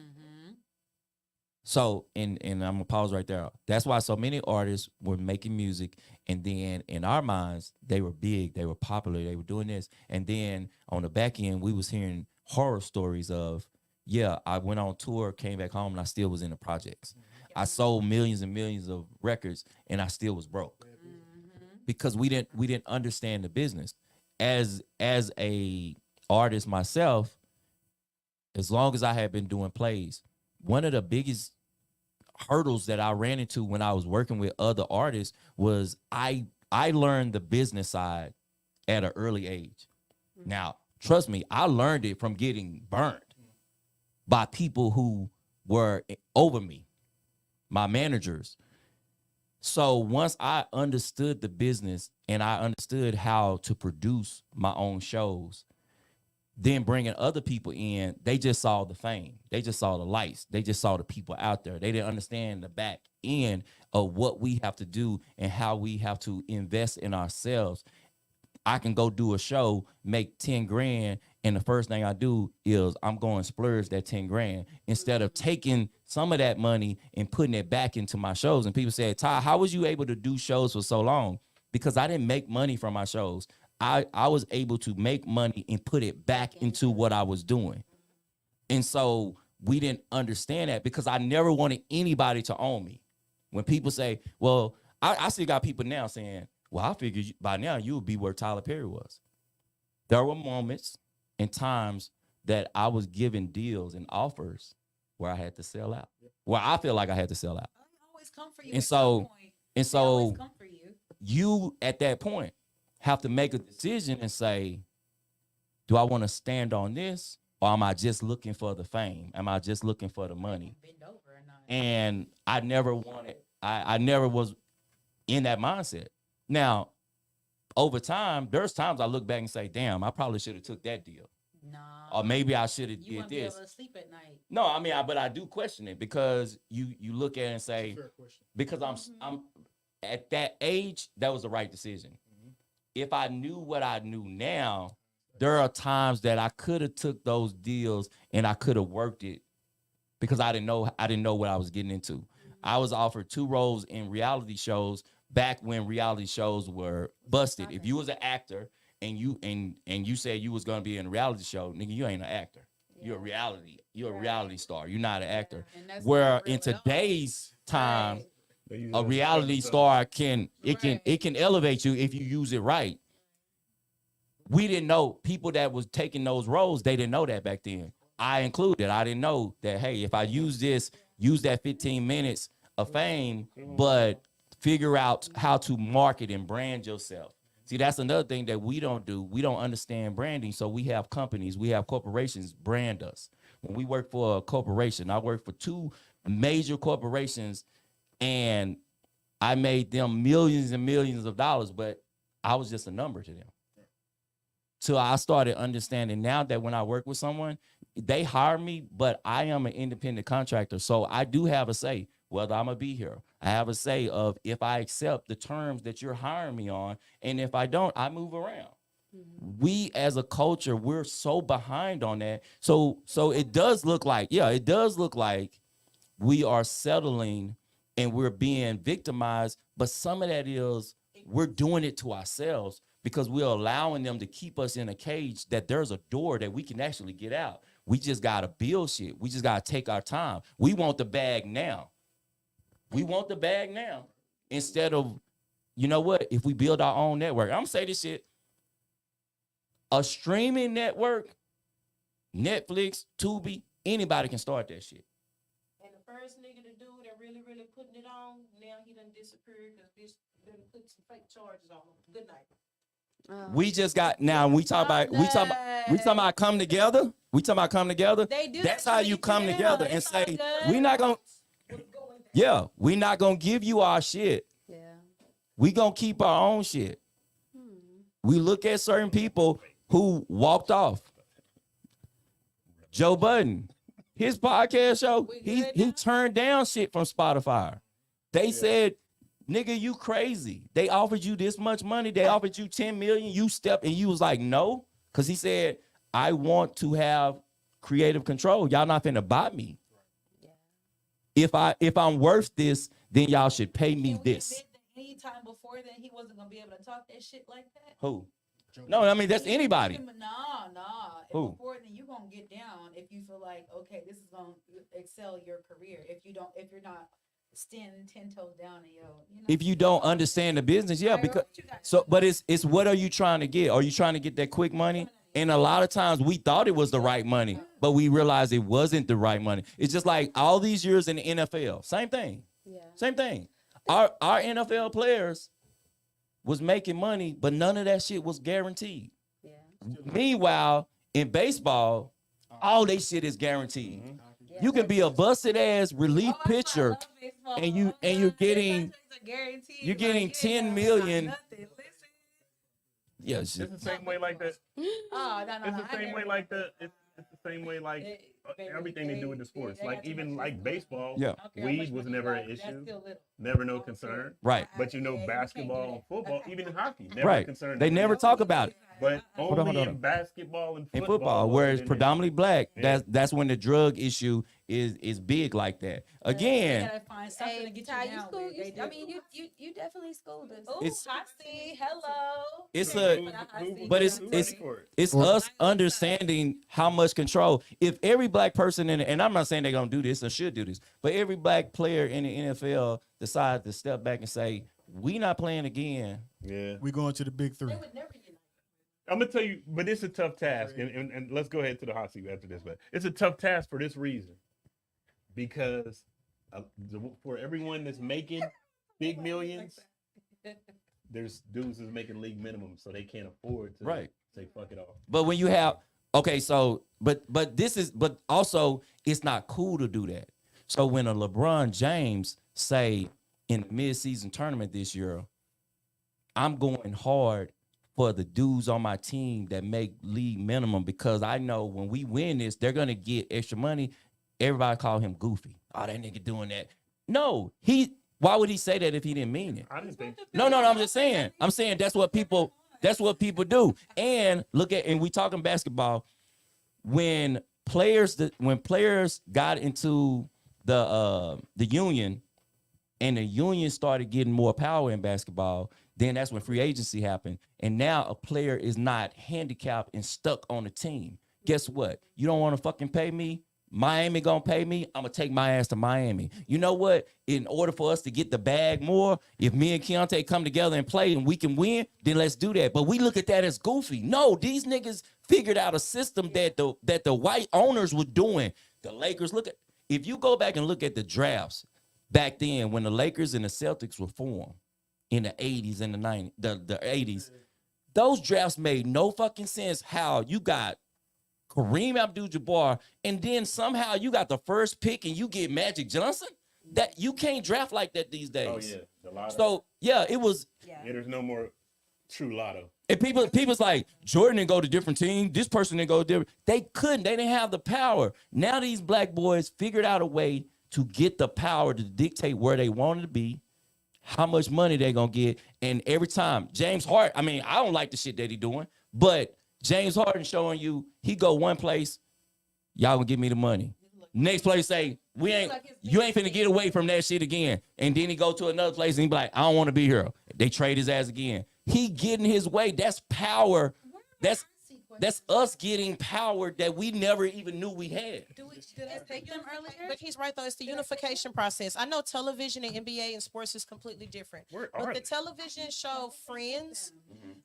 So, and I'm gonna pause right there. That's why so many artists were making music, and then in our minds, they were big, they were popular, they were doing this, and then on the back end, we was hearing horror stories of, yeah, I went on tour, came back home, and I still was in the projects. I sold millions and millions of records, and I still was broke because we didn't understand the business. As a artist myself, as long as I had been doing plays, one of the biggest hurdles that I ran into when I was working with other artists was I learned the business side at an early age. Now, trust me, I learned it from getting burned by people who were over me, my managers. So once I understood the business and I understood how to produce my own shows, then bringing other people in, they just saw the fame. They just saw the lights. They just saw the people out there. They didn't understand the back end of what we have to do and how we have to invest in ourselves. I can go do a show, make 10 grand, and the first thing I do is I'm going to splurge that 10 grand instead of taking some of that money and putting it back into my shows. And people say, Ty, how was you able to do shows for so long? Because I didn't make money from my shows. I was able to make money and put it back into what I was doing. And so we didn't understand that because I never wanted anybody to own me. When people say, well, I still got people now saying, well, I figured by now you would be where Tyler Perry was. There were moments and times that I was given deals and offers where I had to sell out, where I feel like I had to sell out. Always come for you. And so you at that point have to make a decision and say, do I want to stand on this or am I just looking for the fame? Am I just looking for the money? And I never wanted, I never was in that mindset. Now, over time, there's times I look back and say, damn, I probably should have took that deal. No. Or maybe I should have You did won't be this. able to sleep at night. No, I mean, but I do question it because you look at it and say, because I'm at that age, that was the right decision. If I knew what I knew now, there are times that I could have took those deals and I could have worked it because I didn't know what I was getting into. I was offered 2 roles in reality shows back when reality shows were busted. If you was an actor and you said you was gonna be in a reality show, nigga, you ain't an actor. You're a reality star. You're not an actor. Where in today's time, a reality star can elevate you if you use it right. We didn't know people that was taking those roles, they didn't know that back then. I included. I didn't know that, hey, if I use that 15 minutes of fame, but figure out how to market and brand yourself. See, that's another thing that we don't do. We don't understand branding. So we have companies, we have corporations brand us. when we worked for a corporation. I worked for 2 major corporations, and I made them millions and millions of dollars, but I was just a number to them. So I started understanding now that when I work with someone, they hire me, but I am an independent contractor. So I do have a say whether I'm going to be here. I have a say of if I accept the terms that you're hiring me on, and if I don't, I move around. We as a culture, we're so behind on that. So it does look like, it does look like we are settling and we're being victimized, but some of that is we're doing it to ourselves because we're allowing them to keep us in a cage that there's a door that we can actually get out. We just got to build shit. We just got to take our time. We want the bag now. We want the bag now instead of, you know what, if we build our own network. I'm going to say this shit. A streaming network, Netflix, Tubi, anybody can start that shit. And the first nigga to do it and really, really putting it on, now he done disappeared because bitch done put some fake charges on him. Good night. We just got now. We talk about come together. We talk about come together. They do. That's how you come together and say we're not gonna. Yeah, we're not gonna give you our shit. Yeah. We gonna keep our own shit. We look at certain people who walked off. Joe Budden, his podcast show, he turned down shit from Spotify. They said, nigga, you crazy. They offered you this much money. They offered you 10 million. You stepped and you was like, no. Because he said, I want to have creative control. Y'all not finna buy me. If I'm worth this, then y'all should pay me this. Anytime before then, he wasn't gonna be able to talk that shit like that. Who? No, I mean that's anybody. Nah. Who? Before then, you gonna get down if you feel like, okay, this is gonna excel your career. If you're not standing 10 toes down in your, If you don't understand the business, because but it's what are you trying to get? Are you trying to get that quick money? And a lot of times we thought it was the right money, but we realized it wasn't the right money. It's just like all these years in the NFL, same thing. Yeah. Same thing. Our NFL players was making money, but none of that shit was guaranteed. Yeah. Meanwhile, in baseball, all they shit is guaranteed. You can be a busted ass relief pitcher, and you're getting 10 million. Yeah, It's the same way like that. It's the same way like that. It's the same way like everything they do with the sports. Like even like baseball, weed was never an issue, never no concern. Right. But basketball and football, even in hockey, never Right. concerned. They never talk about it. But only Hold on. in basketball and In football, football, where it's and predominantly black, Yeah. that's when the drug issue is big like that. Again, gotta find something to get Ty, you you down school. with. They do. I mean, you definitely schooled us. Ooh, It's- hot seat, hello. it's But it's us understanding how much control. If every black person and I'm not saying they're gonna do this or should do this, but every black player in the NFL decides to step back and say, we not playing again. Yeah. We going to the big 3. I'm gonna tell you, but it's a tough task, and let's go ahead to the hot seat after this. But it's a tough task for this reason, because for everyone that's making big millions, there's dudes that's making league minimum, so they can't afford to say fuck it off. But when you have but also it's not cool to do that. So when a LeBron James say in the mid-season tournament this year, I'm going hard for the dudes on my team that make league minimum because I know when we win this, they're gonna get extra money. Everybody call him goofy. Oh, that nigga doing that. No, why would he say that if he didn't mean it? I didn't think. No, I'm just saying. I'm saying that's what people do. And and we talking basketball, when players got into the union and the union started getting more power in basketball, then that's when free agency happened. And now a player is not handicapped and stuck on the team. Guess what? You don't want to fucking pay me? Miami gonna pay me? I'm gonna take my ass to Miami. You know what? In order for us to get the bag more, if me and Keontae come together and play and we can win, then let's do that. But we look at that as goofy. No, these niggas figured out a system that the white owners were doing. The Lakers, if you go back and look at the drafts back then when the Lakers and the Celtics were formed in the 80s and the 90s, the 80s, those drafts made no fucking sense. How you got Kareem Abdul-Jabbar, and then somehow you got the first pick and you get Magic Johnson? That you can't draft like that these days. Oh yeah, the lotto. So yeah, it was. Yeah, there's no more true lotto. And people's like, Jordan didn't go to different teams. This person didn't go to different. They couldn't. They didn't have the power. Now these black boys figured out a way to get the power to dictate where they wanted to be, how much money they're gonna get, and every time James Harden. I mean, I don't like the shit that he doing, but James Harden showing you he go one place, y'all gonna give me the money. Next place say you ain't finna get away from that shit again, and then he go to another place and he be like, I don't want to be here. They trade his ass again. He getting his way. That's power. That's us getting power that we never even knew we had. Did I take them earlier? But he's right though. It's the unification process. I know television and NBA and sports is completely different. But the television show Friends,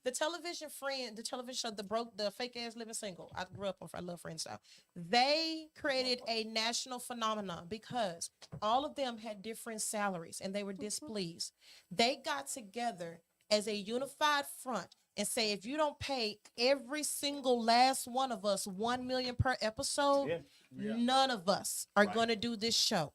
the television show the fake ass living single. I grew up on. I love Friends now. They created a national phenomenon because all of them had different salaries and they were displeased. They got together as a unified front and say, if you don't pay every single last one of us $1 million per episode, none of us are going to do this show.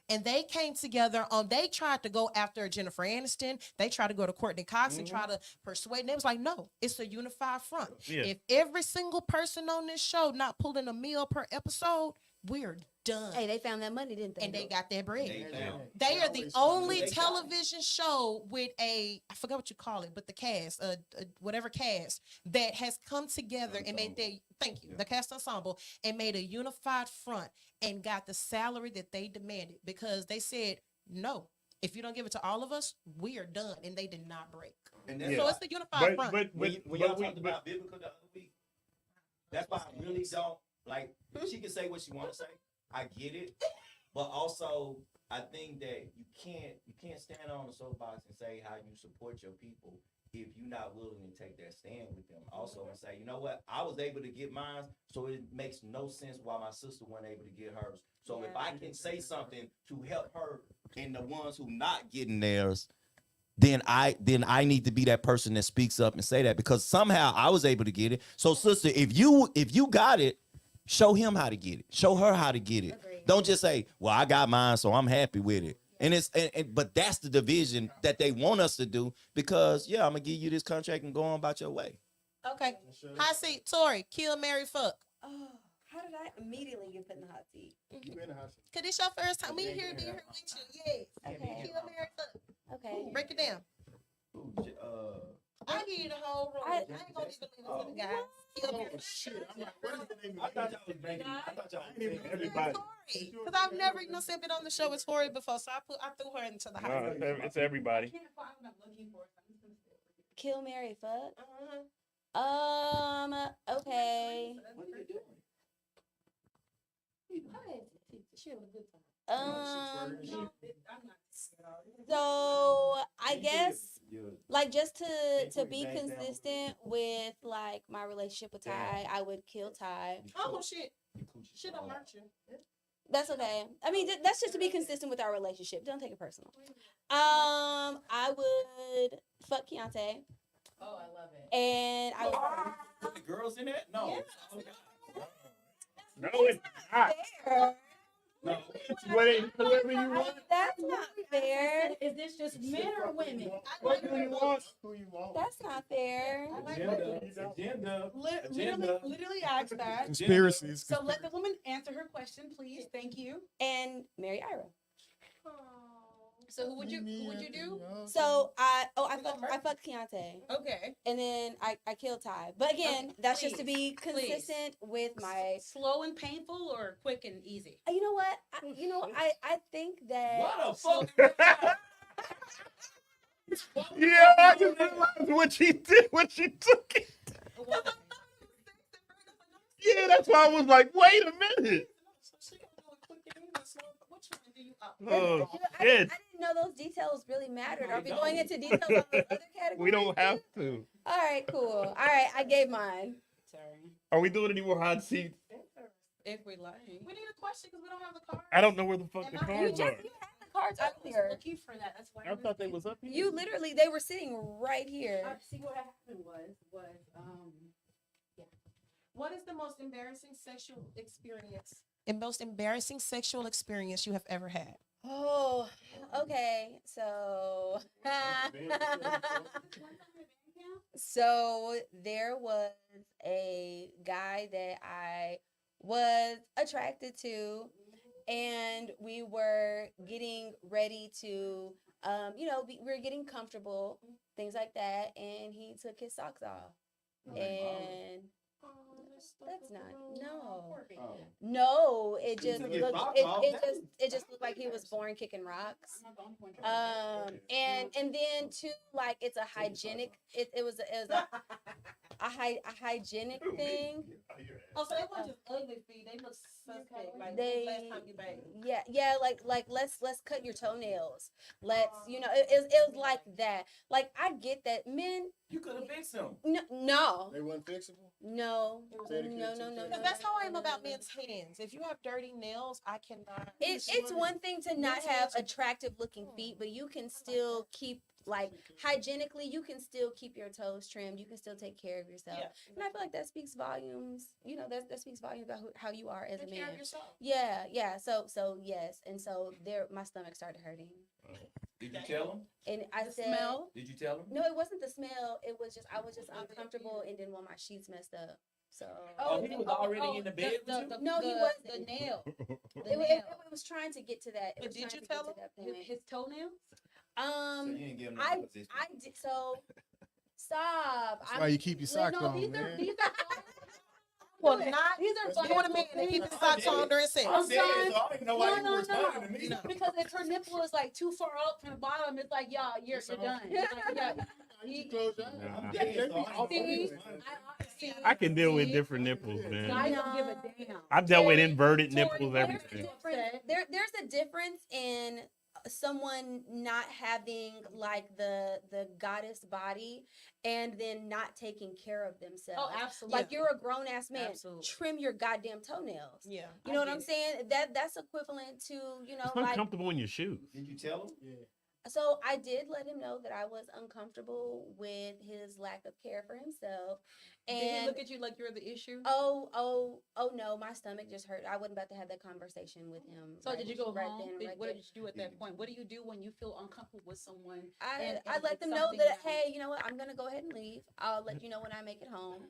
And they came together they tried to go after Jennifer Aniston. They tried to go to Courtney Cox and try to persuade. And it was like, no, it's a unified front. If every single person on this show not pulling a meal per episode, we're done. Hey, they found that money, didn't they? And they got their bread. They are the only television show with I forgot what you call it, but the cast, whatever cast, that has come together and made the cast ensemble, and made a unified front and got the salary that they demanded because they said, no, if you don't give it to all of us, we are done. And they did not break. And so it's the unified front. When y'all talked about biblical the other week, that's why I really don't, like, she can say what she want to say. I get it, but also I think that you can't stand on the soapbox and say how you support your people if you're not willing to take that stand with them. Also, and say, you know what, I was able to get mine, so it makes no sense why my sister wasn't able to get hers. So if I can say something to help her and the ones who not getting theirs, then I need to be that person that speaks up and say that, because somehow I was able to get it. So sister, if you got it, show him how to get it. Show her how to get it. Agreed. Don't just say, well, I got mine, so I'm happy with it. And but that's the division that they want us to do, because I'm gonna give you this contract and go on about your way. Okay. Hot seat, Tori, kill, marry, fuck. Oh, how did I immediately get put in the hot seat? You in the hot seat. Cause this your first time. We here with you. Yes. Okay. Kill, marry, fuck. Okay. Break it down. I give you the whole room. I ain't gonna even leave it to the guys. I thought y'all was bringing. Everybody. Because I've never been on the show with Tori before, so I threw her into the hot seat. It's everybody. Kill, marry, fuck. Okay. What are you doing? So I guess like just to be consistent with like my relationship with Ty, I would kill Ty. Oh shit. Shit don't hurt you. That's okay. I mean, that's just to be consistent with our relationship. Don't take it personal. I would fuck Keontae. Oh, I love it. And I would. The girls in that? No. No, it's not. Fair. No. Whatever you want. That's not fair. Is this just men or women? What do you want? That's not fair. Agenda. Literally asked that. Conspiracies. So let the woman answer her question, please. Thank you. And marry Ira. So who would you do? So I fucked Keontae. Okay. And then I killed Ty. But again, that's just to be consistent with my slow and painful or quick and easy. You know what? I think that What the fuck? Yeah, I just realized what she did when she took it. Yeah, that's why I was like, wait a minute. Oh, I didn't know those details really mattered. Are we going into details on the other categories? We don't have to. All right, cool. All right, I gave mine. Sorry. Are we doing any more hot seats? If we're lying. We need a question because we don't have the card. I don't know where the fuck the You cards are. had the cards I earlier. was looking for that. That's why I thought they was up here. You literally, they were sitting right here. See what happened was What is the most embarrassing sexual experience? The most embarrassing sexual experience you have ever had? Oh, okay. So, so there was a guy that I was attracted to, and we were getting ready to, we were getting comfortable, things like that, and he took his socks off, and that's not no. It just took his looked. socks off, It just looked like he was born kicking rocks. And then too, like it's a hygienic. It was a hygienic thing. Oh, so it wasn't just ugly feet. They look suspect. Like They last time you bathed. yeah, like let's cut your toenails. Let's it was like that. Like I get that men. You could have fixed them. No. They wasn't fixable. No. Say it again, No. Because that's how I am about men's hands. If you have dirty nails, I cannot. It's one thing to not have attractive looking feet, but you can still keep like hygienically. You can still keep your toes trimmed. You can still take care of yourself, and I feel like that speaks volumes. That speaks volumes about how you are as a man. Yeah. So yes, and so there, my stomach started hurting. Did you tell him? And I said, smell? Did you tell him? no, it wasn't the smell. It was just I was just uncomfortable and didn't want my sheets messed up. So He was already in the bed with you? no, he wasn't. The nail. It was trying to get to that. But did you tell him His toenails? So you didn't give him no I position. did so. Stop. That's why you keep your socks on, man. These are Well, not these are you want a man that keep his socks on during sex. I'm dead, so I don't even know why you were responding to me. Because if her nipple is like too far up from the bottom, it's like, yeah, you're done. It's like, yeah. You close your eyes. I'm dead, so I don't know why you See, I can deal with different nipples, man. guys don't give a damn. I've dealt with inverted nipples, everything. There's a difference in someone not having like the goddess body and then not taking care of themselves. Oh, absolutely. Like you're a grown ass man. Absolutely. Trim your goddamn toenails. Yeah. You know what I'm saying? That's equivalent to, It's like uncomfortable in your shoes. Did you tell him? Yeah. so I did let him know that I was uncomfortable with his lack of care for himself. Did he And look at you like you're the issue? oh no, my stomach just hurt. I wasn't about to have that conversation with him. So did you go right home? then and right What there. did you do at that point? What do you do when you feel uncomfortable with someone? I and let it's them know something that, hey, you know what, I'm gonna go ahead and leave. I'll let you know when I make it home.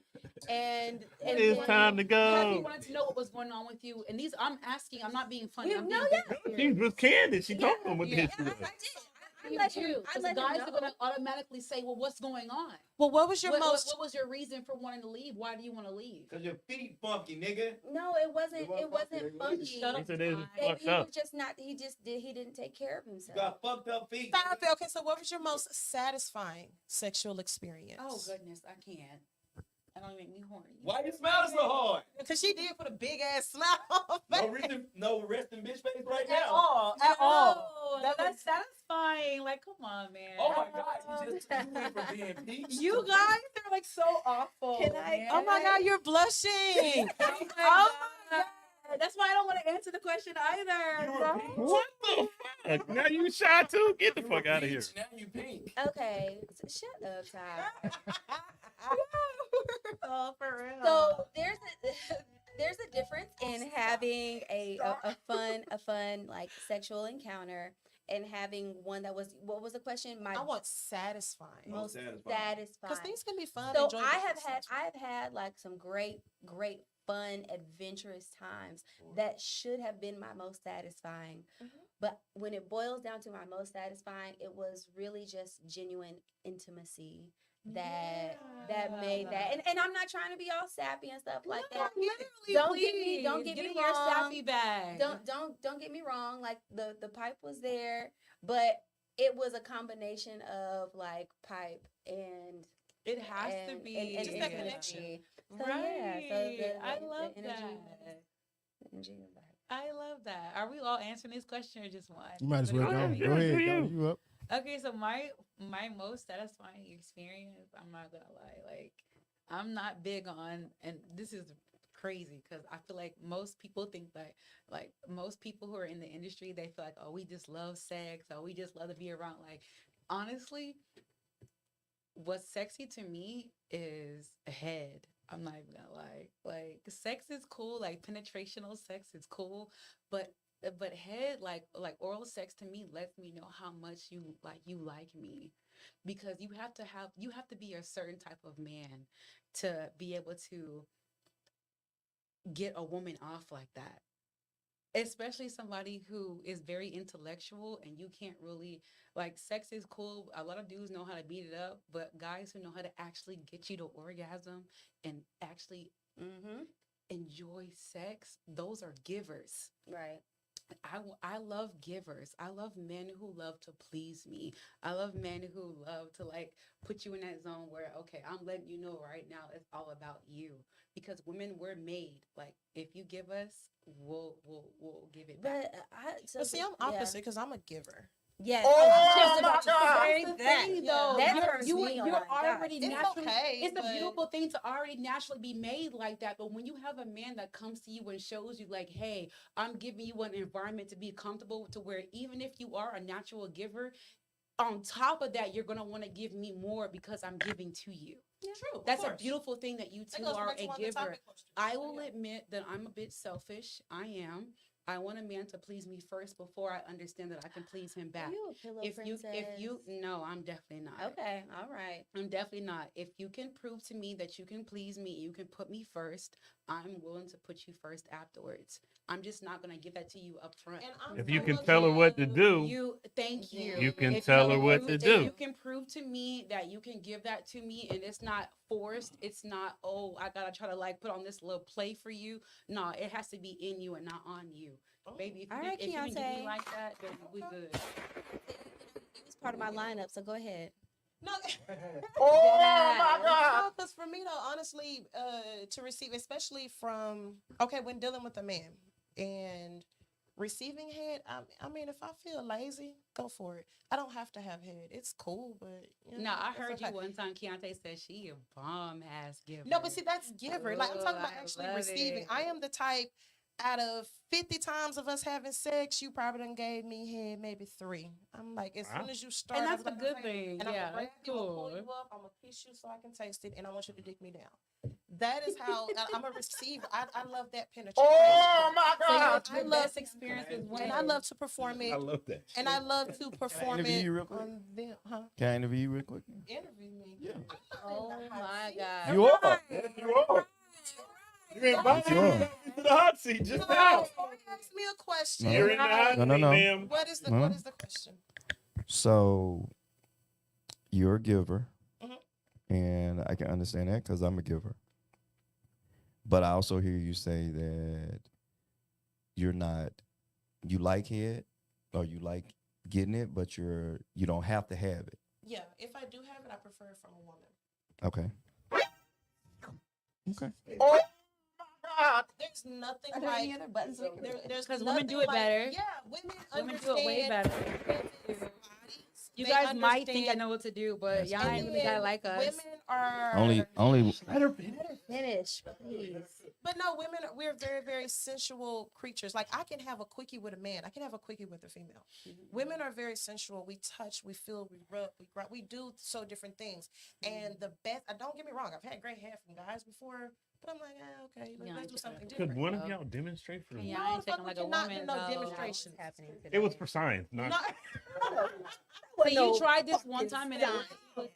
And It's then- time to Have go. you wanted to know what was going on with you? And these, I'm asking, I'm not being funny. You- I'm no, being yeah. dead She serious. was candid. She told him what Yeah. this I was. did. I You let too. him. I Because let guys him are know. gonna automatically say, "Well, what's going on? Well, what was your most What was your reason for wanting to leave? Why do you want to leave?" Cause your feet funky, nigga. No, it wasn't. It wasn't It wasn't funky. Shut He up. said they was He fucked He up. was just not. He didn't take care of You himself. got fucked up feet. Stop it. Okay, so what was your most satisfying sexual experience? Oh goodness, I can't. That don't make me horny. Why you smiling so hard? Because she did put a big ass smile on her No face. reason, no resting bitch face right At now. all. At all. No, that's satisfying. Like, come on, man. Oh my god, you went from being peach. You guys are like so awful. Can I- man. Oh my God, you're blushing. Oh my God. That's why I don't want to answer the question either. You were bro. peach. What the fuck? Now you shy too? Get the You were fuck out of here. peach, Now you pink. Okay, so shut up, Ty. Oh, for real. So there's a difference in having a fun like sexual encounter and having one that was, what was the question? I want satisfying. most satisfying. satisfying. Because things can be fun. So enjoyable. I've had like some great fun adventurous times that should have been my most satisfying. But when it boils down to my most satisfying, it was really just genuine intimacy that made that. And I'm not trying to be all sappy and stuff like that. Don't get me Give me your wrong. sappy bag. Don't get me wrong. Like the pipe was there, but it was a combination of like pipe and It has to be. just that connection. So, yeah, so I the love energy that. the energy was like. I love that. Are we all answering this question or just one? You might as well go. Yeah, Go ahead. do Go, you. you up. Okay, so my most satisfying experience, I'm not gonna lie, like I'm not big on, and this is crazy because I feel like most people think that, like most people who are in the industry, they feel like, oh, we just love sex, or we just love to be around. Like honestly, what's sexy to me is a head. I'm not even gonna lie. Like sex is cool, like penetrational sex is cool, but head like oral sex to me lets me know how much you like me, because you have to be a certain type of man to be able to get a woman off like that, especially somebody who is very intellectual and you can't really like. Sex is cool, a lot of dudes know how to beat it up, but guys who know how to actually get you to orgasm and actually enjoy sex, those are givers. Right. I love givers. I love men who love to please me. I love men who love to like put you in that zone where, okay, I'm letting you know right now it's all about you, because women were made like, if you give us, we'll give it back. But see, I'm opposite because I'm a giver. Yes. Oh my God. That You're already It's naturally. okay, It's a but- beautiful thing to already naturally be made like that. But when you have a man that comes to you and shows you like, hey, I'm giving you an environment to be comfortable, to where even if you are a natural giver, on top of that, you're gonna want to give me more because I'm giving to you. True. That's a beautiful thing, that you That two goes are back to a one of the giver. topic questions. I will admit that I'm a bit selfish. I am. I want a man to please me first before I understand that I can please him back. Are you a pillow princess? No, I'm definitely not. Okay, all right. I'm definitely not. If you can prove to me that you can please me, you can put me first, I'm willing to put you first afterwards. I'm just not gonna give that to you up front. If you can tell her what to do, Thank you. You can If tell you her what prove- to do. If you can prove to me that you can give that to me and it's not forced, it's not, oh, I gotta try to like put on this little play for you. No, it has to be in you and not on you. Baby, if you, All can, right, if you can give Keontae. me like that, then we good. It's part of my lineup, so go ahead. No. Oh my God. Because for me though, honestly, to receive, especially from when dealing with a man and receiving head, I mean, if I feel lazy, go for it. I don't have to have head. It's cool, but No, I it's heard okay. you one time. Keontae said she a bomb ass giver. No, but see, that's giver. Like I'm talking about I actually love receiving. it. I am the type. Out of 50 times of us having sex, you probably done gave me head maybe 3. I'm like, as soon as you start, And that's I'm a like, good thing. And Yeah, I'm gonna grab that's you, I'm gonna pull cool. you up, I'm gonna kiss you so I can taste it, and I want you to dig me down. That is how I'm a receiver. I love that penetration. Oh my God! So your best experience with women. And I love to perform it. I love that. And I love to perform interview it you real quick? on them. Huh? Can I interview you real quick? Interview me. Yeah. Oh my God. You are. You are. You invited You are. me to the hot seat just now. Corey asked me a question. You're in the hot seat, No. ma'am. What is the No. what is the question? So you're a giver, Mhm. and I can understand that because I'm a giver. But I also hear you say that you're not. You like head, or you like getting it, but you don't have to have it. Yeah, if I do have it, I prefer it from a woman. Okay. Okay. Oh my God! There's nothing Are there like any other buttons we can there's 'Cause women do nothing it better. Yeah, women Women do it way understand better. women's bodies. You They guys might think I understand- know what to do, but That's y'all cool. ain't really gotta like us. Women are Only. Finish, please. But no, women, we're very, very sensual creatures. Like I can have a quickie with a man. I can have a quickie with a female. Women are very sensual. We touch, we feel, we rub, we grab, we do so different things. And the best, don't get me wrong, I've had great hair from guys before, but I'm like, let's do something different. Could one of y'all demonstrate for me? Yeah, I ain't No, taking like a cannot do woman. no though. demonstrations. It was for science, not. So you tried this one time and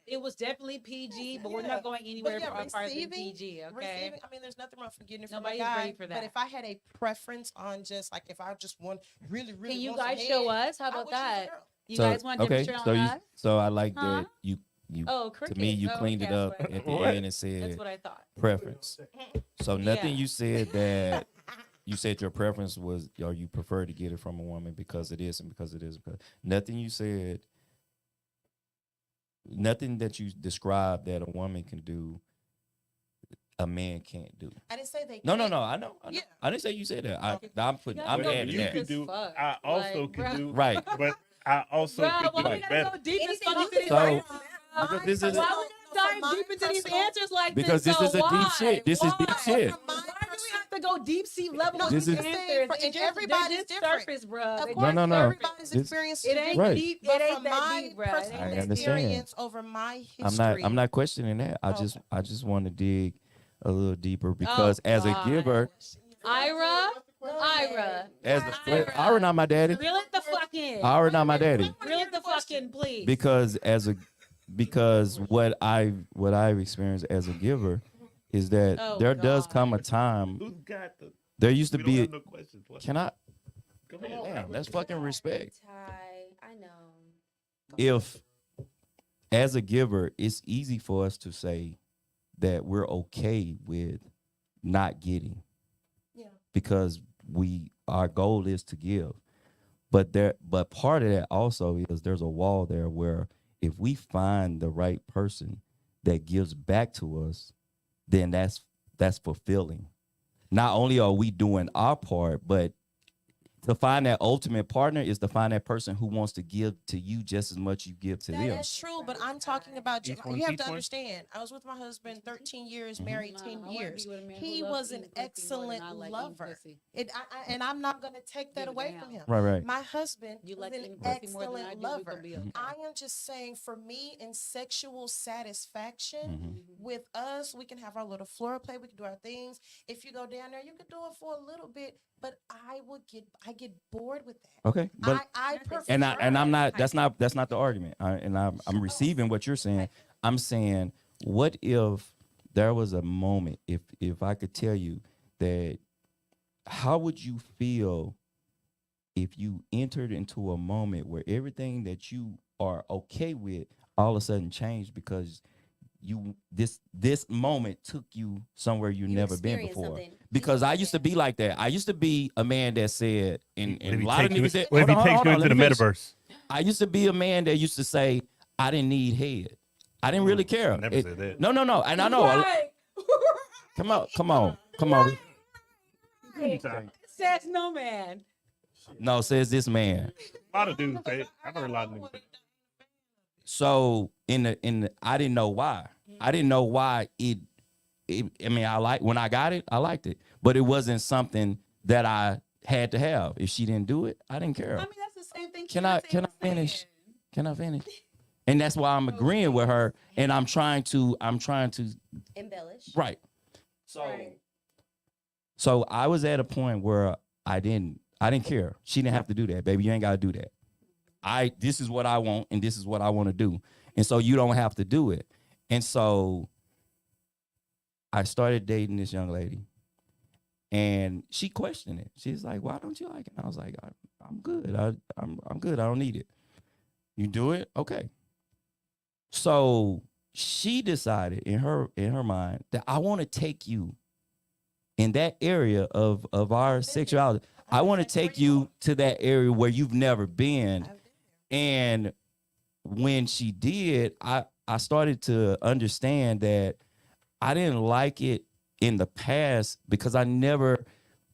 it was definitely PG, but we're not going anywhere But yeah, as far as being receiving- PG, okay? Receiving, I mean, there's nothing wrong from getting it from Nobody's a guy. ready for But that. if I had a preference on just like if I just want really, really, Can you want some guys show head, us? How I about would choose a that? girl. You guys want to demonstrate so on you, us? so I like Huh? that you Oh, to me you crickets. Oh, cleaned okay, it up that's what I- at the What? end and That's said what I thought. preference. So nothing Yeah. you said that you said your preference was or you prefer to get it from a woman because it is and because it is because nothing you said, nothing that you described that a woman can do, a man can't do. I didn't say they No, can't. I know. Yeah. I didn't say you said that. Okay. I'm putting. I'm Y'all What adding you that. could do, Fuck. I also Like, could bruh. do. Right. But I also Bro, could why do we it gotta better. go deep into Anything these you So- right now? Because this is Why we gotta dive deep into these answers like because this? this is a though? deep Why? shit. This is deep Why? shit. From my Why do we have to go deep sea level with This these is- answers? And They're everybody's just different. surface, bro. Of They're course, No. everybody's This- experience It is ain't Right. deep. But It ain't from that my deep, bro. personal I understand. experience over my history, I'm not questioning that. I Okay. just want to dig a little deeper because as a giver, Ira. as Ira not my daddy. Reel it the fuck in. Ira not my daddy. Reel it the fuck in, please. Because what I've experienced as a giver is that there does come a time. Who's got the? There used to We be. don't have no questions. What? Can I? Go ahead. Damn, that's fucking respect. I know. If as a giver, it's easy for us to say that we're okay with not getting. Yeah. Because our goal is to give. But part of that also is there's a wall there where if we find the right person that gives back to us, then that's fulfilling. Not only are we doing our part, but to find that ultimate partner is to find that person who wants to give to you just as much you give to them. That's true, but I'm talking about you Each have to one. understand. I was with my husband 13 years, married 10 I years. wanna be with a man who He loves was an eating pussy more than excellent I like eating lover. pussy. And I'm not going to take that Give a away damn. from him. Right. My husband You is like an eating pussy more than I excellent do, we lover. gonna be okay. I am just saying, for me, in sexual satisfaction Mm-hmm. with us, we can have our little floor play. We can do our things. If you go down there, you can do it for a little bit, but I get bored with that. Okay. But I prefer. and I'm not. That's not the argument. I'm receiving what you're saying. I'm saying, what if there was a moment? If I could tell you that, how would you feel if you entered into a moment where everything that you are okay with all of a sudden changed because this moment took you somewhere you never been experienced before? something. Because I used to be like that. I used to be a man that said, and What if a he lot of takes you- niggas that. what if he hold on, takes hold you on, into let the me finish. metaverse? I used to be a man that used to say I didn't need head. I didn't really care. I never said that. No. And I know. Come on. Says no man. No, says this man. A lot of dudes say it. I've heard a lot of niggas say it. So I didn't know why. I didn't know why it. I mean, when I got it, I liked it, but it wasn't something that I had to have. If she didn't do it, I didn't care. I mean, that's the same thing. Can I finish? Can I finish? And that's why I'm agreeing with her, and I'm trying to Embellish. right. So I was at a point where I didn't care. She didn't have to do that, baby. You ain't got to do that. This is what I want, and this is what I want to do, and so you don't have to do it. And so I started dating this young lady, and she questioned it. She's like, "Why don't you like it?" And I was like, "I'm good. I'm good. I don't need it. You do it, okay." So she decided in her mind that I want to take you in that area of our sexuality. I want to take you to that area where you've never been. And when she did, I started to understand that I didn't like it in the past because I never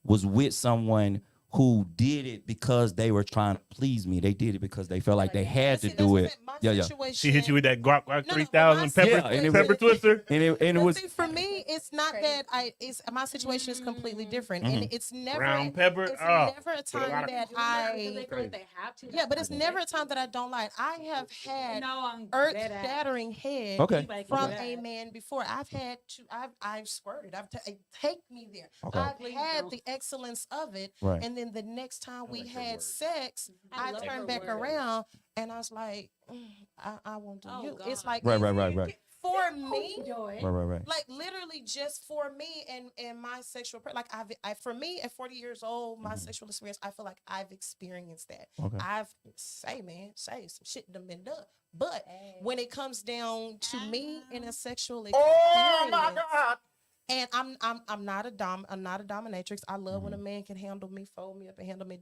was with someone who did it because they were trying to please me. They did it because they felt like they had to do it. Yeah. She hit you with that guac No, 3000 pepper, Yeah, and it pepper was- twister. And it was See, for me, it's not that my situation is completely different, and it's never Brown pepper. It's Oh, never a with a time lot of- that They feel like they have to. yeah, but it's never a time that I don't like. I have had No, I'm earth-shattering head Okay. from a man before. I've squirted. Take me there. Okay. I've had the excellence of it, Right. and then the next time we like your had words. sex, I I love turned her back words. around, and I was like, I won't do Oh, you. God. It's like Right. for me. Right. Like literally just for me and my sexual like for me at 40 years old, my sexual experience, I feel like I've experienced that. Okay. I've some shit done been done. But when it comes down to me in a sexual experience, and I'm not a dominatrix. I love when a man can handle me, fold me up, and handle me.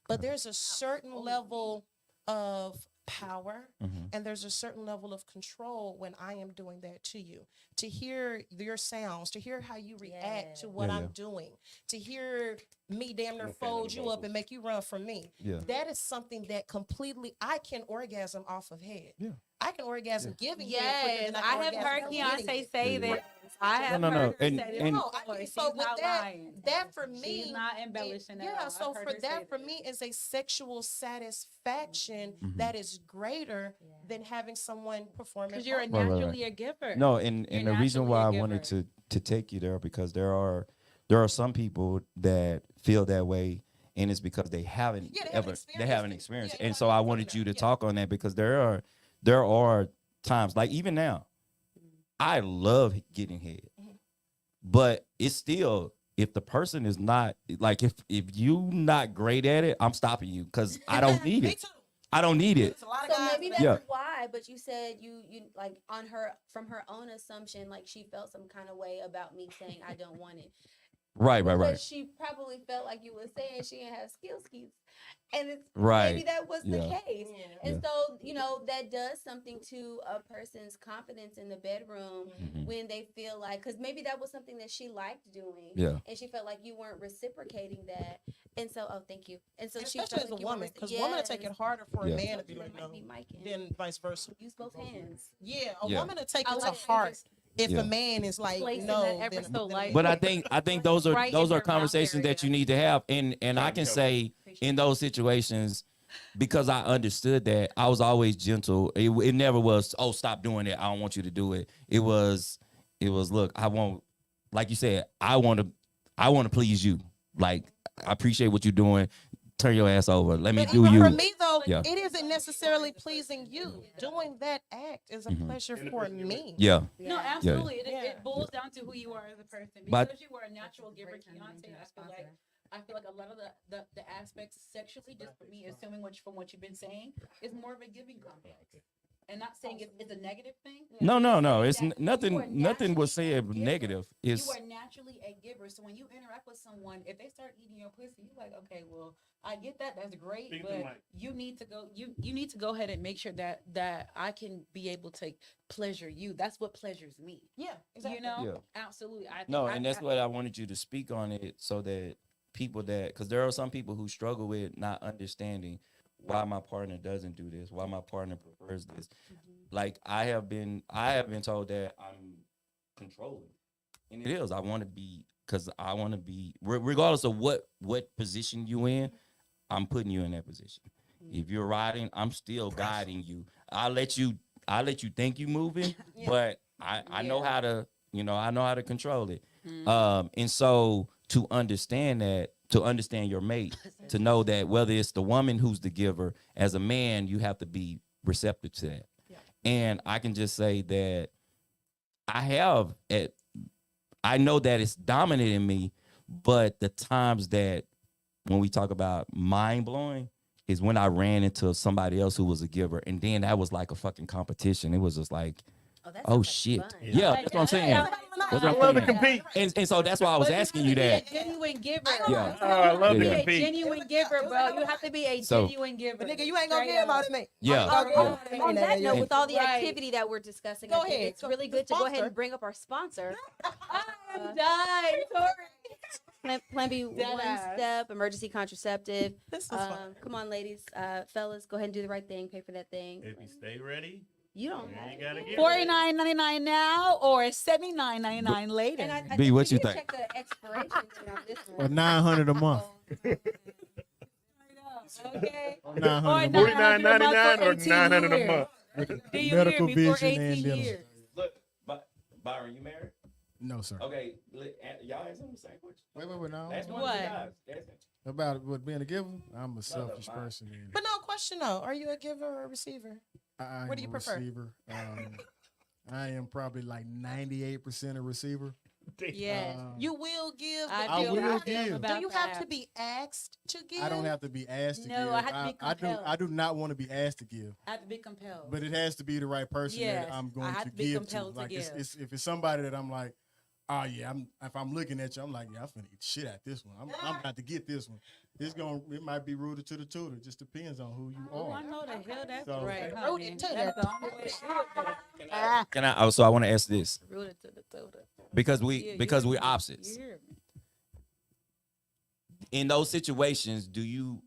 But there's a certain level of power, and there's a certain level of control when I am doing that to you. To hear your sounds, to hear how you react to what I'm doing, to hear me damn near fold you up and make you run from me. Yeah. That is something that completely I can orgasm off of head. Yeah. I can orgasm giving head Yes, quicker than I can have orgasm heard from getting Keontae it. say this. I have No. heard her And- say this and- No, before. so She's with not that, lying. that for me, She's not embellishing at all. yeah. I've So heard for her say that, for this. me, is a sexual satisfaction that is greater than having someone perform. Because you're Right. naturally a giver. No, and You're the reason naturally why a I wanted giver. to take you there, because there are some people that feel that way, and it's because they haven't experienced it. And so I wanted you to talk on that, because there are times, like even now, I love getting head, but it's still, if the person is not, like, if you not great at it, I'm stopping you, because I don't need it. I don't need it. So maybe that's why, but you said you like from her own assumption, like she felt some kind of way about me saying I don't want it. Right. Because she probably felt like you were saying she didn't have skills. And it's maybe that was the case. And so, that does something to a person's confidence in the bedroom when they feel like, because maybe that was something that she liked doing. Yeah. And she felt like you weren't reciprocating that. And so, thank you. And so she especially felt as like a woman, because women take it harder for a man to be like, no, than vice versa. Use both hands. Yeah, a woman to take it to heart. If a man is like, no, but I think those are conversations that you need to have, and I can say in those situations, because I understood that, I was always gentle. It never was, oh, stop doing it, I don't want you to do it. It was look, I want, like you said, I want to please you. Like, I appreciate what you're doing. Turn your ass over. Let me do you. For me though, it isn't necessarily pleasing you. Doing that act is a pleasure for me. Yeah. No, absolutely. It boils down to who you are as a person. Because you are a natural giver, Keontae, I feel like a lot of the aspects sexually, just for me, assuming from what you've been saying, is more of a giving complex. And not saying it's a negative thing. No. It's nothing was said negative. You are naturally a giver. So when you interact with someone, if they start eating your pussy, you're like, okay, well, I get that. That's great. But you need to go, you need to go ahead and make sure that I can be able to pleasure you. That's what pleasures me. Yeah, exactly. Absolutely. And that's what I wanted you to speak on it, so that people because there are some people who struggle with not understanding why my partner doesn't do this, why my partner prefers this. Like, I have been told that I'm controlling, and it is. I want to be, because I want to be, regardless of what position you in, I'm putting you in that position. If you're riding, I'm still guiding you. I'll let you think you moving, but I know how to, I know how to control it. And so to understand your mate, to know that whether it's the woman who's the giver, as a man, you have to be receptive to that. Yeah. And I can just say that I know that it's dominant in me, but the times that when we talk about mind blowing is when I ran into somebody else who was a giver, and then that was like a fucking competition. It was just like, oh shit. Yeah, that's what I'm saying. I love to compete. And so that's why I was asking you that. Genuine giver. Yeah. I love to Be a compete. genuine giver, bro. You have to be a genuine giver. But nigga, you ain't gonna care about me. Yeah. On that note, with all the activity that we're discussing, I think it's really good to go ahead and bring up our sponsor. I'm dying, Tori. Plan B One Step Emergency Contraceptive. This is fun. Come on, ladies, fellas, go ahead and do the right thing. Pay for that thing. If you stay ready, you don't. You gotta get $49.99 now or $79.99 later. And I B, what you think? Check the expiration date on this Or one. $900 a month. Okay. Or $900 $49.99 or $900 a month. Do you Medical hear me? For vision 18 and dental. years. Look, Byron, you married? No, sir. Okay, y'all answer the same question. Wait, no. That's one What? of the guys. About what, being a giver? I'm a selfish person. But no question though, are you a giver or a receiver? What do you prefer? Receiver. I am probably like 98% a receiver. Yes. You will give. I will give. Do you have to be asked to give? I don't have to be asked to give. No, I have to be compelled. I do not want to be asked to give. I have to be compelled. But it has to be the right person Yes, that I'm going I have to to be give to. compelled to Like give. if it's somebody that I'm like, oh yeah, if I'm looking at you, I'm like, yeah, I'm finna eat shit at this one. I'm about to get this one. It might be rooted to the tutor. It just depends on who you Oh, are. I know the hell that's So- right. Rooted to That's the the only way to do it. Can I? So I want to ask this, Rooted to the tutor. because Yeah, we're opposites. You hear me? In those situations, do you,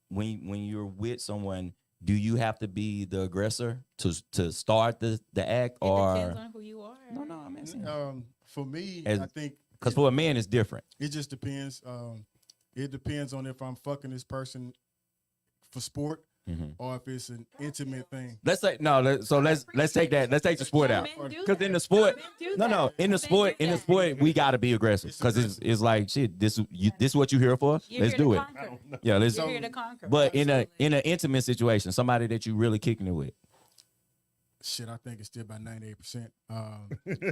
when you're with someone, do you have to be the aggressor to start the act, It or depends on who you are. no? I'm asking. For me, As- I think Because for a man, it's different. it just depends. It depends on if I'm fucking this person for sport or if it's an intimate thing. Let's say no. Let's take that. Let's take the sport out. Because in the sport, in the sport, we gotta be aggressive. Because it's like shit. This what you here for? Let's do it. Yeah, let's. You're here to conquer. But in an intimate situation, somebody that you really kicking it with, shit, I think it's still about 98%.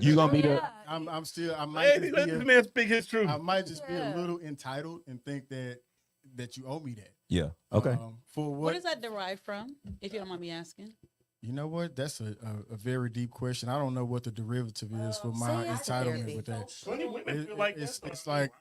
you gonna be the. I'm still. I might just Let be this man speak his truth. I might just be a little entitled and think that you owe me that. Yeah. Okay. For What does that derive from? If you don't mind me asking. You know what? That's a very deep question. I don't know what the derivative is for my entitlement with that. Plenty of women feel like it's like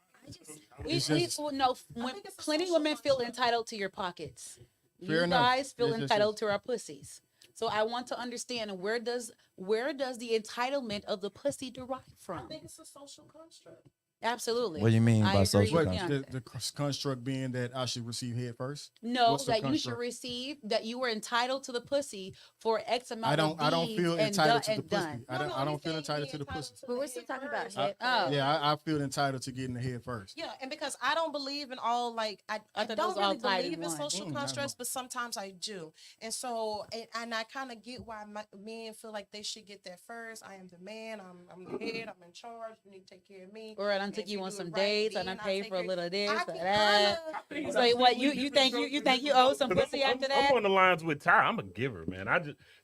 Plenty women feel entitled to your pockets. Fair You enough. guys feel Yes, yes, entitled to our pussies. So I want to understand where does the entitlement of the pussy derive from? I think it's a social construct. Absolutely. What do you mean I by agree social with construct? Deontay. the construct being that I should receive head first. No, What's the that you should construct? receive, that you were entitled to the pussy for X amount of I don't deeds feel and entitled to done- the and pussy. done. I don't feel entitled to the pussy. But we're still talking about I- head. Oh. Yeah, I feel entitled to getting the head first. Yeah, and because I don't believe in all like I thought it don't was all really tied in believe in one. social I constructs, know. but sometimes I do, and so and I kind of get why men feel like they should get there first. I am the man. I'm the head. I'm in charge. You need to take care of me. Or I done And took if you on do some it right, dates. I then done I'll paid take for a care- little of this I or can that. kinda- So what you think you owe some pussy after that? I'm on the lines with Ty. I'm a giver, man.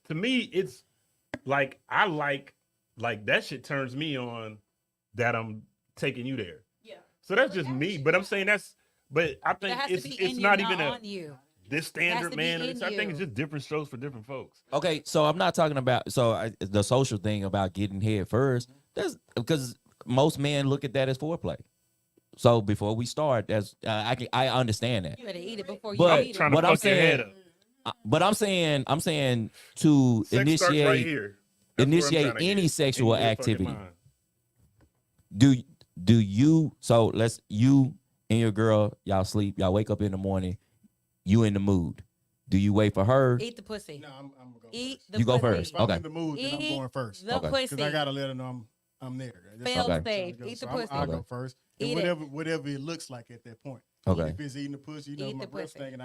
To me, it's like I like that shit turns me on that I'm taking you there. Yeah. So that's just me. But I'm saying but I That think has to it's be in it's you, not even on you. this to standard, be man. in I think it's you. just different strokes for different folks. Okay, so I'm not talking about the social thing about getting head first. That's because most men look at that as foreplay. So before we start, I understand that. You better eat it before you But eat Trying it. to what I'm fuck your head saying, up. but I'm saying to Sex starts right initiate here. That's where I'm initiate trying to any get. sexual In your fucking activity. mind. Do you? So you and your girl, y'all sleep, y'all wake up in the morning, you in the mood. Do you wait for her? Eat the pussy. No, I'm gonna go Eat first. the You go pussy. first. If I'm Okay. in the mood, then I'm Eat going first. the Okay. pussy. Because I gotta let her know I'm there. That's Fail all I'm safe. trying to go. Eat the So I'll pussy. go Okay. first. And Eat it. whatever it looks like at that point. Okay. If it's eating the pussy, Eat my the breath's pussy. thinking.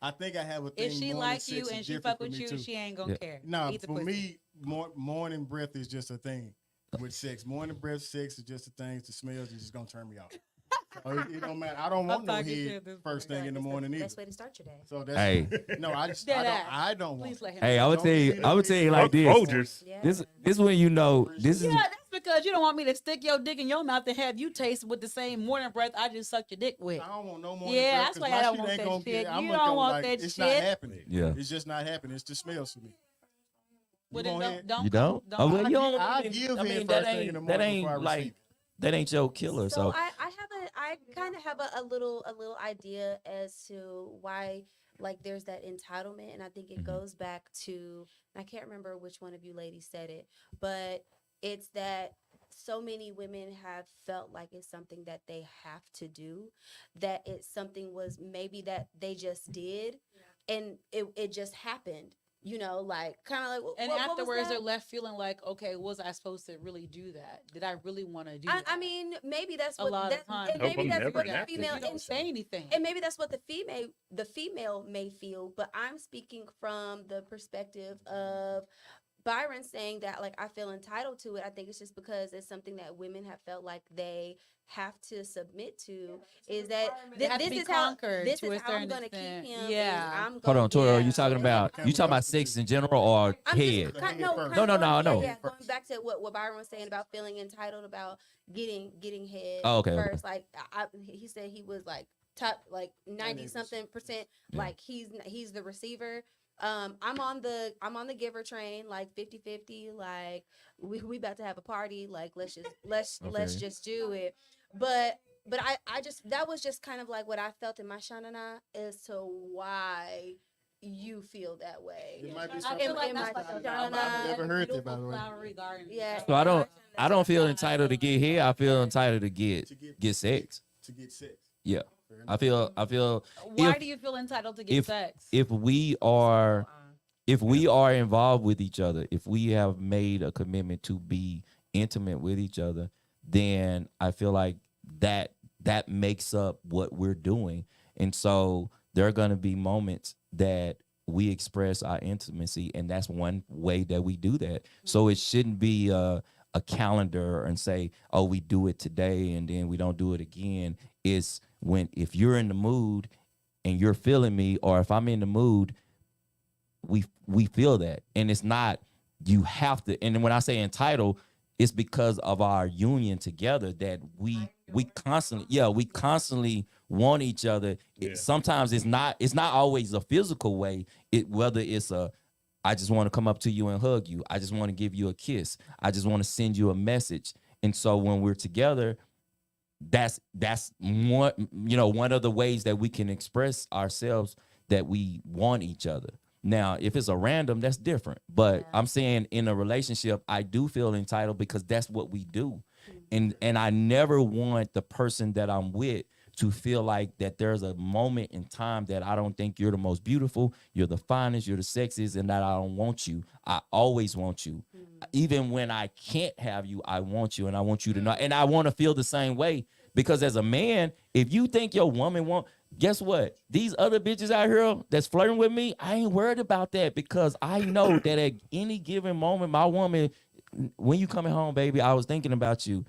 I think I have a thing. If she morning like you sex is and she different fuck for with me you, too. she ain't gonna Yeah. care. Nah, Eat the for pussy. me, morning breath is just a thing with sex. Morning breath, sex is just a thing. The smells is just gonna turn me off. So it don't matter. I don't want no talking shit head at this first Like, thing in the it's morning either. Best way to start your day. So that's Hey. no, Dead ass. I don't want. Please it. let him. Hey, I would Don't tell you. be- I would tell you like Fuck this. Folgers. Yeah. This when you know this is. Yeah, that's because you don't want me to stick your dick in your mouth and have you taste with the same morning breath I just sucked your dick with. I don't want no more. Yeah, that's why I don't want that shit. You don't want that It's shit. not happening. Yeah. It's just not happening. It's the smells for me. Well, You then gonna don't You don't? don't- Oh, well, you don't. I give I head mean, first thing in the morning before I receive it. that ain't your killer. So, I kind of have a little idea as to why like there's that entitlement, and I think it goes back to, and I can't remember which one of you ladies said it, but it's that so many women have felt like it's something that they have to do, that it's something was maybe that they just did, and it just happened. You know, like kind of like. And what was afterwards, that? they're left feeling like, okay, was I supposed to really do that? Did I really want to do I that? mean, maybe that's A what lot of that, times. and Hope maybe I'm that's never what an the actor. female you don't say anything. and maybe that's what the female may feel, but I'm speaking from the perspective of Byron saying that like I feel entitled to it. I think it's just because it's something that women have felt like they have to submit to. Is that They have to this be is how conquered this to is a how I'm certain gonna keep extent. him. Yeah. I'm hold gonna, on, Tori. Are you yeah. talking about sex in general or I'm head? just kind, no, kind No, of no, going, no, yeah, no. yeah, going back to what Byron was saying about feeling entitled about getting head Oh, okay, okay. first. Like he said he was like top like 90 something percent. Yeah. Like he's the receiver. I'm on the giver train, like 50-50. Like we about to have a party. Like let's just do it. But I just, that was just kind of like what I felt in my shanana as to why you feel that way. It might be I something. feel like in that's my like shanana. I've never heard that, by the way. flowery garden. Yeah. So I don't feel entitled to get here. I feel entitled to get sex. To get sex. Yeah. I feel Why if- do you feel entitled to get sex? if we are involved with each other, if we have made a commitment to be intimate with each other, then I feel like that makes up what we're doing. And so there are going to be moments that we express our intimacy, and that's one way that we do that. So it shouldn't be a calendar and say, oh, we do it today and then we don't do it again. It's if you're in the mood and you're feeling me, or if I'm in the mood, we feel that. And it's not, you have to, and when I say entitled, it's because of our union together that we constantly want each other. Sometimes it's not always a physical way. Whether it's I just want to come up to you and hug you. I just want to give you a kiss. I just want to send you a message. And so when we're together, that's one of the ways that we can express ourselves, that we want each other. Now, if it's a random, that's different. But I'm saying in a relationship, I do feel entitled because that's what we do. And I never want the person that I'm with to feel like that there's a moment in time that I don't think you're the most beautiful, you're the finest, you're the sexiest, and that I don't want you. I always want you. Even when I can't have you, I want you, and I want you to know. And I want to feel the same way, because as a man, if you think your woman won't, guess what? These other bitches out here that's flirting with me, I ain't worried about that, because I know that at any given moment, my woman, when you coming home, baby, I was thinking about you.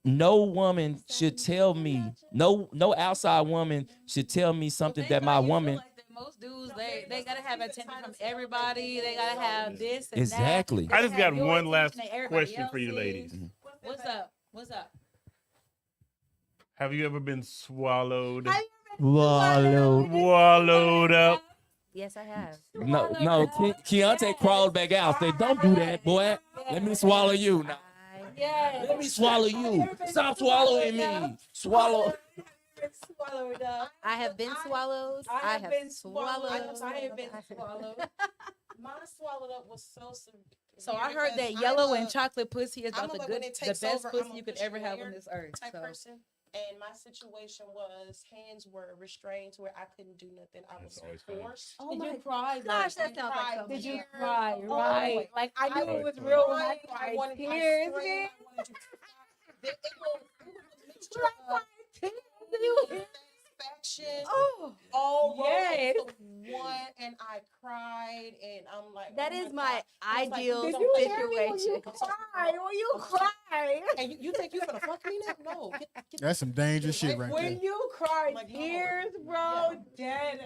No woman should tell me, no outside woman should tell me something that my woman. Most dudes, they gotta have attention from everybody. They gotta have this and exactly. that. I just got one last Everybody question for you ladies. What's up? What's up? Have you ever been swallowed up? Yes, I have. No, Keontae crawled back out. Said, "Don't do that, boy. Let me swallow you now. Let me swallow you. Stop swallowing me. Swallow." Swallowed up. I have been swallowed. I have been swallowed. I have been swallowed. Mine swallowed up was so severe. So I heard that yellow and chocolate pussy is about the best over, pussy you could ever have on this earth. Type person. And my situation was hands were restrained to where I couldn't do nothing. I was forced. Oh my cry! Gosh, that sounds like something. Did you cry? Oh, right. Like I knew it was real when I I cried wanted tears, I man. wanted to it was a mixture of satisfaction. All yes. rolled into one, and I cried, and I'm like, That oh is my my God. ideal Did you hear me situation. when you cry? When you cry, and you think you're gonna fuck me now? No, get That's some dangerous shit right When there. you cry Like, no. tears, bro, dead.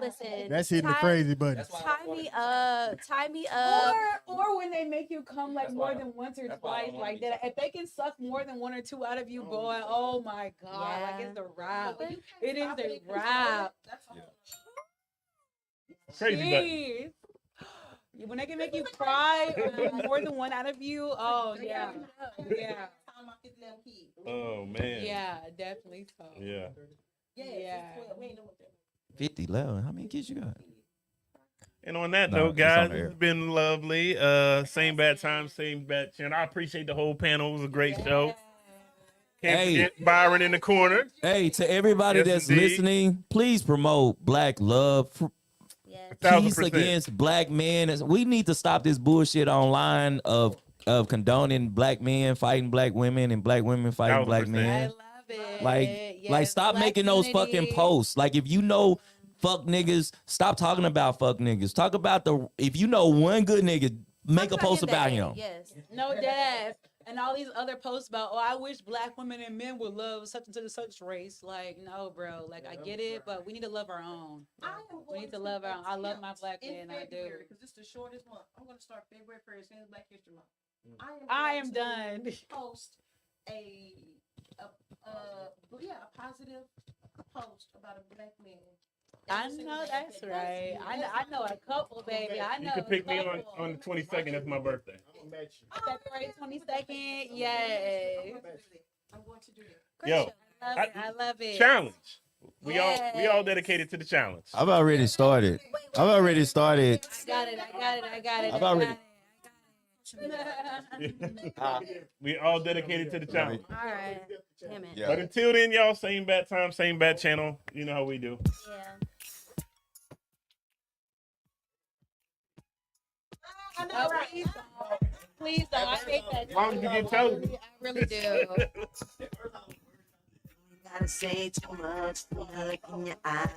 Listen, That's hitting the crazy button. tie me up. Or when they make you come like more than once or twice, like that. If they can suck more than one or two out of you, boy, oh my God, like it's the wrap. It is the wrap. Crazy button. Jeez. When they can make you cry more than one out of you, oh yeah, yeah, Oh man. yeah, definitely so. Yeah. Yeah. 50, 11. How many kids you got? And on that No, note, it's guys, on air. it's been lovely. Same bad time, same bad channel. I appreciate the whole panel. It was a great show. Can't Hey. forget Byron in the corner. Hey, to everybody Yes, that's indeed. listening, please promote Black love. Yes. 1000%. Peace against black men. We need to stop this bullshit online of condoning black men fighting black women and black women fighting black 1000%. I men. love it. Like Yes, stop Black making those unity. fucking posts. Like, if you know fuck niggas, stop talking about fuck niggas. Talk about if you know one good nigga, make a post about him. Yes. No death. And all these other posts about, oh, I wish black women and men would love such and such race. Like, no, bro. Like, I get it, but we need to love our own. We need to love our own. I love my black men. I do. Because it's the shortest month. I'm going to start February 1st, and it's Black History Month. I am going done. to Post a positive post about a black man. I know that's right. I know a couple, baby. I know You can pick a me couple. on the 22nd. That's my birthday. February 22nd. Yay. I'm going to do that. Yo, I love it. challenge. We all dedicated to the challenge. I've already started. I got it. I've already. We all dedicated to the challenge. All right. Damn it. Yeah. But until then, y'all, same bad time, same bad channel. You know how we do. Yeah. I know, right? Please don't. I hate that. As long as you get television. I really do. Gotta say too much, look in your eyes.